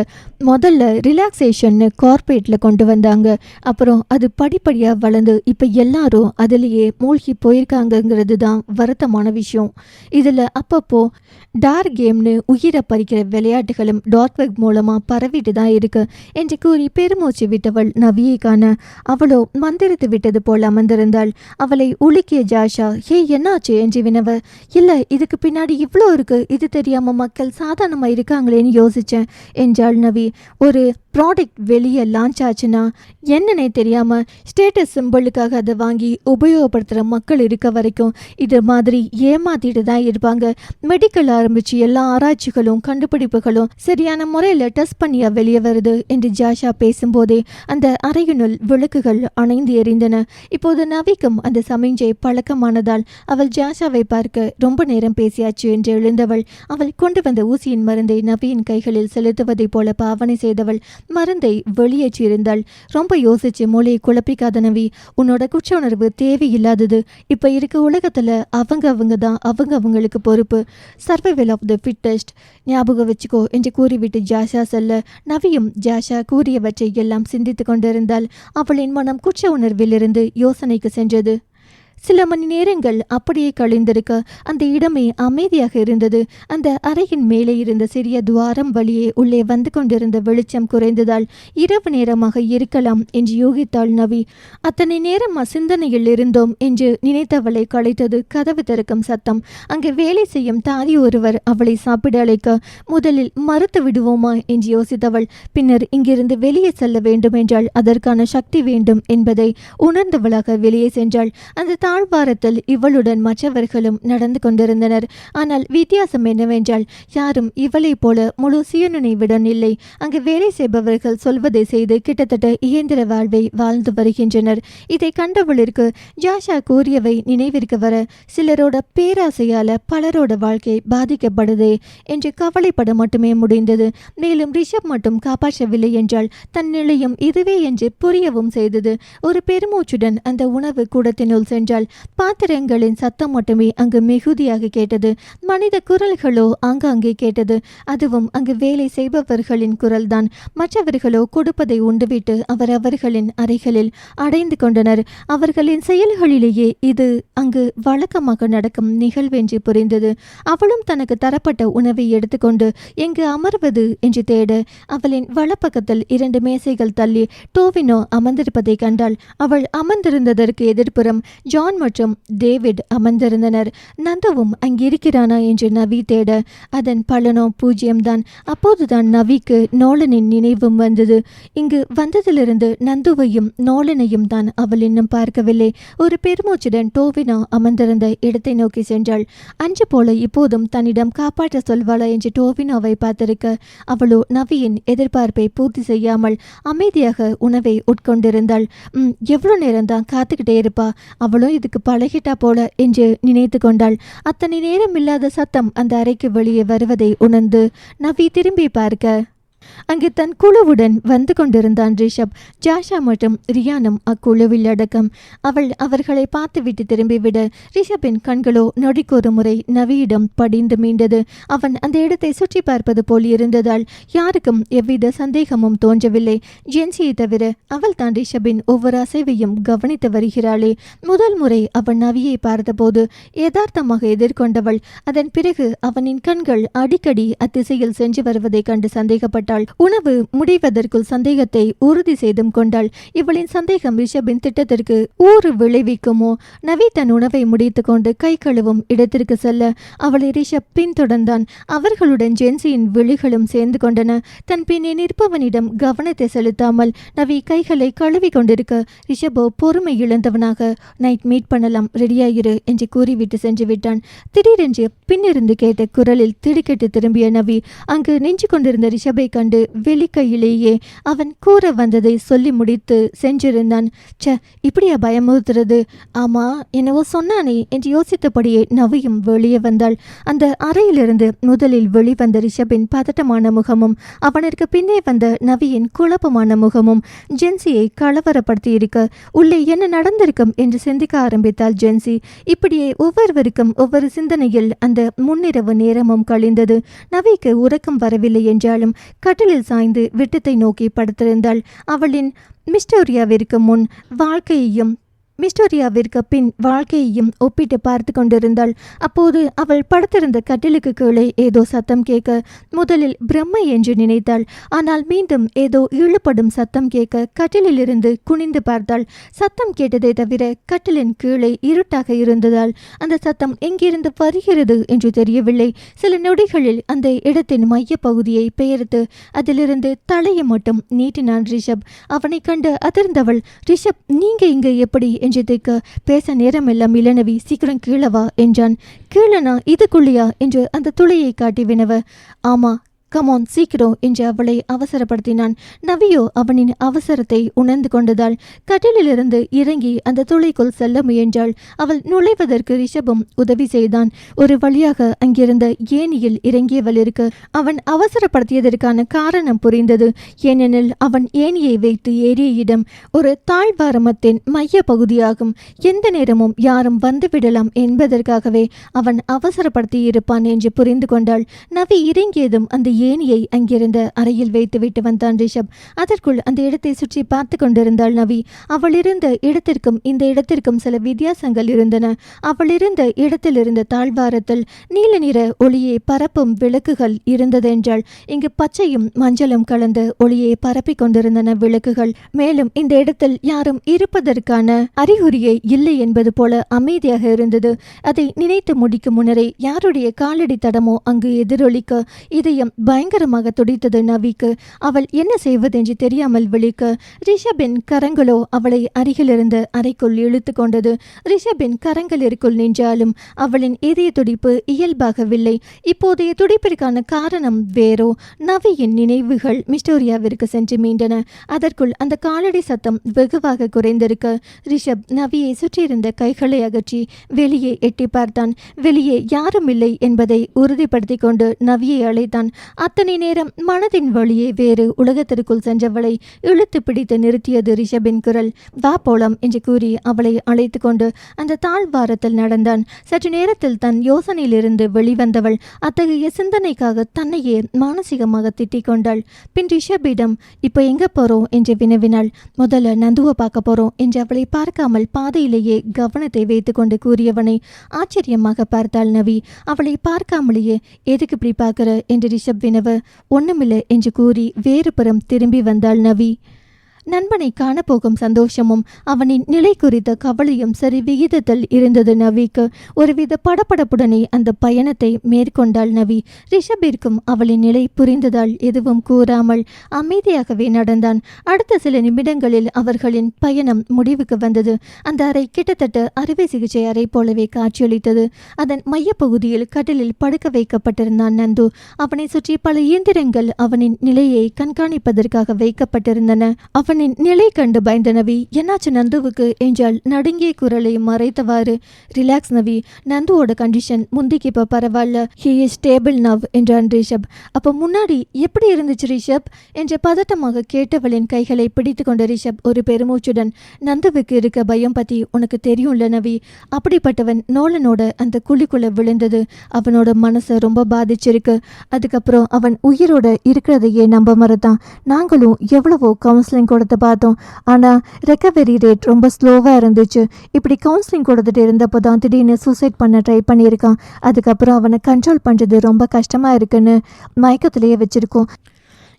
முதல்ல ரிலாக்ஸேஷன் கார்பரேட்ல கொண்டு வந்தாங்க. அப்புறம் அது படிப்படியாக வளர்ந்து இப்போ எல்லாரும் அதிலேயே மூழ்கி போயிருக்காங்கங்கிறது தான் வருத்தமான விஷயம். இதில் அப்பப்போ டார்க் கேம்னு உயிரை பறிக்கிற விளையாட்டுகளும் டார்க் வெப் மூலமாக பரவிட்டு தான் இருக்கு என்று கூறி பெருமூச்சு விட்டவள் நவியை காண அவளோ மந்திரித்து விட்டது போல் அமர்ந்திருந்தாள். அவளை உலுக்கிய ஜாஷா, ஹே என்னாச்சு என்று வினவ, இல்லை இதுக்கு பின்னாடி இவ்வளோ இருக்கு, இது தெரியாம மக்கள் சாதாரணமாக இருக்காங்களேன்னு யோசித்தேன் என்றாள் நவி. ஒரு ப்ராடக்ட் வெளியே லான்ச் ஆச்சுன்னா என்னன்னே தெரியாமல் ஸ்டேட்டஸ் சிம்பிளுக்காக அதை வாங்கி உபயோகப்படுத்துகிற மக்கள் இருக்க வரைக்கும் இது மாதிரி ஏமாத்திட்டு தான் இருப்பாங்க. மெடிக்கல் ஆரம்பித்து எல்லா ஆராய்ச்சிகளும் கண்டுபிடிப்புகளும் சரியான முறையில் டெஸ்ட் பண்ணியா வெளியே வருது என்று ஜாஷா பேசும்போதே அந்த அறையினுள் விளக்குகள் அணைந்து எரிந்தன. இப்போது நவிக்கும் அந்த சமிஞ்சை பழக்கமானதால் அவள் ஜாஷாவை பார்க்க ரொம்ப நேரம் பேசியாச்சு என்று எழுந்தவள் அவள் கொண்டு வந்த ஊசியின் மருந்தை நவியின் கைகளில் செலுத்துவதை போல பாவனை செய்தவள் மருந்தை வெளியேற்றியிருந்தாள். ரொம்ப யோசிச்சு மூளையை குழப்பிக்காத நவி, உன்னோட குற்ற உணர்வு தேவையில்லாதது. இப்ப இருக்க உலகத்துல அவங்க தான் அவங்களுக்கு பொறுப்பு. சர்வைவல் ஆஃப் த ஃபிட்டஸ்ட், ஞாபகம் வச்சுக்கோ என்று கூறிவிட்டு ஜாஷா செல்ல நவியும் ஜாஷா கூறியவற்றை எல்லாம் சிந்தித்து கொண்டிருந்தாள். அவளின் மனம் குற்ற உணர்விலிருந்து யோசனைக்கு சென்றது. சில மணி நேரங்கள் அப்படியே கழிந்திருக்க அந்த இடமே அமைதியாக இருந்தது. அந்த அறையின் மேலே இருந்த சிறிய துவாரம் வழியே உள்ளே வந்து கொண்டிருந்த வெளிச்சம் குறைந்ததால் இரவு நேரமாக இருக்கலாம் என்று யூகித்தாள் நவி. அத்தனை நேரம் சிந்தனையில் இருந்தோம் என்று நினைத்தவளை களைத்தது கதவு திறக்கும் சத்தம். அங்கே வேலை செய்யும் தாதி ஒருவர் அவளை சாப்பிட அழைக்க முதலில் மறுத்து விடுவோமா என்று யோசித்தவள் பின்னர் இங்கிருந்து வெளியே செல்ல வேண்டும் என்றால் அதற்கான சக்தி வேண்டும் என்பதை உணர்ந்தவளாக வெளியே சென்றாள். அந்த தாழ்வாரத்தில் இவளுடன் மற்றவர்களும் நடந்து கொண்டிருந்தனர். ஆனால் வித்தியாசம் என்னவென்றால் யாரும் இவளை போல முழு சுயநினைவுடன் இல்லை. அங்கு வேலை செய்பவர்கள் சொல்வதை செய்து கிட்டத்தட்ட இயந்திர வாழ்வை வாழ்ந்து வருகின்றனர். இதை கண்டவளிற்கு ஜாஷா கூறியவை நினைவிற்கு வர சிலரோட பேராசையால பலரோட வாழ்க்கை பாதிக்கப்படுதே என்று கவலைப்பட மட்டுமே முடிந்தது. மேலும் ரிஷப் மட்டும் காப்பாற்றவில்லை என்றால் தன் நிலையம் இதுவே என்று புரியவும் செய்தது. ஒரு பெருமூச்சுடன் அந்த உணவு கூடத்தினுள் சென்றால் பாத்திரங்களின் சத்தம் மட்டுமே அங்கு மிகுதியாக கேட்டது. மனித குரல்களோ ஆங்காங்கே கேட்டது. அதுவும் அங்கு வேலை செய்பவர்களின் குரல்தான். மற்றவர்களோ கொடுப்பதை உண்டுவிட்டு அவரவர்களின் அறைகளில் அடைந்து கொண்டனர். அவர்களின் செயல்களிலேயே இது அங்கு வழக்கமாக நடக்கும் நிகழ்வென்று புரிந்தது. அவளும் தனக்கு தரப்பட்ட உணவை எடுத்துக்கொண்டு எங்கு அமர்வது என்று தேட அவளின் வலப்பக்கத்தில் 2 மேசைகள் தள்ளி டோவினோ அமர்ந்திருப்பதை கண்டாள். அவள் அமர்ந்திருந்ததற்கு எதிர்ப்புறம் ஜான் மற்றும் டேவிட் அமர்ந்திருந்தனர். நந்துவும் அங்கிருக்கிறானா என்று நவி தேட அதன் பலனோ 0 தான். அப்போதுதான் நவிக்கு நோலனின் நினைவும் வந்தது. இங்கு வந்ததிலிருந்து நந்துவையும் நோலனையும் தான் அவள் இன்னும் பார்க்கவில்லை. ஒரு பெருமூச்சுடன் டோவினோ அமர்ந்திருந்த இடத்தை நோக்கி சென்றாள். அன்று போல இப்போதும் தன்னிடம் காப்பாற்ற சொல்வாளா என்று டோவினோவை பார்த்திருக்க அவளோ நவியின் எதிர்பார்ப்பை பூர்த்தி செய்யாமல் அமைதியாக உணவை உட்கொண்டிருந்தாள். எவ்வளோ நேரம் தான் காத்துக்கிட்டே இருப்பா, அவளும் இதுக்கு பழகிட்டா போல என்று நினைத்து கொண்டாள். அத்தனை நேரம் இல்லாத சத்தம் அந்த அறைக்கு வெளியே வருவதை உணர்ந்து நவி திரும்பி பார்க்க அங்கு தன் குழுவுடன் வந்து கொண்டிருந்தான் ரிஷப். ஜாஷா மற்றும் ரியானும் அக்குழுவில் அடக்கம். அவர்களை பார்த்துவிட்டு திரும்பிவிட ரிஷப்பின் கண்களோ நொடிக்கொரு முறை நவியிடம் படிந்து மீண்டது. அவன் அந்த இடத்தை சுற்றி பார்ப்பது போல் இருந்ததால் யாருக்கும் எவ்வித சந்தேகமும் தோன்றவில்லை. ஜென்சியை தவிர அவள் தான் ரிஷப்பின் ஒவ்வொரு அசைவையும் கவனித்து வருகிறாளே. முதல் முறை அவன் நவியை பார்த்தபோது யதார்த்தமாக எதிர்கொண்டவள். அதன் பிறகு அவனின் கண்கள் அடிக்கடி அத்திசையில் சென்று வருவதை கண்டு சந்தேகப்பட்டாள். உணவு முடிவதற்குள் சந்தேகத்தை உறுதி செய்தும் கொண்டாள். இவளின் சந்தேகம் ரிஷப்பின் திட்டத்திற்கு ஊறு விளைவிக்குமோ? நவி தன் உணவை முடித்து கொண்டு கை கழுவும் இடத்திற்கு செல்ல அவளை ரிஷப் பின்தொடர்ந்தான். அவர்களுடன் ஜென்சியின் விழிகளும் சேர்ந்து கொண்டன. தன் பின்னே நிற்பவனிடம் கவனத்தை செலுத்தாமல் நவி கைகளை கழுவி கொண்டிருக்க ரிஷபோ பொறுமை இழந்தவனாக நைட் மீட் பண்ணலாம், ரெடியாயிரு என்று கூறிவிட்டு சென்று விட்டான். திடீரென்று பின்னிருந்து கேட்ட குரலில் திடுக்கிட்டு திரும்பிய நவி அங்கு நின்று கொண்டிருந்த ரிஷபை கண்டு வெளிக்கையிலேயே அவன் கூற வந்ததை சொல்லி முடித்து சென்றிருந்தான். இப்படியா பயமுறுத்துறது? ஆமா, என்னவோ சொன்னானே என்று யோசித்தபடியே நவியும் வெளியே வந்தாள். அந்த அறையிலிருந்து முதலில் வெளிவந்த ரிஷபின் பதட்டமான முகமும் அவனிற்கு பின்னே வந்த நவியின் குழப்பமான முகமும் ஜென்சியை கலவரப்படுத்தி இருக்க உள்ளே என்ன நடந்திருக்கும் என்று சிந்திக்க ஆரம்பித்தாள் ஜென்சி. இப்படியே ஒவ்வொருவருக்கும் ஒவ்வொரு சிந்தனையில் அந்த முன்னிரவு நேரமும் கழிந்தது. நவிக்கு உறக்கம் வரவில்லை என்றாலும் கட்டிலில் சாய்ந்து விட்டத்தை நோக்கி படுத்திருந்தாள். அவளின் மிஸ்டோரியாவிற்கு முன் வாழ்க்கையையும் மிஸ்டோரியாவிற்கு பின் வாழ்க்கையையும் ஒப்பிட்டு பார்த்து கொண்டிருந்தாள். அப்போது அவள் படுத்திருந்த கட்டிலுக்கு கீழே ஏதோ சத்தம் கேட்க முதலில் பிரம்மை என்று நினைத்தாள். ஆனால் மீண்டும் ஏதோ இழுபடும் சத்தம் கேட்க கட்டிலில் இருந்து குனிந்து பார்த்தாள். சத்தம் கேட்டதை தவிர கட்டிலின் கீழே இருட்டாக இருந்ததால் அந்த சத்தம் எங்கிருந்து வருகிறது என்று தெரியவில்லை. சில நொடிகளில் அந்த இடத்தின் மைய பகுதியை பெயர்த்து அதிலிருந்து தலையை மட்டும் நீட்டினான் ரிஷப். அவனை கண்டு அதிர்ந்தவள், ரிஷப், நீங்க இங்க எப்படி என்று பேச நேரமெல்லாம் இளநவி, சீக்கிரம் கீழவா என்றான். கீழனா? இதுக்குள்ளியா என்று அந்த துளையை காட்டி வினவ. ஆமா, கமான் சீக்கிரம் என்று அவளை அவசரப்படுத்தினான். நவியோ அவனின் அவசரத்தை உணர்ந்து கொண்டதால் கட்டிலிருந்து இறங்கி அந்த துளைக்குள் செல்ல முயன்றாள். அவள் நுழைவதற்கு ரிஷபம் உதவி செய்தான். ஒரு வழியாக அங்கிருந்த ஏணியில் இறங்கியவள் இருக்க அவன் அவசரப்படுத்தியதற்கான காரணம் புரிந்தது. ஏனெனில் அவன் ஏணியை வைத்து ஏறிய இடம் ஒரு தாழ்வாரமத்தின் மைய பகுதியாகும். எந்த நேரமும் யாரும் வந்துவிடலாம் என்பதற்காகவே அவன் அவசரப்படுத்தி இருப்பான் என்று புரிந்து கொண்டாள். நவி இறங்கியதும் அந்த ஏணியை அங்கிருந்த அறையில் வைத்துவிட்டு வந்தான் ரிஷப். அதற்குள் அந்த இடத்தை சுற்றி பார்த்து கொண்டிருந்தாள் நவி. அவள் இருந்த இடத்திற்கும் இந்த இடத்திற்கும் சில வித்தியாசங்கள் இருந்தன. அவள் இருந்த இடத்தில் இருந்த தாழ்வாரத்தில் நீல நிற ஒளியை பரப்பும் விளக்குகள் இருந்ததென்றால் இங்கு பச்சையும் மஞ்சளும் கலந்த ஒளியை பரப்பிக் கொண்டிருந்தன விளக்குகள். மேலும் இந்த இடத்தில் யாரும் இருப்பதற்கான அறிகுறியே இல்லை என்பது போல அமைதியாக இருந்தது. அதை நினைத்து முடிக்கும் முன்னரே யாருடைய காலடி தடமோ அங்கு எதிரொலிக்க இதயம் பயங்கரமாக துடித்தது நவிக்கு. அவள் என்ன செய்வதென்று தெரியாமல் விழிக்க ரிஷபின் கரங்களோ அவளை அருகிலிருந்த அறைக்குள் இழுத்து கொண்டது. ரிஷபின் கரங்களிற்குள் நின்றாலும் அவளின் இதய துடிப்பு இயல்பாகவில்லை. இப்போதைய துடிப்பிற்கான காரணம் வேறோ. நவியின் நினைவுகள் மிஸ்டோரியாவிற்கு சென்று மீண்டன. அதற்குள் அந்த காலடி சத்தம் வெகுவாக குறைந்திருக்க ரிஷப் நவியை சுற்றியிருந்த கைகளை அகற்றி வெளியே எட்டி பார்த்தான். வெளியே யாரும் இல்லை என்பதை உறுதிப்படுத்தி கொண்டு நவியை அழைத்தான். அத்தனை நேரம் மனதின் வழியே வேறு உலகத்திற்குள் சென்றவளை இழுத்து பிடித்து நிறுத்தியது ரிஷபின் குரல். வா போலாம் என்று கூறி அவளை அழைத்து கொண்டு அந்த தாழ்வாரத்தில் நடந்தான். சற்று நேரத்தில் தன் யோசனையிலிருந்து வெளிவந்தவள் அத்தகைய சிந்தனைக்காக தன்னையே மானசீகமாக திட்டிக் கொண்டாள். பின் ரிஷபிடம் இப்போ எங்க போறோம் என்று வினவினாள். முதல்ல நந்துவை பார்க்க போறோம் என்று அவளை பார்க்காமல் பாதையிலேயே கவனத்தை வைத்து கொண்டு கூறியவனை ஆச்சரியமாக பார்த்தாள் நவி. அவளை பார்க்காமலேயே எதுக்கு இப்படி பார்க்கிற என்று ரிஷப் வினவ, ஒண்ணுமில்லை என்று கூறி வேறு புறம் திரும்பி வந்தாள் நவி. நண்பனை காணப்போகும் சந்தோஷமும் அவனின் நிலை குறித்த கவலையும் சரி விகிதத்தில் இருந்தது நவிக்கு. ஒருவித படபடப்புடனே அந்த பயணத்தை மேற்கொண்டாள் நவி. ரிஷபிற்கும் அவளின் நிலை புரிந்ததால் எதுவும் கூறாமல் அமைதியாகவே நடந்தான். அடுத்த சில நிமிடங்களில் அவர்களின் பயணம் முடிவுக்கு வந்தது. அந்த அறை கிட்டத்தட்ட அறுவை சிகிச்சை அறை போலவே காட்சியளித்தது. அதன் மையப்பகுதியில் கட்டிலில் படுக்க வைக்கப்பட்டிருந்தான் நந்து. அவனை சுற்றி பல இயந்திரங்கள் அவனின் நிலையை கண்காணிப்பதற்காக வைக்கப்பட்டிருந்தன. அவனை அவனின் நிலை கண்டு பயந்த நவி, என்னாச்சு நந்துவுக்கு என்றால் நடுங்கிய குரலை மறைத்தவாறு. ரிலாக்ஸ் நவி, நந்துவோட கண்டிஷன் முந்திக்கு இப்போ பரவாயில்ல, ஹி இஸ் ஸ்டேபிள் நவ் என்றான் ரிஷப். அப்போ முன்னாடி எப்படி இருந்துச்சு ரிஷப் என்ற பதட்டமாக கேட்டவளின் கைகளை பிடித்து கொண்ட ரிஷப் ஒரு பெருமூச்சுடன், நந்துவுக்கு இருக்க பயம் பத்தி உனக்கு தெரியும்ல நவி, அப்படிப்பட்டவன் நோலனோட அந்த குழிக்குள்ள விழுந்தது அவனோட மனசை ரொம்ப பாதிச்சிருக்கு. அதுக்கப்புறம் அவன் உயிரோட இருக்கிறதையே நம்ப மறத்தான். நாங்களும் எவ்வளவோ கவுன்சிலிங் கொடுத்து பார்த்தோம், ஆனால் ரெக்கவரி ரேட் ரொம்ப ஸ்லோவாக இருந்துச்சு. இப்படி கவுன்சிலிங் கொடுத்துட்டு இருந்தப்போ தான் திடீர்னு சூசைட் பண்ண ட்ரை பண்ணியிருக்கான். அதுக்கப்புறம் அவனை கண்ட்ரோல் பண்ணுறது ரொம்ப கஷ்டமாக இருக்குன்னு மயக்கத்திலேயே வச்சுருக்கோம்.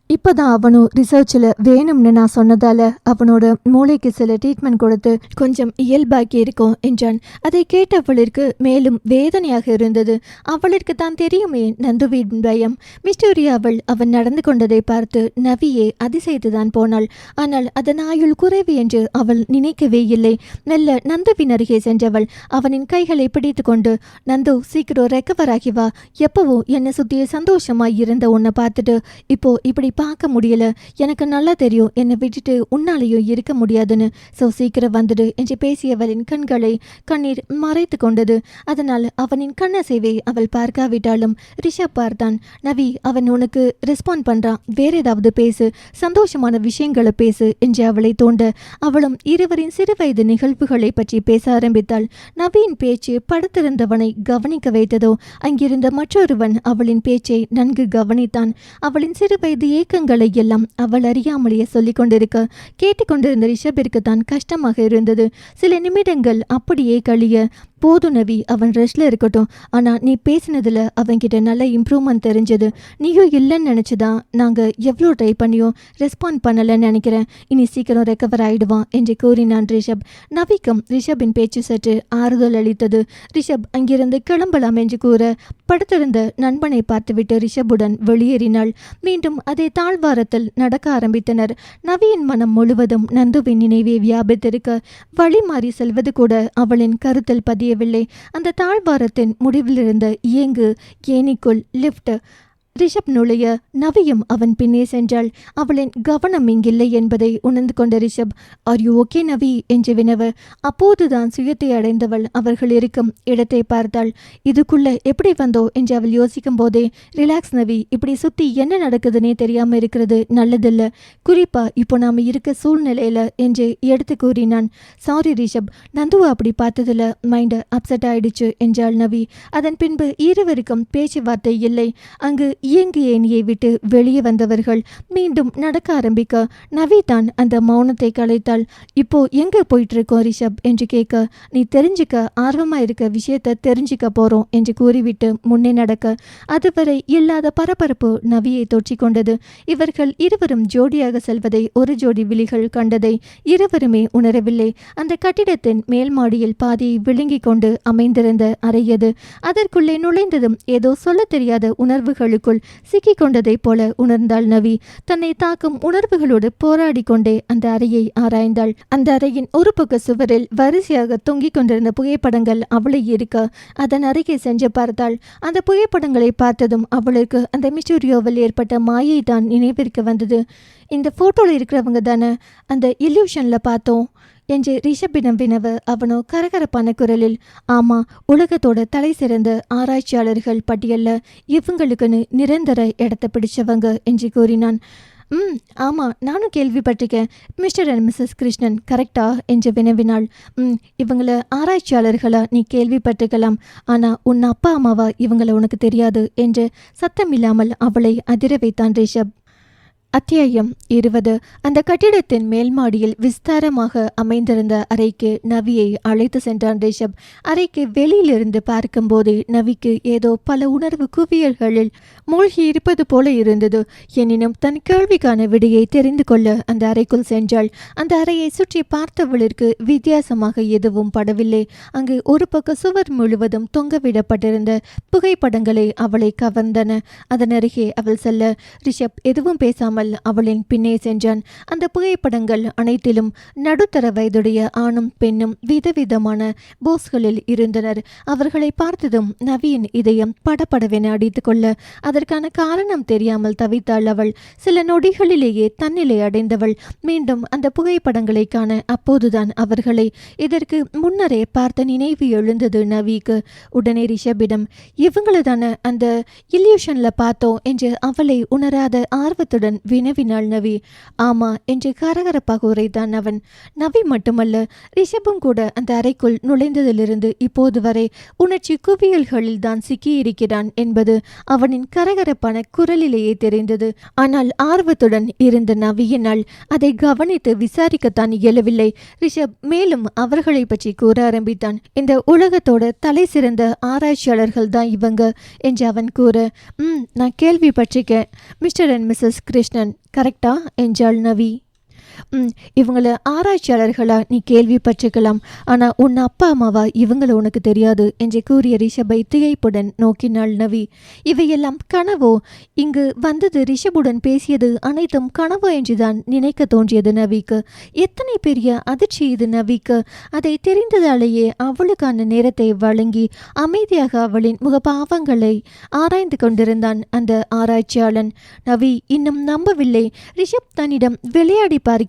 இப்போ தான் அவனும் ரிசர்ச்சில் வேணும்னு நான் சொன்னதால் அவனோட மூளைக்கு சில ட்ரீட்மெண்ட் கொடுத்து கொஞ்சம் இயல்பாக்கி இருக்கோம் என்றான். அதை கேட்டவளிற்கு மேலும் வேதனையாக இருந்தது. அவளிற்கு தான் தெரியுமே நந்துவின் பயம். மிஸ்டோரியா அவன் நடந்து கொண்டதை பார்த்து நவியே அதிசயித்து தான் போனாள். ஆனால் அதன் ஆயுள் குறைவு என்று அவள் நினைக்கவே இல்லை. மெல்ல நந்துவின் அருகே சென்றவள் அவனின் கைகளை பிடித்து கொண்டு, நந்து சீக்கிரம் ரெக்கவர் ஆகி வா, எப்பவும் என்னை சுற்றிய சந்தோஷமாய் இருந்த உன்னை பார்த்துட்டு இப்போ இப்படி பார்க்க முடியல, எனக்கு நல்லா தெரியும் என்னை விட்டுட்டு உன்னாலையும் இருக்க முடியாதுன்னு, ஸோ சீக்கிரம் வந்துடு என்று பேசியவளின் கண்களை கண்ணீர் மறைத்து கொண்டது. அதனால் அவனின் கண்ணசைவை அவள் பார்க்காவிட்டாலும் ரிஷப் பார்த்தான். நவி, அவன் உனக்கு ரெஸ்பாண்ட் பண்றான், வேற ஏதாவது பேசு, சந்தோஷமான விஷயங்களை பேசு என்று அவளை தோண்ட அவளும் இருவரின் சிறுவயது நிகழ்வுகளை பற்றி பேச ஆரம்பித்தாள். நவியின் பேச்சு படுத்திருந்தவனை கவனிக்க வைத்ததோ, அங்கிருந்த மற்றொருவன் அவளின் பேச்சை நன்கு கவனித்தான். அவளின் சிறுவயது ஏக்கங்களை எல்லாம் அவள் அறியாமலேயே சொல்லிக் கொண்டிருக்க கேட்டுக்கொண்டிருந்த ரிஷபிற்கு தான் கஷ்டமாக இருந்தது. சில நிமிடங்கள் அப்படியே கழிய, போதும் நவி, அவன் ரெஸ்ட்ல இருக்கட்டும், ஆனால் நீ பேசினதில் அவன்கிட்ட நல்ல இம்ப்ரூவ்மெண்ட் தெரிஞ்சது. நீயும் இல்லைன்னு நினச்சிதான் நாங்கள் எவ்வளோ ட்ரை பண்ணியும் ரெஸ்பாண்ட் பண்ணலைன்னு நினைக்கிறேன். இனி சீக்கிரம் ரெக்கவர் ஆயிடுவான் என்று கூறினான் ரிஷப். நவிக்கும் ரிஷபின் பேச்சு சற்று ஆறுதல் அளித்தது. ரிஷப் அங்கிருந்து கிளம்பலாம் என்று கூற படுத்திருந்த நண்பனை பார்த்துவிட்டு ரிஷபுடன் வெளியேறினாள். மீண்டும் அதே தாழ்வாரத்தில் நடக்க ஆரம்பித்தனர். நவியின் மனம் முழுவதும் நந்துவின் நினைவே வியாபித்திருக்க வழி மாறி செல்வது கூட அவளின் கருத்தில் பதியவில்லை. அந்த தாழ்வாரத்தின் முடிவிலிருந்த இயங்கு ஏனிக்குள் லிஃப்ட். ரிஷப் நுழைய நவியும் அவன் பின்னே சென்றாள். அவளின் கவனம் இங்கில்லை என்பதை உணர்ந்து கொண்ட ரிஷப், ஆர் யூ ஓகே நவி என்று வினவ, அப்போதுதான் சுயத்தை அடைந்தவள் அவர்கள் இருக்கும் இடத்தை பார்த்தாள். இதுக்குள்ள எப்படி வந்தோ என்று அவள் யோசிக்கும் போதே, ரிலாக்ஸ் நவி, இப்படி சுத்தி என்ன நடக்குதுன்னே தெரியாம இருக்கிறது நல்லதில்ல, குறிப்பா இப்போ நாம இருக்க சூழ்நிலையில என்று எடுத்து கூறினான். சாரி ரிஷப், நந்துவா அப்படி பார்த்ததுல மைண்ட் அப்செட் ஆயிடுச்சு என்றாள் நவி. அதன் பின்பு இருவருக்கும் பேச்சுவார்த்தை இல்லை. அங்கு இயங்கு ஏணியை விட்டு வெளியே வந்தவர்கள் மீண்டும் நடக்க ஆரம்பிக்க நவி தான் அந்த மௌனத்தை கலைத்தாள். இப்போ எங்க போயிட்டு இருக்கோம் ரிஷப் என்று கேட்க, நீ தெரிஞ்சுக்க ஆர்வமா இருக்க விஷயத்த தெரிஞ்சுக்க போறோம் என்று கூறிவிட்டு முன்னே நடக்க அதுவரை இல்லாத பரபரப்பு நவியை தொற்றிக் கொண்டது. இவர்கள் இருவரும் ஜோடியாக செல்வதை ஒரு ஜோடி விழிகள் கண்டதை இருவருமே உணரவில்லை. அந்த கட்டிடத்தின் மேல் மாடியில் பாதியை விழுங்கிக் கொண்டு அமைந்திருந்த அறையது. அதற்குள்ளே நுழைந்ததும் ஏதோ சொல்ல தெரியாத உணர்வுகளுக்குள் சிக்கிக் கொண்டதை போல உணர்ந்தாள் நவி. தன்னை தாக்கும் உணர்வுகளோடு போராடி கொண்டே அந்த அறையை ஆராய்ந்தாள். அந்த அறையின் ஒரு பக்க சுவரில் வரிசையாக தொங்கிக் கொண்டிருந்த புகைப்படங்கள் அவளை இருக்க அதன் அருகே சென்று பார்த்தாள். அந்த புகைப்படங்களை பார்த்ததும் அவளுக்கு அந்த மிஸ்டூரியோவில் ஏற்பட்ட மாயை தான் நினைவிற்கு வந்தது. இந்த போட்டோல இருக்கிறவங்க தானே அந்த இல்யூஷன்ல பார்த்தோம் என்று ரிஷபிடம் வினவ, அவனோ கரகரப்பான குரலில், ஆமா, உலகத்தோட தலை சிறந்த ஆராய்ச்சியாளர்கள் பட்டியல்ல இவங்களுக்குன்னு நிரந்தர இடத்தை பிடிச்சவங்க என்று கூறினான். ஆமா, நானும் கேள்விப்பட்டிருக்கேன். மிஸ்டர் அண்ட் மிஸ்ஸஸ் கிருஷ்ணன் கரெக்டா என்று வினவினாள். இவங்கள ஆராய்ச்சியாளர்களா நீ கேள்விப்பட்டிருக்கலாம், ஆனா உன் அப்பா அம்மாவா இவங்கள உனக்கு தெரியாது என்று சத்தமில்லாமல் அவளை அதிர வைத்தான் ரிஷப். அத்தியாயம் 20. அந்த கட்டிடத்தின் மேல் மாடியில் விஸ்தாரமாக அமைந்திருந்த அறைக்கு நவியை அழைத்து சென்றான் ரிஷப். அறைக்கு வெளியிலிருந்து பார்க்கும்போதே நவிக்கு ஏதோ பல உணர்வு குவியல்களில் மூழ்கி இருப்பது போல இருந்தது. எனினும் தன் கேள்விக்கான விடையை தெரிந்து கொள்ள அந்த அறைக்குள் சென்றாள். அந்த அறையை சுற்றி பார்த்தவளிற்கு வித்தியாசமாக எதுவும் படவில்லை. அங்கு ஒரு பக்க சுவர் முழுவதும் தொங்கவிடப்பட்டிருந்த புகைப்படங்களை அவளை கவர்ந்தன. அதன் அருகே அவள் செல்ல ரிஷப் எதுவும் பேசாமல் பேசாமல் அவளின் பின்னே சென்றான். அந்த புகைப்படங்கள் அனைத்திலும் நடுத்தர வயதுடைய ஆணும் பெண்ணும் விதவிதமான போஸ்களில் இருந்தனர். அவர்களை பார்த்ததும் நவியின் இதயம் படபடவென அடித்து கொள்ள அதற்கான காரணம் தெரியாமல் தவித்தாள் அவள். சில நொடிகளிலேயே தன்னிலை அடைந்தவள் மீண்டும் அந்த புகைப்படங்களை காண அப்போதுதான் அவர்களை இதற்கு முன்னரே பார்த்த நினைவு எழுந்தது நவிக்கு. உடனே ரிஷபிடம், இவங்களை தானே அந்த இல்யூஷன்ல பார்த்தோம் என்று அவளை உணராத ஆர்வத்துடன் வினவினாள் நவி. ஆமா என்று கரகரப்பாக உரைத்தான் அவன். நவி மட்டுமல்ல, ரிஷபும் கூட அந்த அறைக்குள் நுழைந்ததிலிருந்து இப்போது வரை உணர்ச்சி குவியல்களில் தான் சிக்கியிருக்கிறான் என்பது அவனின் கரகரப்பான குரலிலேயே தெரிந்தது. ஆனால் ஆர்வத்துடன் இருந்த நவியினால் அதை கவனித்து விசாரிக்கத்தான் இயலவில்லை. ரிஷப் மேலும் அவர்களை பற்றி கூற ஆரம்பித்தான். இந்த உலகத்தோட தலை சிறந்த ஆராய்ச்சியாளர்கள் தான் இவங்க என்று அவன் கூற, நான் கேள்விப்பட்டிருக்கேன் மிஸ்டர் அண்ட் மிஸ்ஸஸ் கிருஷ்ணன், கரெக்டா என்றாள் நவி. இவங்கள ஆராய்ச்சியாளர்களா நீ கேள்விப்பட்டிருக்கலாம், ஆனால் உன் அப்பா அம்மாவா இவங்கள உனக்கு தெரியாது என்று கூறிய ரிஷபை திகைப்புடன் நோக்கினாள் நவி. இவையெல்லாம் கனவோ? இங்கு வந்தது ரிஷபுடன் பேசியது அனைத்தும் கனவோ என்றுதான் நினைக்க தோன்றியது நவிக்கு. எத்தனை பெரிய அதிர்ச்சி இது நவிக்கு! அதை தெரிந்ததாலேயே அவளுக்கான நேரத்தை வழங்கி அமைதியாக அவளின் முகபாவங்களை ஆராய்ந்து கொண்டிருந்தான் அந்த ஆராய்ச்சியாளன். நவி இன்னும் நம்பவில்லை. ரிஷப் தன்னிடம் விளையாடி பார்க்கிறானா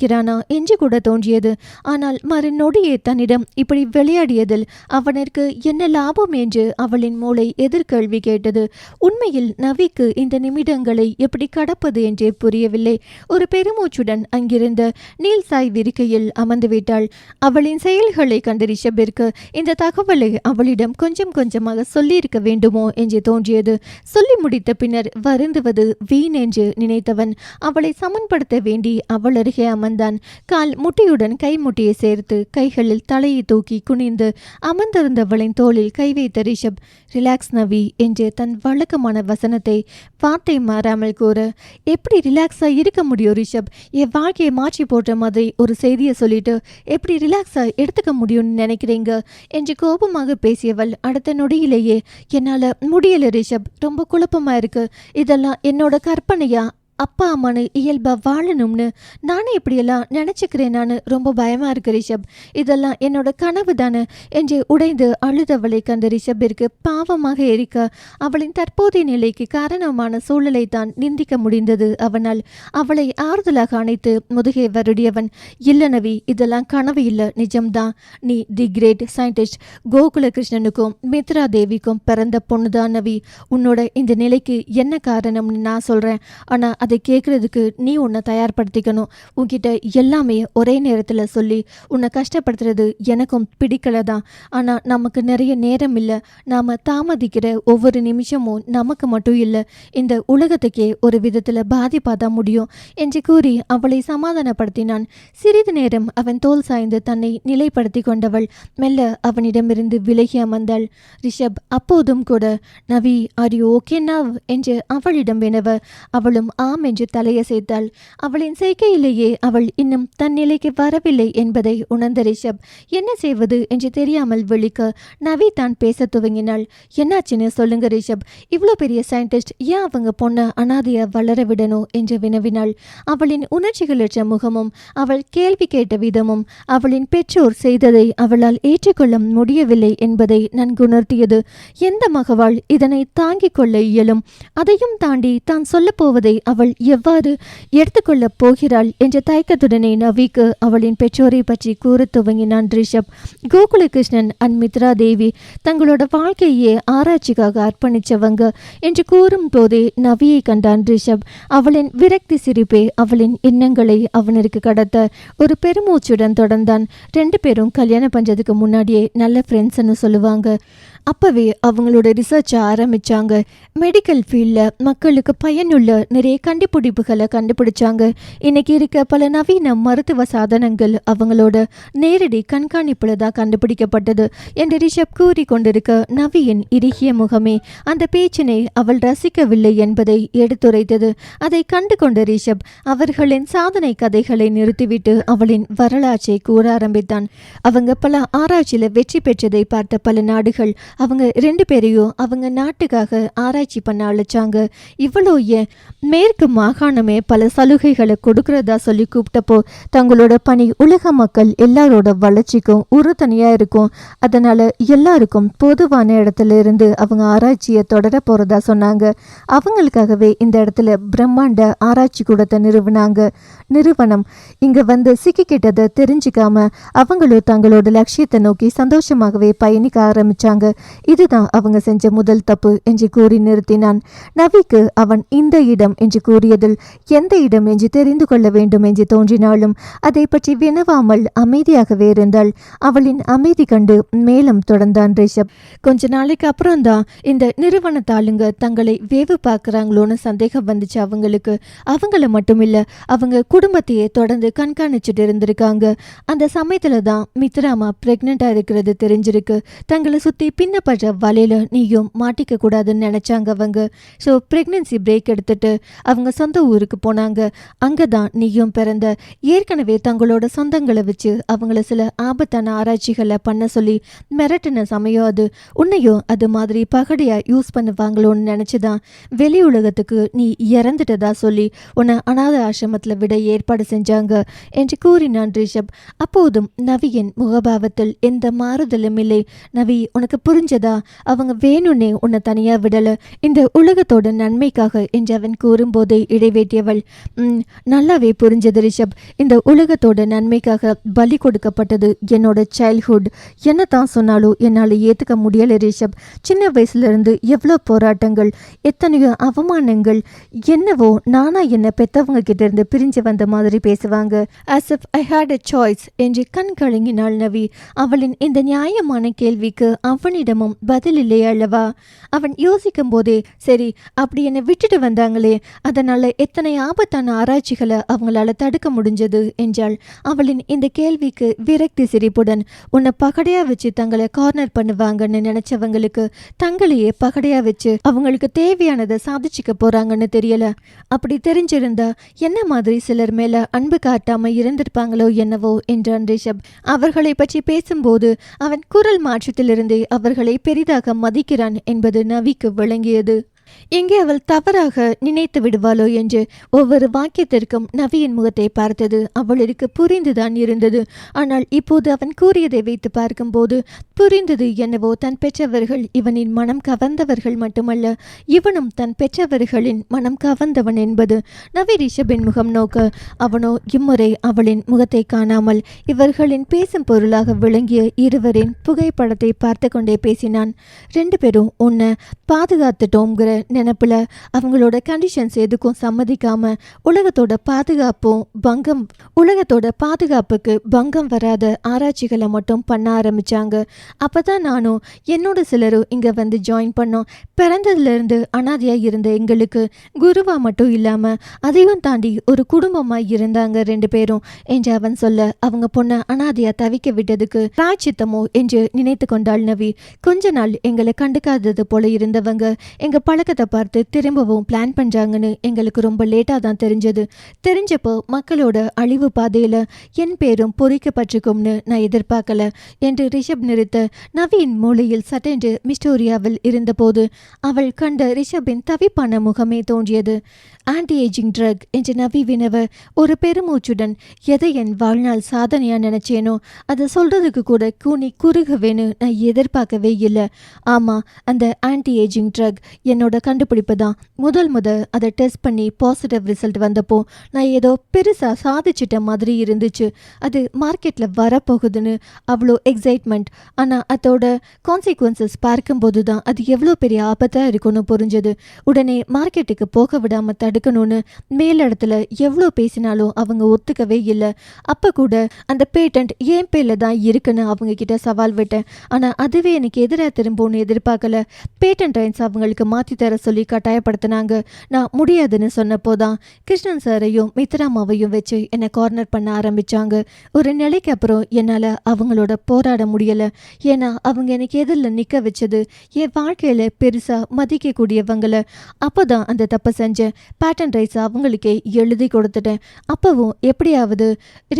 என்று கூட தோன்றியது. ஆனால் மறுநொடியே தன்னிடம் இப்படி விளையாடியதில் அவனிற்கு என்ன லாபம் என்று அவளின் மூளை எதிர்கேள்வி கேட்டது. உண்மையில் நவிக்கு இந்த நிமிடங்களை எப்படி கடப்பது என்றே புரியவில்லை. ஒரு பெருமூச்சுடன் அங்கிருந்த நீல்சாய் விரிக்கையில் அமர்ந்துவிட்டாள். அவளின் செயல்களை கண்ட ரிஷபிற்கு இந்த தகவலை அவளிடம் கொஞ்சம் கொஞ்சமாக சொல்லியிருக்க வேண்டுமோ என்று தோன்றியது. சொல்லி முடித்த பின்னர் வருந்துவது வீண் என்று நினைத்தவன் அவளை சமன்படுத்த வேண்டி அவள் அருகே அமர்ந்தான். கால் முட்டியுடன் கை முட்டியை சேர்த்து கைகளில் தலையை தூக்கி குனிந்து அமர்ந்திருந்தவளின் தோளில் கை வைத்த ரிஷப், ரிலாக்ஸ் நவி என்று தன் வழக்கமான வசனத்தை வார்த்தை மாறாமல் கூற, எப்படி ரிலாக்ஸா இருக்க முடியும் ரிஷப்? என் வாழ்க்கையை மாற்றி போட்ட மாதிரி ஒரு செய்தியை சொல்லிட்டு எப்படி ரிலாக்ஸா எடுத்துக்க முடியும்னு நினைக்கிறீங்க என்று கோபமாக பேசியவள் அடுத்த நொடியிலேயே, என்னால முடியல ரிஷப், ரொம்ப குழப்பமா இருக்கு. இதெல்லாம் என்னோட கற்பனையா? அப்பா அம்மானு இயல்பா வாழணும்னு நானே இப்படியெல்லாம் நினச்சிக்கிறேன். நான் ரொம்ப பயமா இருக்கு ரிஷப், இதெல்லாம் என்னோட கனவு தானே என்று உடைந்து அழுதவளை கண்ட ரிஷபிற்கு பாவமாக இருக்க அவளின் தற்போதைய நிலைக்கு காரணமான சூழலை தான் நிந்திக்க முடிந்தது அவனால். அவளை ஆறுதலாக அணைத்து முதுகை வருடியவன், இல்ல நவி, இதெல்லாம் கனவு இல்லை, நிஜம்தான். நீ தி கிரேட் சயின்டிஸ்ட் கோகுல கிருஷ்ணனுக்கும் மித்ரா தேவிக்கும் பிறந்த பொண்ணுதான் நவி. உன்னோட இந்த நிலைக்கு என்ன காரணம்னு நான் சொல்றேன். ஆனா அதை கேட்கறதுக்கு நீ உன்னை தயார்படுத்திக்கணும். உன்கிட்ட எல்லாமே ஒரே நேரத்தில் சொல்லி உன்னை கஷ்டப்படுத்துறது எனக்கும் பிடிக்கல தான். ஆனால் நமக்கு நிறைய நேரம் இல்லை. நாம் தாமதிக்கிற ஒவ்வொரு நிமிஷமும் நமக்கு மட்டும் இல்லை, இந்த உலகத்துக்கே ஒரு விதத்தில் பாதிப்பாக தான் முடியும் என்று கூறி அவளை சமாதானப்படுத்தினான். சிறிது நேரம் அவன் தோல் சாய்ந்து தன்னை நிலைப்படுத்தி கொண்டவள் மெல்ல அவனிடமிருந்து விலகி அமர்ந்தாள். ரிஷப் அப்போதும் கூட, நவி ஆர் யூ ஓகே நவ் என்று அவளிடம் வினவ அவளும் ஆம் என்று தலையசைத்தாள். அவளின் செய்கையிலேயே அவள் இன்னும் தன் நிலைக்கு வரவில்லை என்பதை உணர்ந்த ரிஷப் என்ன செய்வது என்று தெரியாமல் விழிக்க நவி தான் பேச துவங்கினாள். என்னாச்சுன்னு சொல்லுங்க ரிஷப், இவ்வளோ பெரிய சயின்டிஸ்ட் ஏன் அவங்க பொண்ணை அனாதையா வளர விடணும் என்று வினவினாள். அவளின் உணர்ச்சிகளற்ற முகமும் அவள் கேள்வி கேட்ட விதமும் அவளின் பெற்றோர் செய்ததை அவளால் ஏற்றுக்கொள்ள முடியவில்லை என்பதை நன்குணர்த்தியது. எந்த மகவாள் இதனை தாங்கிக் கொள்ள இயலும்? அதையும் தாண்டி தான் சொல்லப்போவதை அவள் எவ்வாறு எடுத்துக்கொள்ளப் போகிறாள் என்ற தயக்கத்துடனே நவிக்கு அவளின் பெற்றோரை பற்றி கூற துவங்கினான் ரிஷப். கோகுல கிருஷ்ணன் அண்ட் மித்ரா தேவி தங்களோட வாழ்க்கையே ஆராய்ச்சிக்காக அர்ப்பணிச்சவங்க என்று கூறும் போதே நவியை கண்டான் ரிஷப். அவளின் விரக்தி சிரிப்பே அவளின் எண்ணங்களை அவனுக்கு கடத்த ஒரு பெருமூச்சுடன் தொடர்ந்தான். 2 பேரும் கல்யாணம் பண்றதுக்கு முன்னாடியே நல்ல ஃப்ரெண்ட்ஸ்ன்னு சொல்லுவாங்க. அப்பவே அவங்களோட ரிசர்ச்சை ஆரம்பிச்சாங்க. மெடிக்கல் ஃபீல்டில் மக்களுக்கு பயனுள்ள நிறைய கண்டுபிடிப்புகளை கண்டுபிடிச்சாங்க. இன்னைக்கு இருக்க பல நவீன மருத்துவ சாதனங்கள் அவங்களோட நேரடி கண்காணிப்புல தான் கண்டுபிடிக்கப்பட்டது என்று ரிஷப் கூறி கொண்டிருக்க நவியின் இறுகிய முகமே அந்த பேச்சினை அவள் ரசிக்கவில்லை என்பதை எடுத்துரைத்தது. அதை கண்டு கொண்ட ரிஷப் அவர்களின் சாதனை கதைகளை நிறுத்திவிட்டு அவளின் வரலாற்றை கூற ஆரம்பித்தான். அவங்க பல ஆராய்ச்சியில வெற்றி பெற்றதை பார்த்த பல நாடுகள் அவங்க 2 பேரையும் அவங்க நாட்டுக்காக ஆராய்ச்சி பண்ண அழைச்சாங்க. இவ்வளோ ஏன், மேற்கு கிழக்கு மாகாணமே பல சலுகைகளை கொடுக்கறதா சொல்லி கூப்பிட்டப்போ தங்களோட பணி உலக மக்கள் எல்லாரோட வளர்ச்சிக்கும் உறுதுணையா இருக்கும். அதனால எல்லாருக்கும் பொதுவான இடத்துல இருந்து அவங்க ஆராய்ச்சியை தொடர போறதா சொன்னாங்க. அவங்களுக்காகவே இந்த இடத்துல பிரம்மாண்ட ஆராய்ச்சி கூடத்தை நிறுவனம் இங்க வந்து சிக்கிக்கிட்டதை தெரிஞ்சுக்காம அவங்களும் தங்களோட லட்சியத்தை நோக்கி சந்தோஷமாகவே பயணிக்க ஆரம்பிச்சாங்க. இதுதான் அவங்க செஞ்ச முதல் தப்பு என்று கூறி நிறுத்தினான். நவிக்கு அவன் இந்த இடம் என்று கூறியதில் எந்த இடம் என்று தெரிந்து கொள்ள வேண்டும் என்று தோன்றினாலும் அதை பற்றி வினவாமல் அமைதியாகவே இருந்தாள். அவளின் அமைதி கண்டு மேலும் தொடர்ந்தான் ரிஷப். கொஞ்ச நாளைக்கு அப்புறம் தான் இந்த நிறுவனத்தாளுங்க தங்களை வேவு பார்க்குறாங்களோன்னு சந்தேகம் வந்துச்சு அவங்களுக்கு. அவங்கள மட்டும் இல்ல, அவங்க குடும்பத்தையே தொடர்ந்து கண்காணிச்சுட்டு இருந்திருக்காங்க. அந்த சமயத்துல தான் மித்ராமா பிரெக்னெண்டா இருக்கிறது தெரிஞ்சிருக்கு. தங்களை சுத்தி பின்னப்படுற வலையில நீயும் மாட்டிக்க கூடாதுன்னு நினைச்சாங்க அவங்க. ஸோ பிரெக்னன்சி பிரேக் எடுத்துட்டு அவங்க சொந்த ஊருக்கு போனாங்க. அங்கதான் நீயும் பிறந்த. ஏற்கனவே தங்களோட சொந்தங்களை வச்சு அவங்கள சில ஆபத்தான ஆராய்ச்சிகளை பண்ண சொல்லி மிரட்டின சமயம் அது. உன்னையும் அது மாதிரி பகடையா யூஸ் பண்ணுவாங்களோன்னு நினைச்சுதான் வெளி உலகத்துக்கு நீ இறந்துட்டதா சொல்லி உன்னை அநாத ஆசிரமத்துல விட ஏற்பாடு செஞ்சாங்க என்று கூறினான் ரிஷப். அப்போதும் நவியின் முகபாவத்தில் எந்த மாறுதலும் இல்லை. நவி, உனக்கு புரிஞ்சதா? அவங்க வேணும்னே உன்னை தனியா விடல, இந்த உலகத்தோட நன்மைக்காக என்று அவன் கூறும்போதே இடைவேட்டியவள். நல்லாவே புரிஞ்சது ரிஷப். இந்த உலகத்தோட நன்மைக்காக பலி கொடுக்கப்பட்டது என்னோட சைல்ட்ஹுட். என்ன தான் சொன்னாலும் என்னால் ஏற்றுக்க முடியல ரிஷப். சின்ன வயசுல இருந்து எவ்வளோ போராட்டங்கள், எத்தனையோ அவமானங்கள். என்னவோ நானா என்ன பெத்தவங்க கிட்ட இருந்து பிரிஞ்சு வந்த மாதிரி பேசுவாங்க. as if I had a choice என்று கண் கலங்கினாள் நவி. அவளின் இந்த நியாயமான கேள்விக்கு அவனிடமும் பதில் இல்லை அல்லவா? அவன் யோசிக்கும் போதே, சரி, அப்படி என்னை விட்டுட்டு வந்தாங்களே, அதனால எத்தனை ஆபத்தான ஆராய்ச்சிகளை அவங்களால தடுக்க முடிஞ்சது என்றாள். அவளின் இந்த கேள்விக்கு விரக்தி சிரிப்புடன், உன்னை பகடையா வச்சு தங்களை கார்னர் பண்ணுவாங்கன்னு நினைச்சவங்களுக்கு தங்களையே பகடையா வச்சு அவங்களுக்கு தேவையானதை சாதிச்சுக்க போறாங்கன்னு தெரியல. அப்படி தெரிஞ்சிருந்தா என்ன மாதிரி சிலர் மேல அன்பு காட்டாம இருந்திருப்பாங்களோ என்னவோ என்றான் ரிஷப். அவர்களை பற்றி பேசும்போது அவன் குரல் மாற்றத்திலிருந்தே அவர்களை பெரிதாக மதிக்கிறான் என்பது நவிக்கு விளங்கியது. எங்கே அவள் தவறாக நினைத்து விடுவாளோ என்று ஒவ்வொரு வாக்கியத்திற்கும் நவியின் முகத்தை பார்த்தது அவளுக்கு புரிந்துதான் இருந்தது. ஆனால் இப்போது அவன் கூறியதை வைத்து பார்க்கும்போது புரிந்தது என்னவோ, தன் பெற்றவர்கள் இவனின் மனம் கவர்ந்தவர்கள் மட்டுமல்ல, இவனும் தன் பெற்றவர்களின் மனம் கவர்ந்தவன் என்பது. நவி ரிஷபின் முகம் நோக்க அவனோ இம்முறை அவளின் முகத்தை காணாமல் இவர்களின் பேசும் பொருளாக விளங்கிய இருவரின் புகைப்படத்தை பார்த்து கொண்டே பேசினான். 2 பேரும் உன்னை பாதுகாத்துட்டோங்கிற நினைப்புல அவங்களோட கண்டிஷன்ஸ் எதுக்கும் சம்மதிக்காம உலகத்தோட பாதுகாப்புக்கு பங்கம் வராத ஆராய்ச்சிகளை மட்டும் பண்ண ஆரம்பிச்சாங்க. அப்பதான் நானும் என்னோட சிலரும் இங்க வந்து ஜாயின் பண்ணோம். பிறந்ததுல இருந்து அனாதையா இருந்த எங்களுக்கு குருவா மட்டும் இல்லாம அதையும் தாண்டி ஒரு குடும்பமா இருந்தாங்க 2 பேரும் என்று அவன் சொல்ல, அவங்க பொண்ண அனாதையா தவிக்க விட்டதுக்கு பிராய்ச்சித்தமோ என்று நினைத்து கொண்டாள் நவி. கொஞ்ச நாள் எங்களை கண்டுக்காதது போல இருந்தவங்க எங்க பழக்கத்தை பார்த்து திரும்பவும் பிளான் பண்றாங்கன்னு எங்களுக்கு ரொம்ப லேட்டா தான் தெரிஞ்சது. தெரிஞ்சப்போ மக்களோட அழிவு பாதையில என் பேரும் பொறிக்கப்பட்டிருக்கும்னு நான் எதிர்பார்க்கல என்று ரிஷப் நிறுத்த, நவியின் மூளையில் சட்டென்று மிஸ்டோரியாவில் இருந்தபோது அவள் கண்ட ரிஷபின் தவிப்பான முகமே தோன்றியது. ஆன்டி ஏஜிங் ட்ரக் என்று நவி வினவ ஒரு பெருமூச்சுடன், எதை என் வாழ்நாள் சாதனையா நினைச்சேனோ அதை சொல்றதுக்கு கூட கூனி குறுகவேன்னு நான் எதிர்பார்க்கவே இல்லை. ஆமா, அந்த ஆன்டி ஏஜிங் ட்ரக் என்னோட கண்டுபிடிப்பு தான். முதல் அதை டெஸ்ட் பண்ணி பாசிட்டிவ் ரிசல்ட் வந்தப்போ நான் ஏதோ பெருசா சாதிச்சிட்ட மாதிரி இருந்துச்சு. அது மார்க்கெட்ல வரப்போகுதுன்னு அவ்வளோ எக்ஸைட்மெண்ட். ஆனா அதோட கான்சிக்வன்சஸ் பார்க்கும்போது தான் அது எவ்வளோ பெரிய ஆபத்தா இருக்குன்னு புரிஞ்சது. உடனே மார்க்கெட்டுக்கு போக விடாம தடுக்கணும்னு மேலிடத்துல எவ்வளோ பேசினாலும் அவங்க ஒத்துக்கவே இல்லை. அப்ப கூட அந்த பேட்டன்ட் என் பேர்ல தான் இருக்குன்னு அவங்க கிட்ட சவால் விட்டேன். ஆனா அதுவே எனக்கு எதிராக திரும்பும்னு எதிர்பார்க்கல. பேட்டன்ட் ரைன்ஸ் அவங்களுக்கு மாற்றி தர சொல்லி கட்டாயப்படுத்தினாங்க. நான் முடியாதுன்னு சொன்னப்போதான் கிருஷ்ணன் சாரையும் மித்ராமாவையும் வச்சு என்னை கார்னர் பண்ண ஆரம்பிச்சாங்க. ஒரு நிலைக்கு அப்புறம் என்னால் அவங்களோட போராட முடியலை. ஏன்னா அவங்க எனக்கு எதிரில் நிற்க வச்சது என் வாழ்க்கையில் பெருசாக மதிக்கக்கூடியவங்களை. அப்போ தான் அந்த தப்பை செஞ்சேன். பேட்டன் ரைட்ஸ் அவங்களுக்கே எழுதி கொடுத்துட்டேன். அப்போவும் எப்படியாவது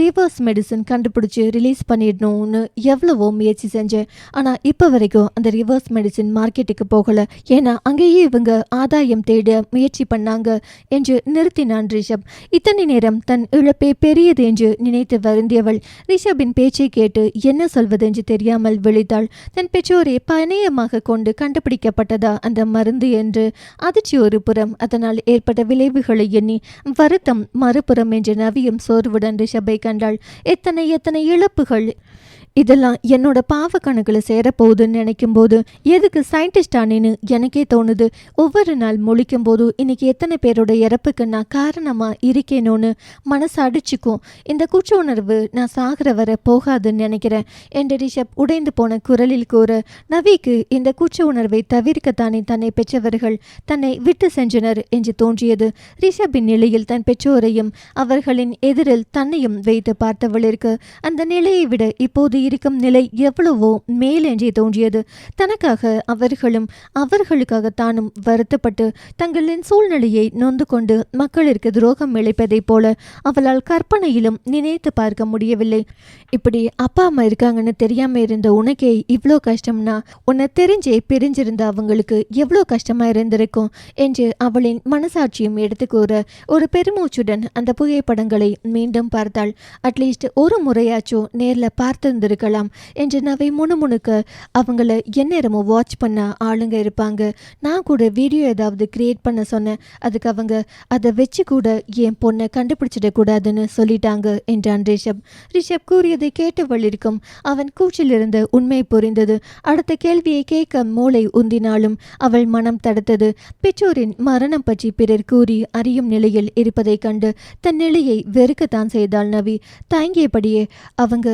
ரிவர்ஸ் மெடிசன் கண்டுபிடிச்சி ரிலீஸ் பண்ணிடணும்னு எவ்வளவோ முயற்சி செஞ்சேன். ஆனால் இப்போ வரைக்கும் அந்த ரிவர்ஸ் மெடிசன் மார்க்கெட்டுக்கு போகலை. ஏன்னா அங்கேயே இவங்க ஆதாயம் தேட முயற்சி பண்ணாங்க என்று நிறுத்தினான் ரிஷப். இத்தனை நேரம் தன் இழப்பே பெரியது என்று நினைத்து வருந்தியவள் ரிஷபின் பேச்சை கேட்டு என்ன சொல்வதென்று தெரியாமல் விழித்தாள். தன் பெற்றோரை பணயமாக கொண்டு கண்டுபிடிக்கப்பட்டதா அந்த மருந்து என்று அதிர்ச்சி ஒரு புறம், அதனால் ஏற்பட்ட விளைவுகளை எண்ணி வருத்தம் மறுபுறம் என்று நவியும் சோர்வுடன் ரிஷபை கண்டாள். எத்தனை எத்தனை இழப்புகள்! இதெல்லாம் என்னோட பாவ கணக்கில் சேரப்போகுதுன்னு நினைக்கும் போது எதுக்கு சயின்டிஸ்ட் ஆனேன்னு எனக்கே தோணுது. ஒவ்வொரு நாள் முழிக்கும் போது இன்னைக்கு எத்தனை பேரோட இறப்புக்கு நான் காரணமாக இருக்கேனோன்னு மனசு அடிச்சுக்கும். இந்த குற்ற உணர்வு நான் சாகிற வர போகாதுன்னு நினைக்கிறேன் என்று ரிஷப் உடைந்து போன குரலில் கூற, நவிக்கு இந்த குற்ற உணர்வை தவிர்க்கத்தானே தன்னை பெற்றவர்கள் தன்னை விட்டு சென்றனர் என்று தோன்றியது. ரிஷபின் நிலையில் தன் பெற்றோரையும் அவர்களின் எதிரில் தன்னையும் வைத்து பார்த்தவளிற்கு அந்த நிலையை விட இப்போது இருக்கும் நிலை எவ்வளவோ மேலென்றே தோன்றியது. தனக்காக அவர்களும் அவர்களுக்காக தானும் வருத்தப்பட்டு தங்களின் சூழ்நிலையை நொந்து கொண்டு மக்களிற்கு துரோகம் இழைப்பதைப் போல அவளால் கற்பனையிலும் நினைத்து பார்க்க முடியவில்லை. இப்படி அப்பா அம்மா இருக்காங்கன்னு தெரியாம இருந்த உனக்கே இவ்வளோ கஷ்டம்னா உன்னை தெரிஞ்சே பிரிஞ்சிருந்த அவங்களுக்கு எவ்வளோ கஷ்டமா இருந்திருக்கும் என்று அவளின் மனசாட்சியும் எடுத்து கூற ஒரு பெருமூச்சுடன் அந்த புகைப்படங்களை மீண்டும் பார்த்தாள். அட்லீஸ்ட் ஒரு முறையாச்சும் நேரில் பார்த்திருந்திருக்கலாம் என்று நவை முணுமுணுக்க, அவங்கள எந்நேரமும் வாட்ச் பண்ண ஆளுங்க இருப்பாங்க. நான் கூட வீடியோ ஏதாவது கிரியேட் பண்ண சொன்னேன், அதுக்கு அவங்க அதை வச்சு கூட என் பொண்ணை கண்டுபிடிச்சிடக்கூடாதுன்னு சொல்லிட்டாங்க என்றான் ரிஷப். ரிஷப் கூறியதை கேட்டவள் இருக்கும் அவன் கூச்சிலிருந்த உண்மை புரிந்தது. அடுத்த கேள்வியை கேட்க மூளை உந்தினாலும் அவள் மனம் தடுத்தது. பெற்றோரின் மரணம் பற்றி பிறர் கூறி அறியும் நிலையில் இருப்பதை கண்டு தன் நிலையை வெறுக்கத்தான் செய்தாள் நவி. தயங்கியபடியே அவங்க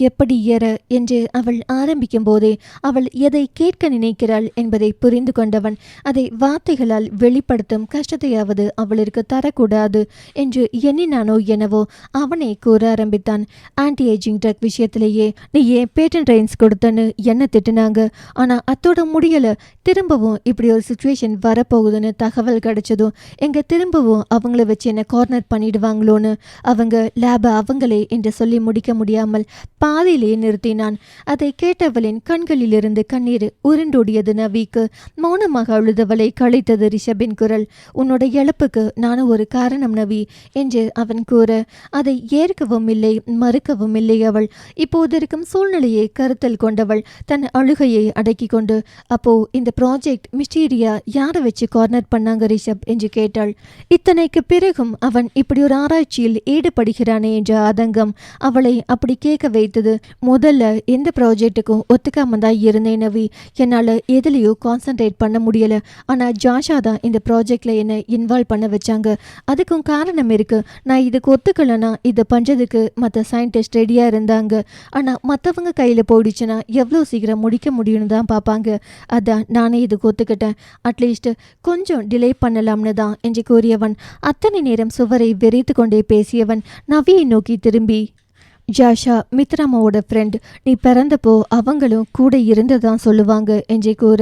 எப்படி ஏற என்று அவள் ஆரம்பிக்கும் போதே அவள் எதை கேட்க நினைக்கிறாள் என்பதை புரிந்து கொண்டவன் அதை வார்த்தைகளால் வெளிப்படுத்தும் கஷ்டத்தையாவது அவளிற்கு தரக்கூடாது என்று எண்ணினானோ எனவோ அவனை கூற ஆரம்பித்தான். ஆன்டி ஏஜிங் ட்ரக் விஷயத்திலேயே நீ ஏன் பேட்டன் ரைன்ஸ் கொடுத்தன்னு என்ன திட்டுனாங்க, ஆனால் அத்தோட முடியலை. திரும்பவும் இப்படி ஒரு சுச்சுவேஷன் வரப்போகுதுன்னு தகவல் கிடைச்சதும் எங்க திரும்பவும் அவங்கள வச்சு என்ன கார்னர் பண்ணிடுவாங்களோன்னு அவங்க லேப அவங்களே என்று சொல்லி முடிக்க முடியாமல் பாதியிலேயே நிறுத்தினான். அதை கேட்டவளின் கண்களிலிருந்து கண்ணீர் உருண்டோடியது. நவிக்கு மௌனமாக அழுதவளை களைத்தது ரிஷபின் குரல். உன்னோட இழப்புக்கு நானும் ஒரு காரணம் நவி என்று அவன் கூற அதை ஏற்கவும் இல்லை மறுக்கவும் இல்லை. அவள் இப்போது இருக்கும் சூழ்நிலையை கருத்தில் கொண்டவள் தன் அழுகையை அடக்கி கொண்டு, அப்போ இந்த ப்ராஜெக்ட் மிஸ்டீரியா யாரை வச்சு கார்னர் பண்ணாங்க ரிஷப் என்று கேட்டாள். இத்தனைக்கு பிறகும் அவன் இப்படி ஒரு ஆராய்ச்சியில் ஈடுபடுகிறானே என்ற ஆதங்கம் அவளை அப்படி கேட்க வைத்தது. முதல்ல எந்த ப்ராஜெக்டுக்கும் ஒத்துக்காம தான் இருந்தேன் நவி. என்னால் எதுலேயோ கான்சன்ட்ரேட் பண்ண முடியலை. ஆனால் ஜாஷா தான் இந்த ப்ராஜெக்டில் என்னை இன்வால்வ் பண்ண வச்சாங்க. அதுக்கும் காரணம் இருக்குது. நான் இதுக்கு ஒத்துக்கலைன்னா இதை பண்ணுறதுக்கு மற்ற சயின்டிஸ்ட் ரெடியாக இருந்தாங்க. ஆனால் மற்றவங்க கையில் போயிடுச்சுன்னா எவ்வளோ சீக்கிரம் முடிக்க முடியும்னு தான் பார்ப்பாங்க. அதான் நானே இதுக்கு ஒத்துக்கிட்டேன். அட்லீஸ்ட் கொஞ்சம் டிலே பண்ணலாம்னு தான் என்று கூறியவன் அத்தனை நேரம் சுவரை வெறித்து கொண்டே பேசியவன் நவியை நோக்கி திரும்பி, ஜாஷா மித்ராமாவோட ஃப்ரெண்ட். நீ பிறந்தப்போ அவங்களும் கூட இருந்ததான் சொல்லுவாங்க என்று கூற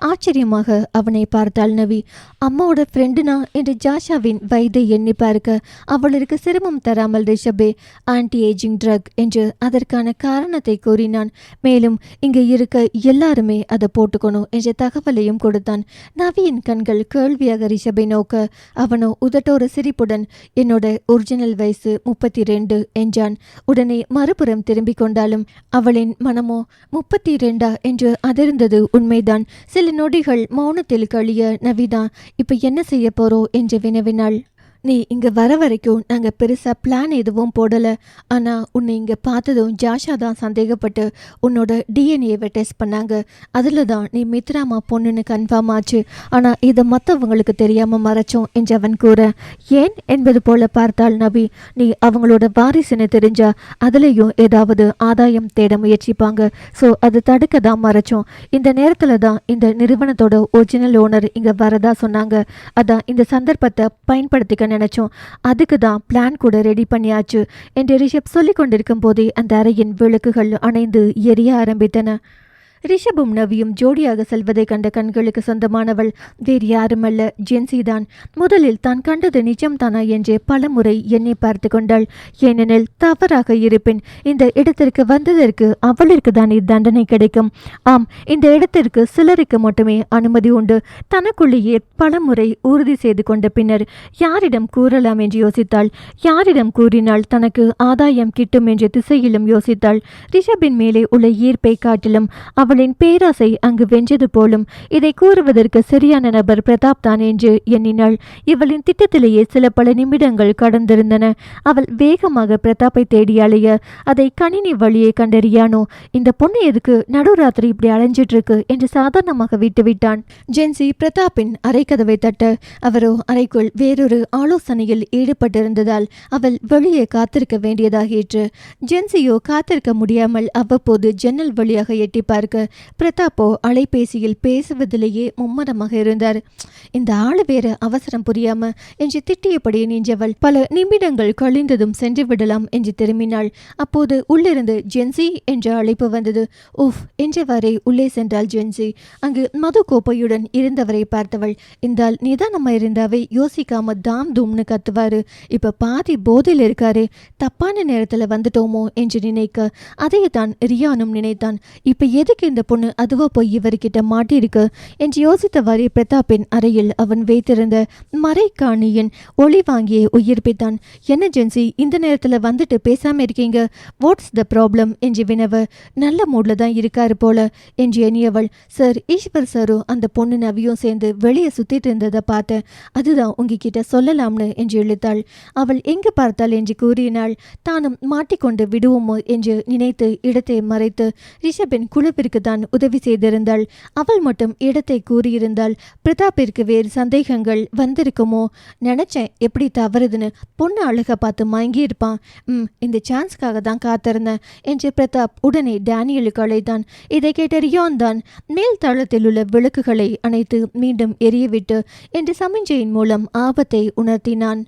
ஆச்சரியமாக அவனை பார்த்தாள் நவி. அம்மாவோட ஃப்ரெண்டுனா என்று ஜாஷாவின் வயதை எண்ணி பார்க்க அவளுக்கு சிரமம் தராமல் ரிஷபே ஆன்டி ஏஜிங் ட்ரக் என்று அதற்கான காரணத்தை கூறினான். மேலும் இங்கே இருக்க எல்லாருமே அதை போட்டுக்கணும் என்ற தகவலையும் கொடுத்தான். நவியின் கண்கள் கேள்வியாக ரிஷபை நோக்க அவனோ உதட்டோர சிரிப்புடன் என்னோட ஒரிஜினல் வயசு 32 என்றான். உடனே மறுபுறம் திரும்பிக் கொண்டாலும் அவளின் மனமோ 32 என்று அதிர்ந்தது. உண்மைதான். சில நொடிகள் மௌனத்தில் கழிய நவிதான் இப்ப என்ன செய்ய போறோ என்று வினவினாள். நீ இங்கே வர வரைக்கும் நாங்கள் பெருசாக பிளான் எதுவும் போடலை. ஆனால் உன்னை இங்கே பார்த்ததும் ஜாஷா தான் சந்தேகப்பட்டு உன்னோட டிஎன்ஏவை டெஸ்ட் பண்ணாங்க. அதில் தான் நீ மித்ராமா பொண்ணுன்னு கன்ஃபார்ம் ஆச்சு. ஆனால் இதை மற்றவங்களுக்கு தெரியாமல் மறைச்சோம் என்று அவன் கூற, ஏன் என்பது போல பார்த்தாள் நபி. நீ அவங்களோட வாரிசுன்னு தெரிஞ்சா அதுலேயும் ஏதாவது ஆதாயம் தேட முயற்சிப்பாங்க. ஸோ அது தடுக்க தான் மறைச்சோம். இந்த நேரத்தில் தான் இந்த நிறுவனத்தோட ஒரிஜினல் ஓனர் இங்கே வரதா சொன்னாங்க. அதான் இந்த சந்தர்ப்பத்தை பயன்படுத்திக்க நினைச்சோம். அதுக்கு தான் பிளான் கூட ரெடி பண்ணியாச்சு என்று ரிஷப் சொல்லிக் கொண்டிருக்கும் போதே அந்த அறையின் விளக்குகள் அணைந்து எரிய ஆரம்பித்தன. ரிஷபும் நவியும் ஜோடியாக செல்வதை கண்ட கண்களுக்கு சொந்தமானவள் வேறு யாருமல்ல, ஜென்சி தான். முதலில் தான் கண்டது நிஜம்தானா என்று பலமுறை எண்ணி பார்த்து கொண்டாள். ஏனெனில் தவறாக இருப்பின் இந்த இடத்திற்கு வந்ததற்கு அவளிற்கு தான் தண்டனை கிடைக்கும். ஆம், இந்த இடத்திற்கு சிலருக்கு மட்டுமே அனுமதி உண்டு. தனக்குள்ளேயே பலமுறை உறுதி செய்து கொண்ட பின்னர் யாரிடம் கூறலாம் என்று யோசித்தாள். யாரிடம் கூறினால் தனக்கு ஆதாயம் கிட்டும் என்ற திசையிலும் யோசித்தாள். ரிஷபின் மேலே உள்ள ஈர்ப்பை காட்டிலும் அவளின் பேராசை அங்கு வென்றது போலும். இதை கூறுவதற்கு சரியான நபர் பிரதாப் தான் என்று எண்ணினாள். இவளின் திட்டத்திலேயே சில பல நிமிடங்கள் கடந்திருந்தன. அவள் வேகமாக பிரதாப்பை தேடி அலைய அதை கணினி வழியே கண்ட ரியானோ, இந்த பொண்ணு எதுக்கு நடுராத்திரி இப்படி அலைஞ்சிட்டு இருக்கு என்று சாதாரணமாக விட்டுவிட்டான். ஜென்சி பிரதாப்பின் அறை கதவை தட்ட அவரோ அறைக்குள் வேறொரு ஆலோசனையில் ஈடுபட்டிருந்ததால் அவள் வெளியே காத்திருக்க வேண்டியதாகிற்று. ஜென்சியோ காத்திருக்க முடியாமல் அவ்வப்போது ஜன்னல் வழியாக எட்டி பார்க்க பிரதாப்போ அலைபேசியில் பேசுவதிலேயே மும்மரமாக இருந்தார். இந்த ஆளு வேற அவசரம் புரியாம என்று திட்டியபடியே நின்றவள் பல நிமிடங்கள் கழிந்ததும் சென்று விடலாம் என்று திரும்பினாள். அப்போது உள்ளிருந்து ஜென்சி என்ற அழைப்பு வந்தது. உஃப் என்றவாறே உள்ளே சென்றாள் ஜென்சி. அங்கு மது கோப்பையுடன் இருந்தவரை பார்த்தவள், இந்தால் நிதானமா இருந்தாவே யோசிக்காம தாம் தூம்னு கத்துவாரு. இப்ப பாதி போதையில் இருக்காரு, தப்பான நேரத்துல வந்துட்டோமோ என்று நினைக்க அதைத்தான் ரியானும் நினைத்தான். இப்ப எதுக்கு இந்த பொண்ணு அதுவா போய் இவர்கிட்ட மாட்டிருக்கு என்று யோசித்தவாறே பிரதாப்பின் அறையில் அவன் வைத்திருந்த மறைக்காணியின் ஒளி வாங்கியே உயிர்ப்பித்தான். என்ன ஜென்சி, இந்த நேரத்துல வந்துட்டு பேசாம இருக்கீங்க, வாட்ஸ் த ப்ராப்ளம் என்று வினவ, நல்ல மூட்ல தான் இருக்காரு போல என்று எண்ணியவள், சார் ஈஸ்வர் சாரும் அந்த பொண்ணு நவியும் சேர்ந்து வெளியே சுத்திட்டு இருந்ததை பார்த்தேன், அதுதான் உங்ககிட்ட சொல்லலாம்னு என்று இழுத்தாள். அவள் எங்கு பார்த்தாள் என்று கூறினாள். தானும் மாட்டிக்கொண்டு விடுவோமோ என்று நினைத்து இடத்தை மறைத்து ரிஷபின் குழுவிற்கு தான் உதவி செய்திருந்தாள். அவள் மட்டும் இடத்தை கூறியிருந்தாள். பிரதாப்பிற்கு வேறு சந்தேகங்கள் வந்திருக்குமோ? நினைச்சேன் எப்படி தவறுதுன்னு. பொண்ணு அழகா பார்த்து மயங்கி இருப்பான். இந்த சான்ஸ்க்காக தான் காத்திருந்தேன் என்று பிரதாப் உடனே டேனியலுக்கு அழைத்தான். இதை கேட்ட ரியான் தான் மேல் தளத்தில் உள்ள விளக்குகளை அணைத்து மீண்டும் எரியவிட்டு என்று சமிஞ்சையின் மூலம் ஆபத்தை உணர்த்தினான்.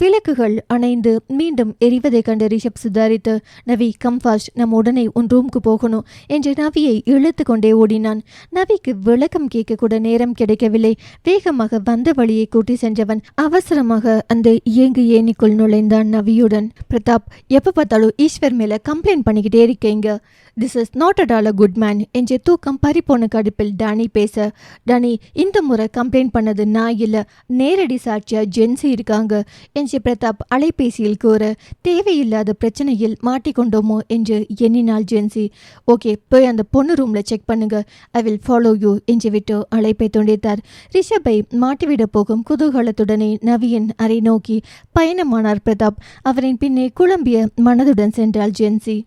விளக்குகள் அணைந்து மீண்டும் எரிவதை கண்டு ரிஷப் சுதாரித்து, நவி கம் ஃபாஸ்ட், நம்ம உடனே உன் ரூமுக்கு போகணும் என்று நவியை இழுத்து கொண்டே ஓடினான். நவிக்கு விளக்கம் கேட்க கூட நேரம் கிடைக்கவில்லை. வேகமாக வந்த வழியை கூட்டி சென்றவன் அவசரமாக அந்த இயங்கு ஏணிக்குள் நுழைந்தான் நவியுடன். பிரதாப், எப்ப பார்த்தாலும் ஈஸ்வர் மேல கம்ப்ளைண்ட் பண்ணிக்கிட்டே இருக்கீங்க, this is not at all a good man என்று தூக்கம் பறிப்போன கடுப்பில் டானி பேச, டானி, இந்த முறை கம்ப்ளைண்ட் பண்ணது நான் இல்லை, நேரடி சாட்சியா ஜென்சி இருக்காங்க என்று பிரதாப் அலைபேசியில் கூற, தேவையில்லாத பிரச்சனையில் மாட்டிக்கொண்டோமோ என்று எண்ணினாள் ஜென்சி. ஓகே, போய் அந்த பொண்ணு ரூம்ல செக் பண்ணுங்க, ஐ வில் ஃபாலோ யூ என்று விட்டு அழைப்பை துண்டித்தார். ரிஷபை மாட்டிவிட போகும் குதூகலத்துடனே நவியின் அறை நோக்கி பயணமானார் பிரதாப். அவரின் பின்னே குழம்பிய மனதுடன் சென்றாள் ஜென்சி.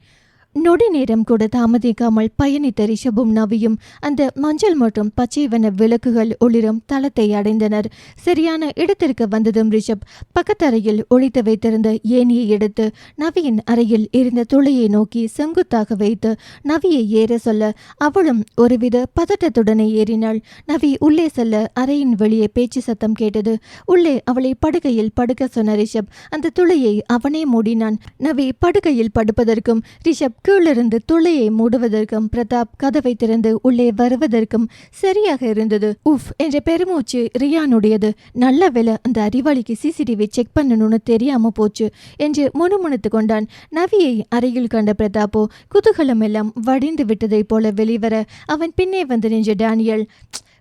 நொடி நேரம் கூட தாமதிக்காமல் பயணித்த ரிஷபும் நவியும் அந்த மஞ்சள் மற்றும் பச்சை வண்ண விளக்குகள் ஒளிரும் தளத்தை அடைந்தனர். சரியான இடத்திற்கு வந்ததும் ரிஷப் பக்கத்தறையில் ஒளித்து வைத்திருந்த ஏணியை எடுத்து நவியின் அறையில் இருந்த துளையை நோக்கி செங்குத்தாக வைத்து நவியை ஏற சொல்ல அவளும் ஒருவித பதட்டத்துடனே ஏறினாள். நவி உள்ளே செல்ல அறையின் வெளியே பேச்சு சத்தம் கேட்டது. உள்ளே அவளை படுக்கையில் படுக்க சொன்ன ரிஷப் அந்த துளையை அவனே மூடினான். நவி படுக்கையில் படுப்பதற்கும் ரிஷப் கீழிருந்து துளையை மூடுவதற்கும் பிரதாப் கதவை திறந்து உள்ளே வருவதற்கும் சரியாக இருந்தது. உஃப் என்ற பெருமூச்சு ரியானுடையது. நல்ல வேளை அந்த அறிவாளிக்கு சிசிடிவி செக் பண்ணணும்னு தெரியாம போச்சு என்று முணுமுணுத்து கொண்டான். நவியை அறையில் கண்ட பிரதாப்போ குதூகலம் எல்லாம் வடிந்து விட்டதை போல வெளிவர அவன் பின்னே வந்து நின்ற டேனியல்,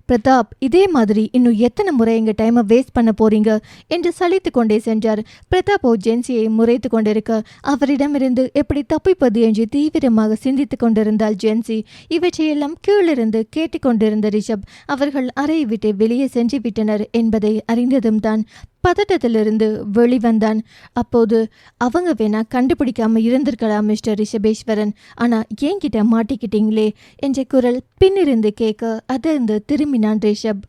பிரதாப், இதே மாதிரி இன்னும் எத்தனை முறை எங்க டைமை வேஸ்ட் பண்ண போறீங்க என்று சலித்து கொண்டே சென்றார். பிரதாப்போ ஜென்சியை முறைத்து கொண்டிருக்க அவரிடமிருந்து எப்படி தப்பிப்பது என்று தீவிரமாக சிந்தித்து கொண்டிருந்தாள் ஜென்சி. இவற்றையெல்லாம் கீழிருந்து கேட்டுக்கொண்டிருந்த ரிஷப் அவர்கள் அறையை விட்டு வெளியே சென்று விட்டனர் என்பதை அறிந்ததும் தான் பதட்டத்திலிருந்து வெளிவந்தான். அப்போது அவங்க வேணா கண்டுபிடிக்காம இருந்திருக்கலாம் மிஸ்டர் ரிஷபேஸ்வரன், ஆனா என்கிட்ட மாட்டிக்கிட்டீங்களே என்ற குரல் பின்னிருந்து கேட்க அதிர்ந்து திரும்பினான் ரிஷப்.